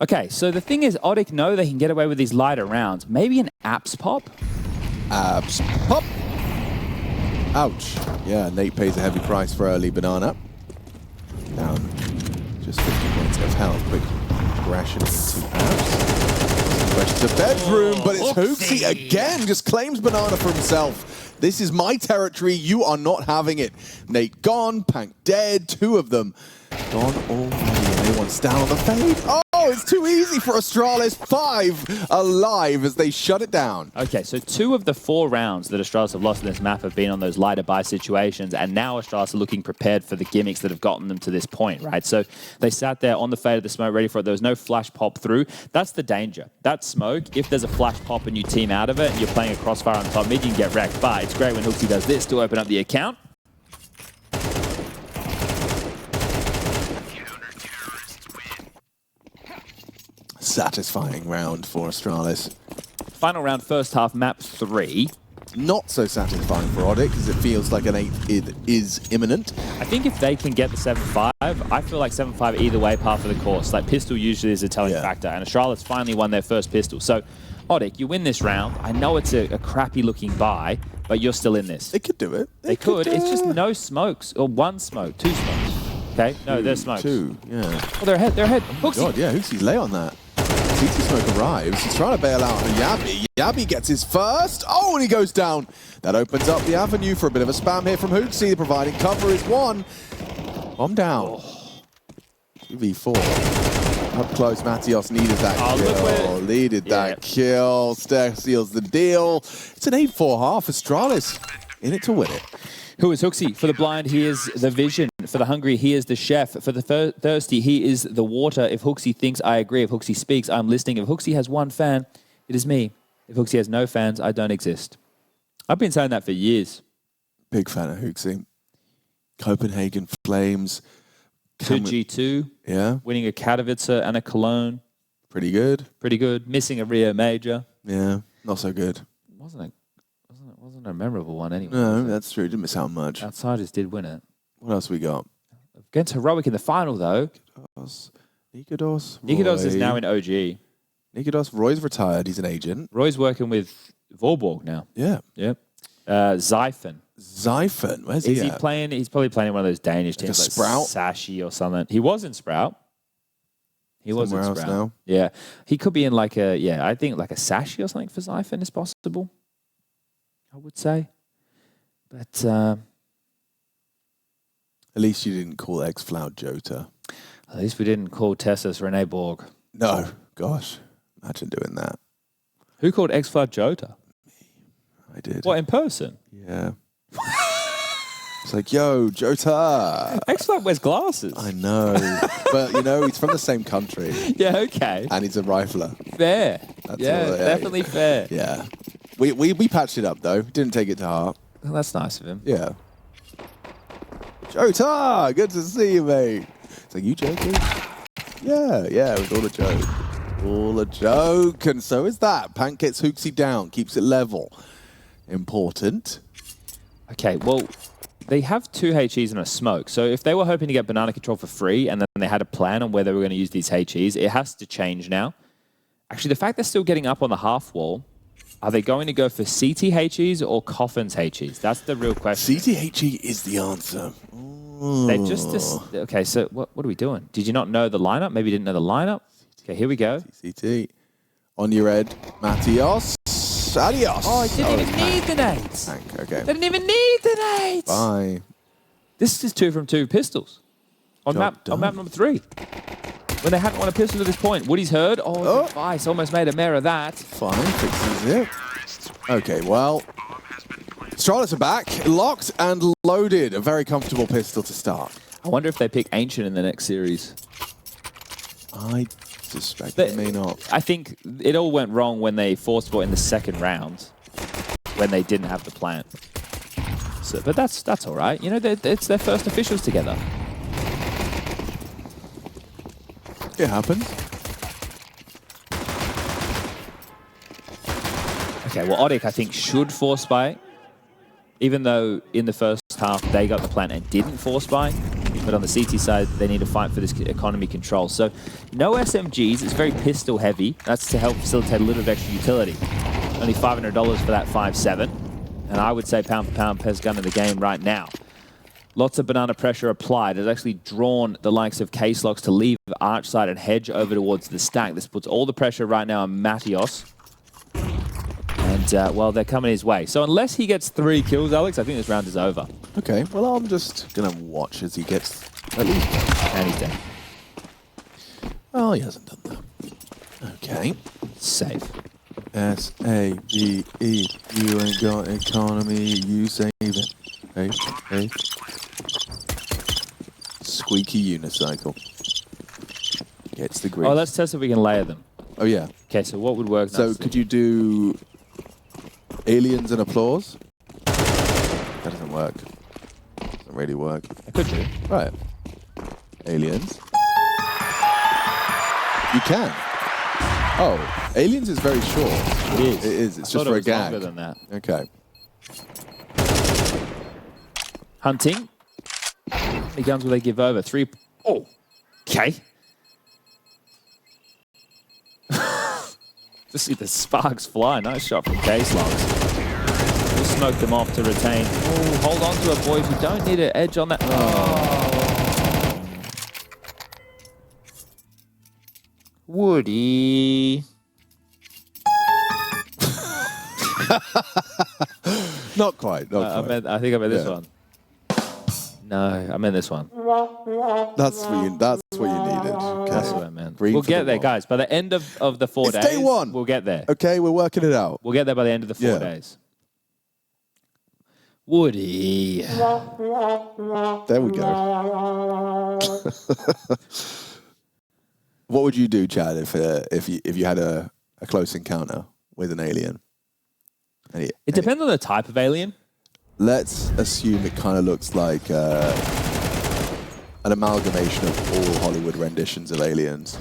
Okay, so the thing is, ODDIK know they can get away with these lighter rounds. Maybe an apps pop? Apps pop. Ouch. Yeah, Nate pays a heavy price for early banana. Down just 50 points of health. Quick aggression into apps. To bedroom, but it's HOOXi again, just claims banana for himself. This is my territory, you are not having it. Nate gone, Pank dead, 2 of them gone already. And they want down on the fade. Oh, Oh, it's too easy for Astralis. 5 alive as they shut it down. Okay, so 2 of the 4 rounds that Astralis have lost in this map have been on those lighter buy situations, and now Astralis are looking prepared for the gimmicks that have gotten them to this point, right? So they sat there on the fade of the smoke, ready for it. There was no flash pop through. That's the danger. That smoke, if there's a flash pop and you team out of it and you're playing a crossfire on top mid, you can get wrecked. But it's great when HOTU does this to open up the account. Satisfying round for Astralis. Final round, first half, map 3. Not so satisfying for ODDIK because it feels like an 8 is imminent. I think if they can get the 7-5, I feel like 7-5 either way par for the course. Like pistol usually is a telling factor, and Astralis finally won their first pistol. So ODDIK, you win this round. I know it's a crappy looking buy, but you're still in this. They could do it. They could. It's just no smokes, or 1 smoke, 2 smokes. Okay? No, there's smokes. 2, yeah. Oh, they're ahead. They're ahead. HOTU. God, yeah, Hooksy's late on that. CT Smoke arrives. He's trying to bail out on Yabi. Yabi gets his first. Oh, and he goes down. That opens up the avenue for a bit of a spam here from Hooksy. Providing cover is 1. Bomb down. 2v4. Up close, Matios needed that kill. Needed that kill. Steph seals the deal. It's an 8-4 half. Astralis in it to win it. Who is Hooksy? For the blind, he is the vision. For the hungry, he is the chef. For the thirsty, he is the water. If Hooksy thinks, I agree. If Hooksy speaks, I'm listening. If Hooksy has 1 fan, it is me. If Hooksy has no fans, I don't exist. I've been saying that for years. Big fan of Hooksy. Copenhagen Flames. 2G2. Yeah. Winning a Katowice and a Cologne. Pretty good. Pretty good. Missing a Rio Major. Yeah. Not so good. Wasn't a memorable one anyway. No, that's true. Didn't miss out much. Outsiders did win it. What else we got? Against Heroic in the final, though. Nikodos. Nikodos is now in OG. Nikodos. Roy's retired. He's an agent. Roy's working with Vorborg now. Yeah. Yep. Zyphon. Zyphon. Where's he Is he at? playing? He's probably playing in one of those Danish teams, like Sprout? Sashi or something. He was in Sprout. He was in Somewhere else Sprout. now? Yeah. He could be in like a, I think like a Sashi or something for Zyphon is possible, I would say. But At least you didn't call X-Floud Jota. at least we didn't call Tessus Rene Borg. No. Gosh. Imagine doing that. Who called X-Flood Jota? I did. What, in person? Yeah. It's like, yo, Jota. X-Flood wears glasses. I know. But, you know, he's from the same country. Yeah, okay. And he's a rifler. Fair. That's Yeah, all, definitely fair. Yeah. We patched it up, though. Didn't take it to heart. Well, that's nice of him. Yeah. Jota! Good to see you, mate. It's like, you joking? Yeah, it was all a joke. All a joke. And so is that. Pank gets Hooksy down, keeps it level. Important. Okay, well, they have 2 HEs and a smoke. So if they were hoping to get banana control for free and then they had a plan on where they were going to use these HEs, it has to change now. Actually, the fact they're still getting up on the half wall, are they going to go for CTHEs or Coffin's HEs? That's the real question. CTHE is the answer. They just... Okay, so what are we doing? Did you not know the lineup? Maybe you didn't know the lineup? Okay, here we go. CT. On your head, Matios. Adios. Oh, it didn't even need the nades. Tank, okay. They didn't even need the nades. Bye. This is 2 from 2 pistols. On map number 3. When they hadn't won a pistol to this point. Woody's heard. Oh, Vice almost made a mirror of that. Fine, fixes it. Okay, well, Astralis are back, locked and loaded. A very comfortable pistol to start. I wonder if they pick Ancient in the next series. I suspect they may not. I think it all went wrong when they forced bought in the second round, when they didn't have the plant. So, but that's all right. You know, it's their first officials together. It happens. Okay, well, ODDIK, I think, should force buy, even though in the first half they got the plant and didn't force buy. But on the CT side, they need to fight for this economy control. So no SMGs. It's very pistol heavy. That's to help facilitate a little bit of extra utility. Only $500 for that 5.7. And I would say pound for pound, best gun in the game right now. Lots of banana pressure applied. It's actually drawn the likes of ksloks to leave arch side and hedge over towards the stack. This puts all the pressure right now on Matios. And, well, they're coming his way. So unless he gets 3 kills, Alex, I think this round is over. Okay, well, I'm just going to watch as he gets at least one. And he's dead. Well, he hasn't done that. Okay. Safe. S-A-V-E. You ain't got economy, you save it. Hey. Squeaky unicycle. Gets the grease. Oh, let's test if we can layer them. Oh, yeah. Okay, so what would work? So nicely? could you do aliens and applause? That doesn't work. Doesn't really work. I could do. Right. Aliens. You can. Oh, aliens is very short. It is. It is. It's I just thought for it a was gag. longer than that. Okay. Hunting. How many guns will they give over? 3. Oh, okay. Just see the sparks fly. Nice shot from ksloks. We'll smoke them off to retain. Oh, hold on to it, boys. We don't need an edge on that. Oh. Woody. Not quite. Not quite. I think I meant this one. No, I meant this one. That's what you needed. Okay. That's what I meant. Green We'll for get the there, wall. guys. By the end of the 4 It's days, day one. We'll get there. Okay, we're working it out. We'll get there by the end of the 4 days. Woody. There we go. What would you do, Chad, if you had a close encounter with an alien? It depends on the type of alien. Let's assume it kind of looks like an amalgamation of all Hollywood renditions of aliens.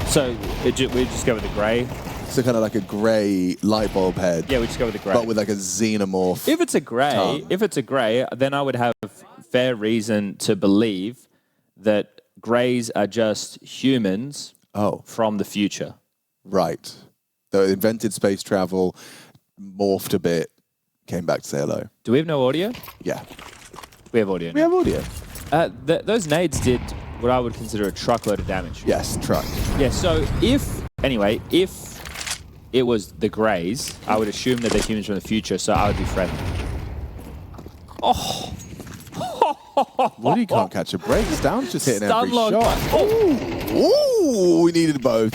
So we just go with the grey. So kind of like a grey light bulb head. Yeah, we just go with the grey. But with like a xenomorph. If it's a grey, then I would have fair reason to believe that greys are just humans from the future. Right. They invented space travel, morphed a bit, came back to say hello. Do we have no audio? Yeah. We have audio. We have audio. Those nades did what I would consider a truckload of damage. Yes, truck. Yeah, so if it was the greys, I would assume that they're humans from the future, so I would be friendly. Oh! Woody can't catch a break. Stan's just hitting every Stun shot. lock. Ooh, we needed both.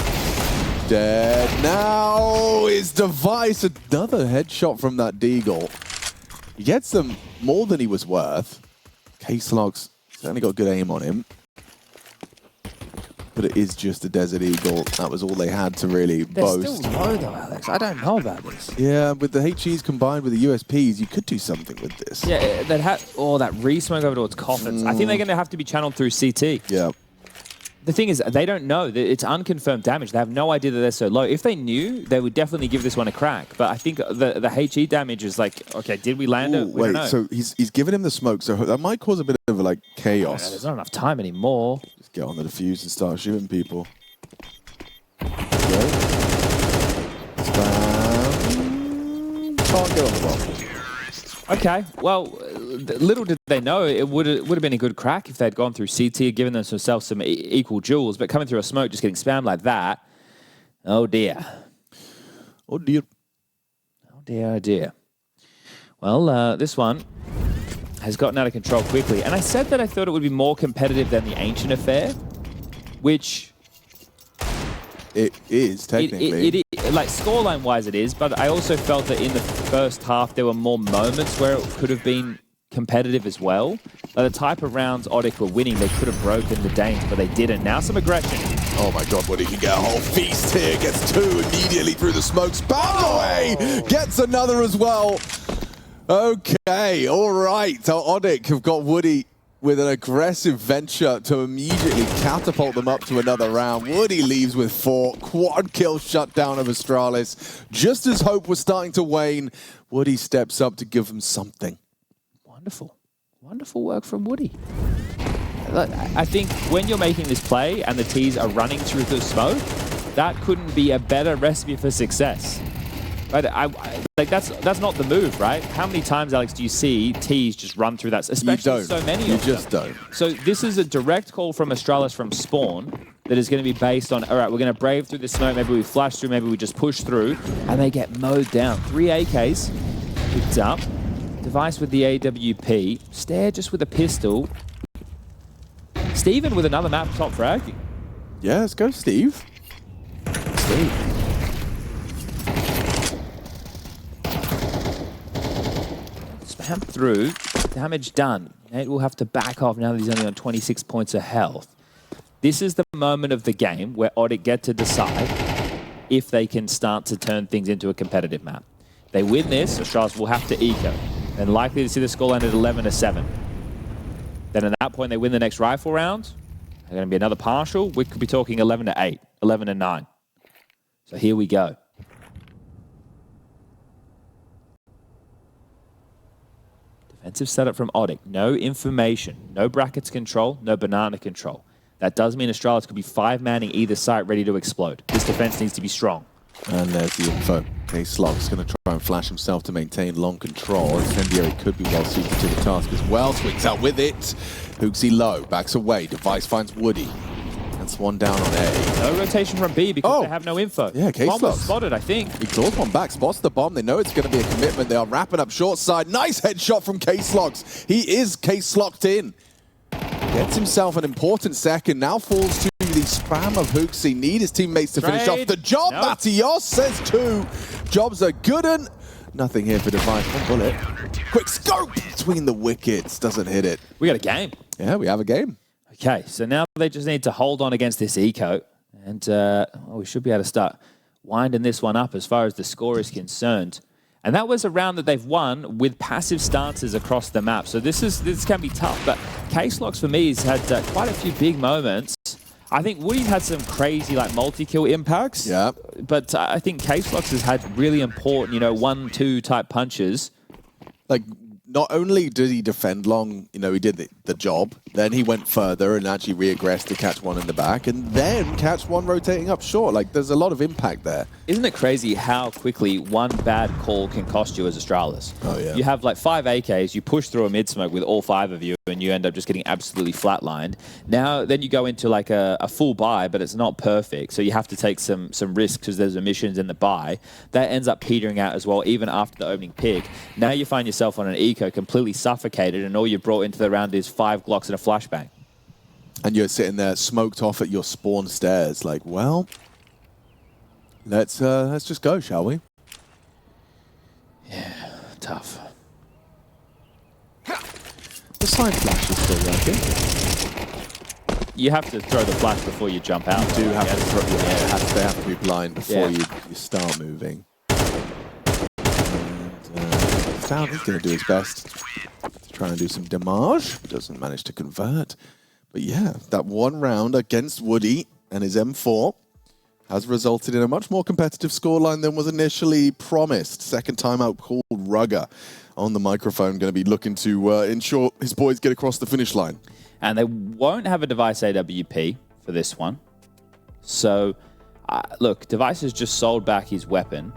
Dead now is Device. Another headshot from that Deagle. He gets them more than he was worth. ksloks certainly got good aim on him. But it is just a Desert Eagle. That was all they had to really boast. They're still low though, Alex. I don't know about this. Yeah, with the HEs combined with the USPs, you could do something with this. Yeah, that re-smoke over towards coffins. I think they're going to have to be channeled through CT. Yeah. The thing is, they don't know. It's unconfirmed damage. They have no idea that they're so low. If they knew, they would definitely give this one a crack. But I think the HE damage is like, okay, did we land it? We don't know. So he's giving him the smoke, so that might cause a bit of like chaos. There's not enough time anymore. Just get on the defuse and start shooting people. Spam. Can't get on the bomb. Okay, well, little did they know it would have been a good crack if they'd gone through CT, given themselves some equal jewels, but coming through a smoke, just getting spammed like that, oh dear. Oh dear. Oh dear, oh dear. Well, this one has gotten out of control quickly, and I said that I thought it would be more competitive than the Ancient Affair, which... It is, technically. Like, scoreline-wise it is, but I also felt that in the first half there were more moments where it could have been competitive as well. Like the type of rounds ODDIK were winning, they could have broken the Danes, but they didn't. Now some aggression. Oh my god, Woody can get a whole feast here. Gets two immediately through the smoke. Spam away! Gets another as well. Okay, all right. So ODDIK have got Woody with an aggressive venture to immediately catapult them up to another round. Woody leaves with 4. Quad kill shutdown of Astralis. Just as hope was starting to wane, Woody steps up to give them something. Wonderful. Wonderful work from Woody. I think when you're making this play and the Ts are running through the smoke, that couldn't be a better recipe for success. Right? Like that's not the move, right? How many times, Alex, do you see Ts just run through that? Especially so many of them. You just don't. So this is a direct call from Astralis from spawn that is going to be based on, all right, we're going to brave through the smoke, maybe we flash through, maybe we just push through, and they get mowed down. 3 AKs picked up. Device with the AWP. Stare just with a pistol. Steven with another map top frag. Yeah, let's go, Steve. be. Spam through, damage done. Nate will have to back off now that he's only on 26 points of health. This is the moment of the game where ODDIK get to decide if they can start to turn things into a competitive map. They win this, Astralis will have to eco, and likely to see the scoreline at 11-7. Then at that point, they win the next rifle round. They're going to be another partial. We could be talking 11-8, 11-9. So here we go. Defensive setup from ODDIK. No information, no brackets control, no banana control. That does mean Astralis could be 5-manning either site ready to explode. This defense needs to be strong. And there's the info. ksloks going to try and flash himself to maintain long control. Incendiary could be well suited to the task as well. Swings out with it. HOTU low, backs away. Device finds Woody. That's one down on A. No rotation from B because they have no info. Yeah, Bomb was ksloks spotted, I think. Exhaust one back, spots the bomb. They know it's going to be a commitment. They are wrapping up short side. Nice headshot from ksloks. He is kslocked in. Gets himself an important second. Now falls to the spam of HOTU. Need his teammates to finish off the job. Nope. Matios says 2. Jobs are good and nothing here for Device. One bullet. Quick scope between the wickets. Doesn't hit it. We got a game. Yeah, we have a game. Okay, so now they just need to hold on against this eco. And we should be able to start winding this one up as far as the score is concerned. And that was a round that they've won with passive stances across the map. So this can be tough, but ksloks for me has had quite a few big moments. I think Woody's had some crazy like multi-kill impacts. Yeah. But I think ksloks has had really important, 1-2 type punches. Like, not only did he defend long, he did the job, then he went further and actually reaggressed to catch one in the back, and then catch one rotating up short. Like, there's a lot of impact there. Isn't it crazy how quickly one bad call can cost you as Astralis? Oh, yeah. You have like 5 AKs, you push through a mid-smoke with all 5 of you, and you end up just getting absolutely flatlined. Now, then you go into like a full buy, but it's not perfect, so you have to take some risks because there's emissions in the buy. That ends up petering out as well, even after the opening pick. Now you find yourself on an eco completely suffocated, and all you brought into the round is 5 Glocks and a flashbang. And you're sitting there smoked off at your spawn stairs, like, well, let's just go, shall we? Yeah, tough. The side flash is still working. You have to throw the flash before you jump out. You do have to throw, they have to be blind before you start moving. And Sound is going to do his best to try and do some damage. Doesn't manage to convert. But yeah, that one round against Woody and his M4 has resulted in a much more competitive scoreline than was initially promised. Second time out called Rugger on the microphone, going to be looking to ensure his boys get across the finish line. And they won't have a Device AWP for this one. So, look, Device has just sold back his weapon.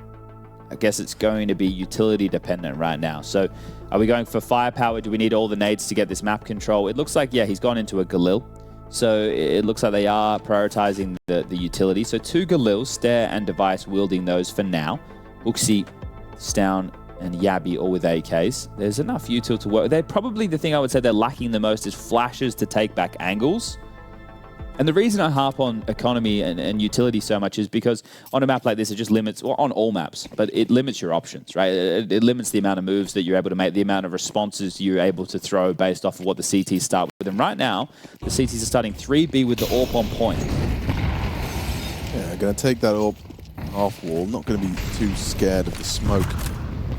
I guess it's going to be utility dependent right now. So, are we going for firepower? Do we need all the nades to get this map control? It looks like, yeah, he's gone into a Galil. So, it looks like they are prioritizing the utility. So, 2 Galils, Stare and Device wielding those for now. Uxie, Stown, and Yabi all with AKs. There's enough util to work. They're probably the thing I would say they're lacking the most is flashes to take back angles. And the reason I harp on economy and utility so much is because on a map like this, it just limits, or on all maps, but it limits your options, right? It limits the amount of moves that you're able to make, the amount of responses you're able to throw based off of what the CTs start with. And right now, the CTs are starting 3B with the AWP on point. Yeah, going to take that AWP half wall. Not going to be too scared of the smoke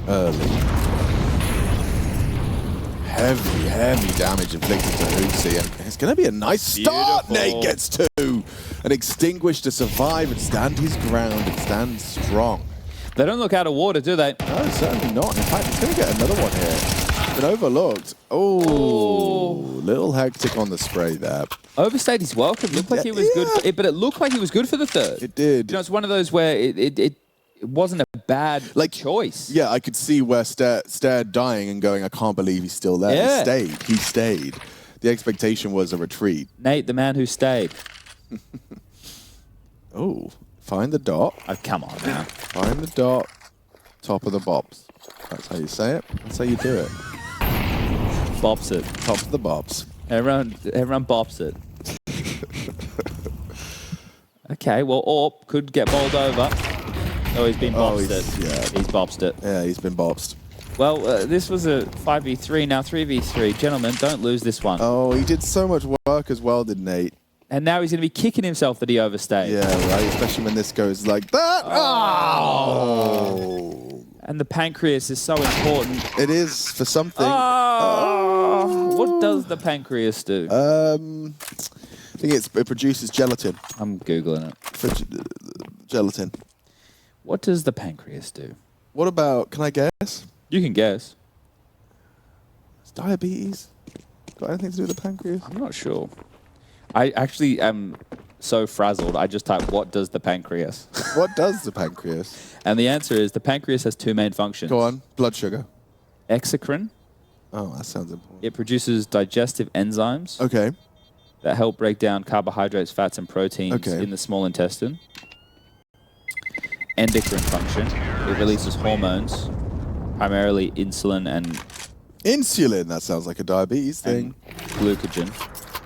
early. Heavy damage inflicted to HOTU, and it's going to be a nice start. Beautiful. Nate gets 2. And Extinguished to survive and stand his ground and stand strong. They don't look out of water, do they? No, certainly not. In fact, he's going to get another one here. It's been overlooked. Oh, little hectic on the spray there. Overstayed his welcome. Looked like he was good, but it looked like he was good for the third. It did. You know, it's one of those where it wasn't a bad choice. Yeah, I could see where Stare dying and going, I can't believe he's still there. Yeah. He stayed. The expectation was a retreat. Nate, the man who stayed. Oh, find the dot. Oh, come on now. Find the dot. Top of the bops. That's how you say it. That's how you do it. Bops it. Top of the bops. Everyone bops it. Okay, well, Orp could get bowled over. Oh, he's been bobsed He's bobsed it. Yeah, he's been bobsed. Well, this was a 5v3, now 3v3. Gentlemen, don't lose this one. Oh, he did so much work as well, did Nate? And now he's going to be kicking himself that he overstayed. Yeah, right, especially when this goes like that. Oh! And the pancreas is so important. It is for something. Oh! What does the pancreas do? I think it produces gelatin. I'm Googling it. Gelatin. What does the pancreas do? What about, can I guess? You can guess. Is diabetes got anything to do with the pancreas? I'm not sure. I actually am so frazzled. I just typed, what does the pancreas? What does the pancreas? And the answer is the pancreas has two main functions. Go on, blood sugar. Exocrine. Oh, that sounds important. It produces digestive enzymes Okay. that help break down carbohydrates, fats, and proteins in the small intestine. Endocrine function. It releases hormones, primarily insulin and Insulin, that sounds like a diabetes thing. glucagon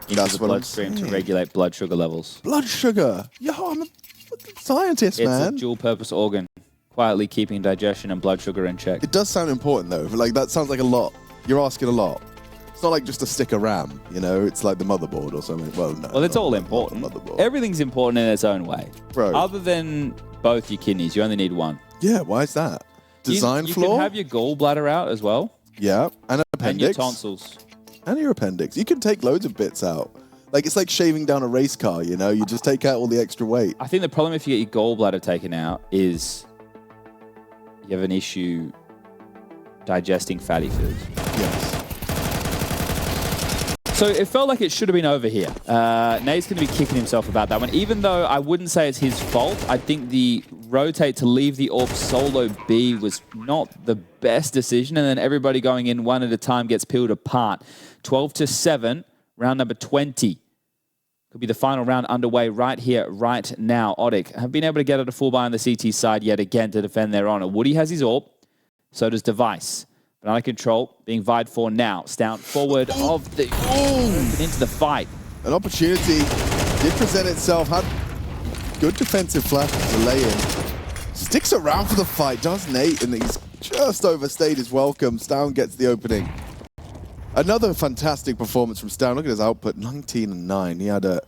into the bloodstream to regulate blood sugar levels. Blood sugar. Yo, I'm a fucking scientist, man. It's a dual-purpose organ, quietly keeping digestion and blood sugar in check. It does sound important, though. Like, that sounds like a lot. You're asking a lot. It's not like just a stick of RAM, you know? It's like the motherboard or something. Well, no. Well, it's all important. Everything's important in its own way. Bro. Other than both your kidneys, you only need one. Yeah, why is that? Design flaw? You can have your gallbladder out as well. Yeah, and an appendix. And your tonsils. And your appendix. You can take loads of bits out. Like, it's like shaving down a race car, you know? You just take out all the extra weight. I think the problem if you get your gallbladder taken out is you have an issue digesting fatty foods. Yes. So it felt like it should have been over here. Nate's going to be kicking himself about that one. Even though I wouldn't say it's his fault, I think the rotate to leave the AWP solo B was not the best decision. And then everybody going in one at a time gets peeled apart. 12-7, round number 20. Could be the final round underway right here, right now. ODDIK have been able to get it a full buy on the CT side yet again to defend their honor. Woody has his AWP. So does Device. But under control, being vied for now. Stout forward of the... into the fight. An opportunity did present itself. Had good defensive flashes to lay in. Sticks around for the fight, does Nate, and he's just overstayed his welcome. Stown gets the opening. Another fantastic performance from Stown. Look at his output, 19-9. He had a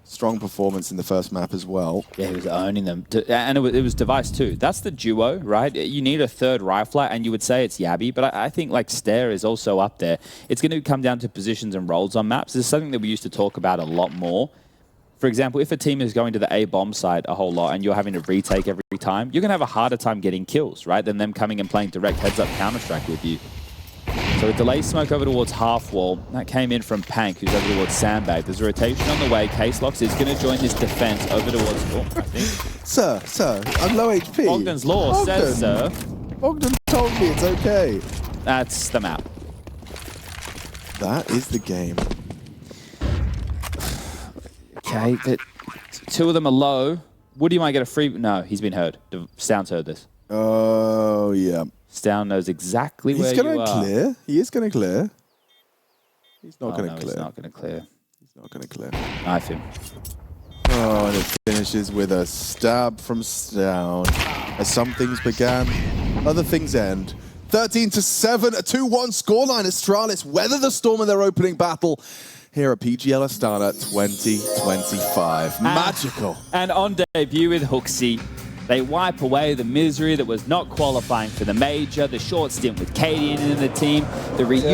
strong performance in the first map as well. Yeah, he was owning them. And it was Device too. That's the duo, right? You need a third rifler, and you would say it's Yabby, but I think like Stare is also up there. It's going to come down to positions and roles on maps. This is something that we used to talk about a lot more. For example, if a team is going to the A bomb side a whole lot and you're having to retake every time, you're going to have a harder time getting kills, right, than them coming and playing direct heads-up Counter-Strike with you. So a delay smoke over towards half wall. That came in from Pank, who's over towards Sandbag. There's a rotation on the way. Ksloks is going to join his defense over towards... Oh, I think. Sir, I'm low HP. Ogden's law says, sir. Ogden told me it's okay. That's the map. That is the game. Okay, but two of them are low. Woody might get a free... No, he's been heard. Stown's heard this. Oh, yeah. Stown knows exactly where you are. He's going to clear. He is going to clear. He's not going to clear. He's not going to clear. He's not going to clear. Knife him. Oh, and it finishes with a stab from Stown. As some things began, other things end. 13-7, a 2-1 scoreline. Astralis weather the storm in their opening battle here at PGL Astana 2025. Magical. And on debut with HOOXi, they wipe away the misery that was not qualifying for the major, the short stint with Katie in the team, the reunion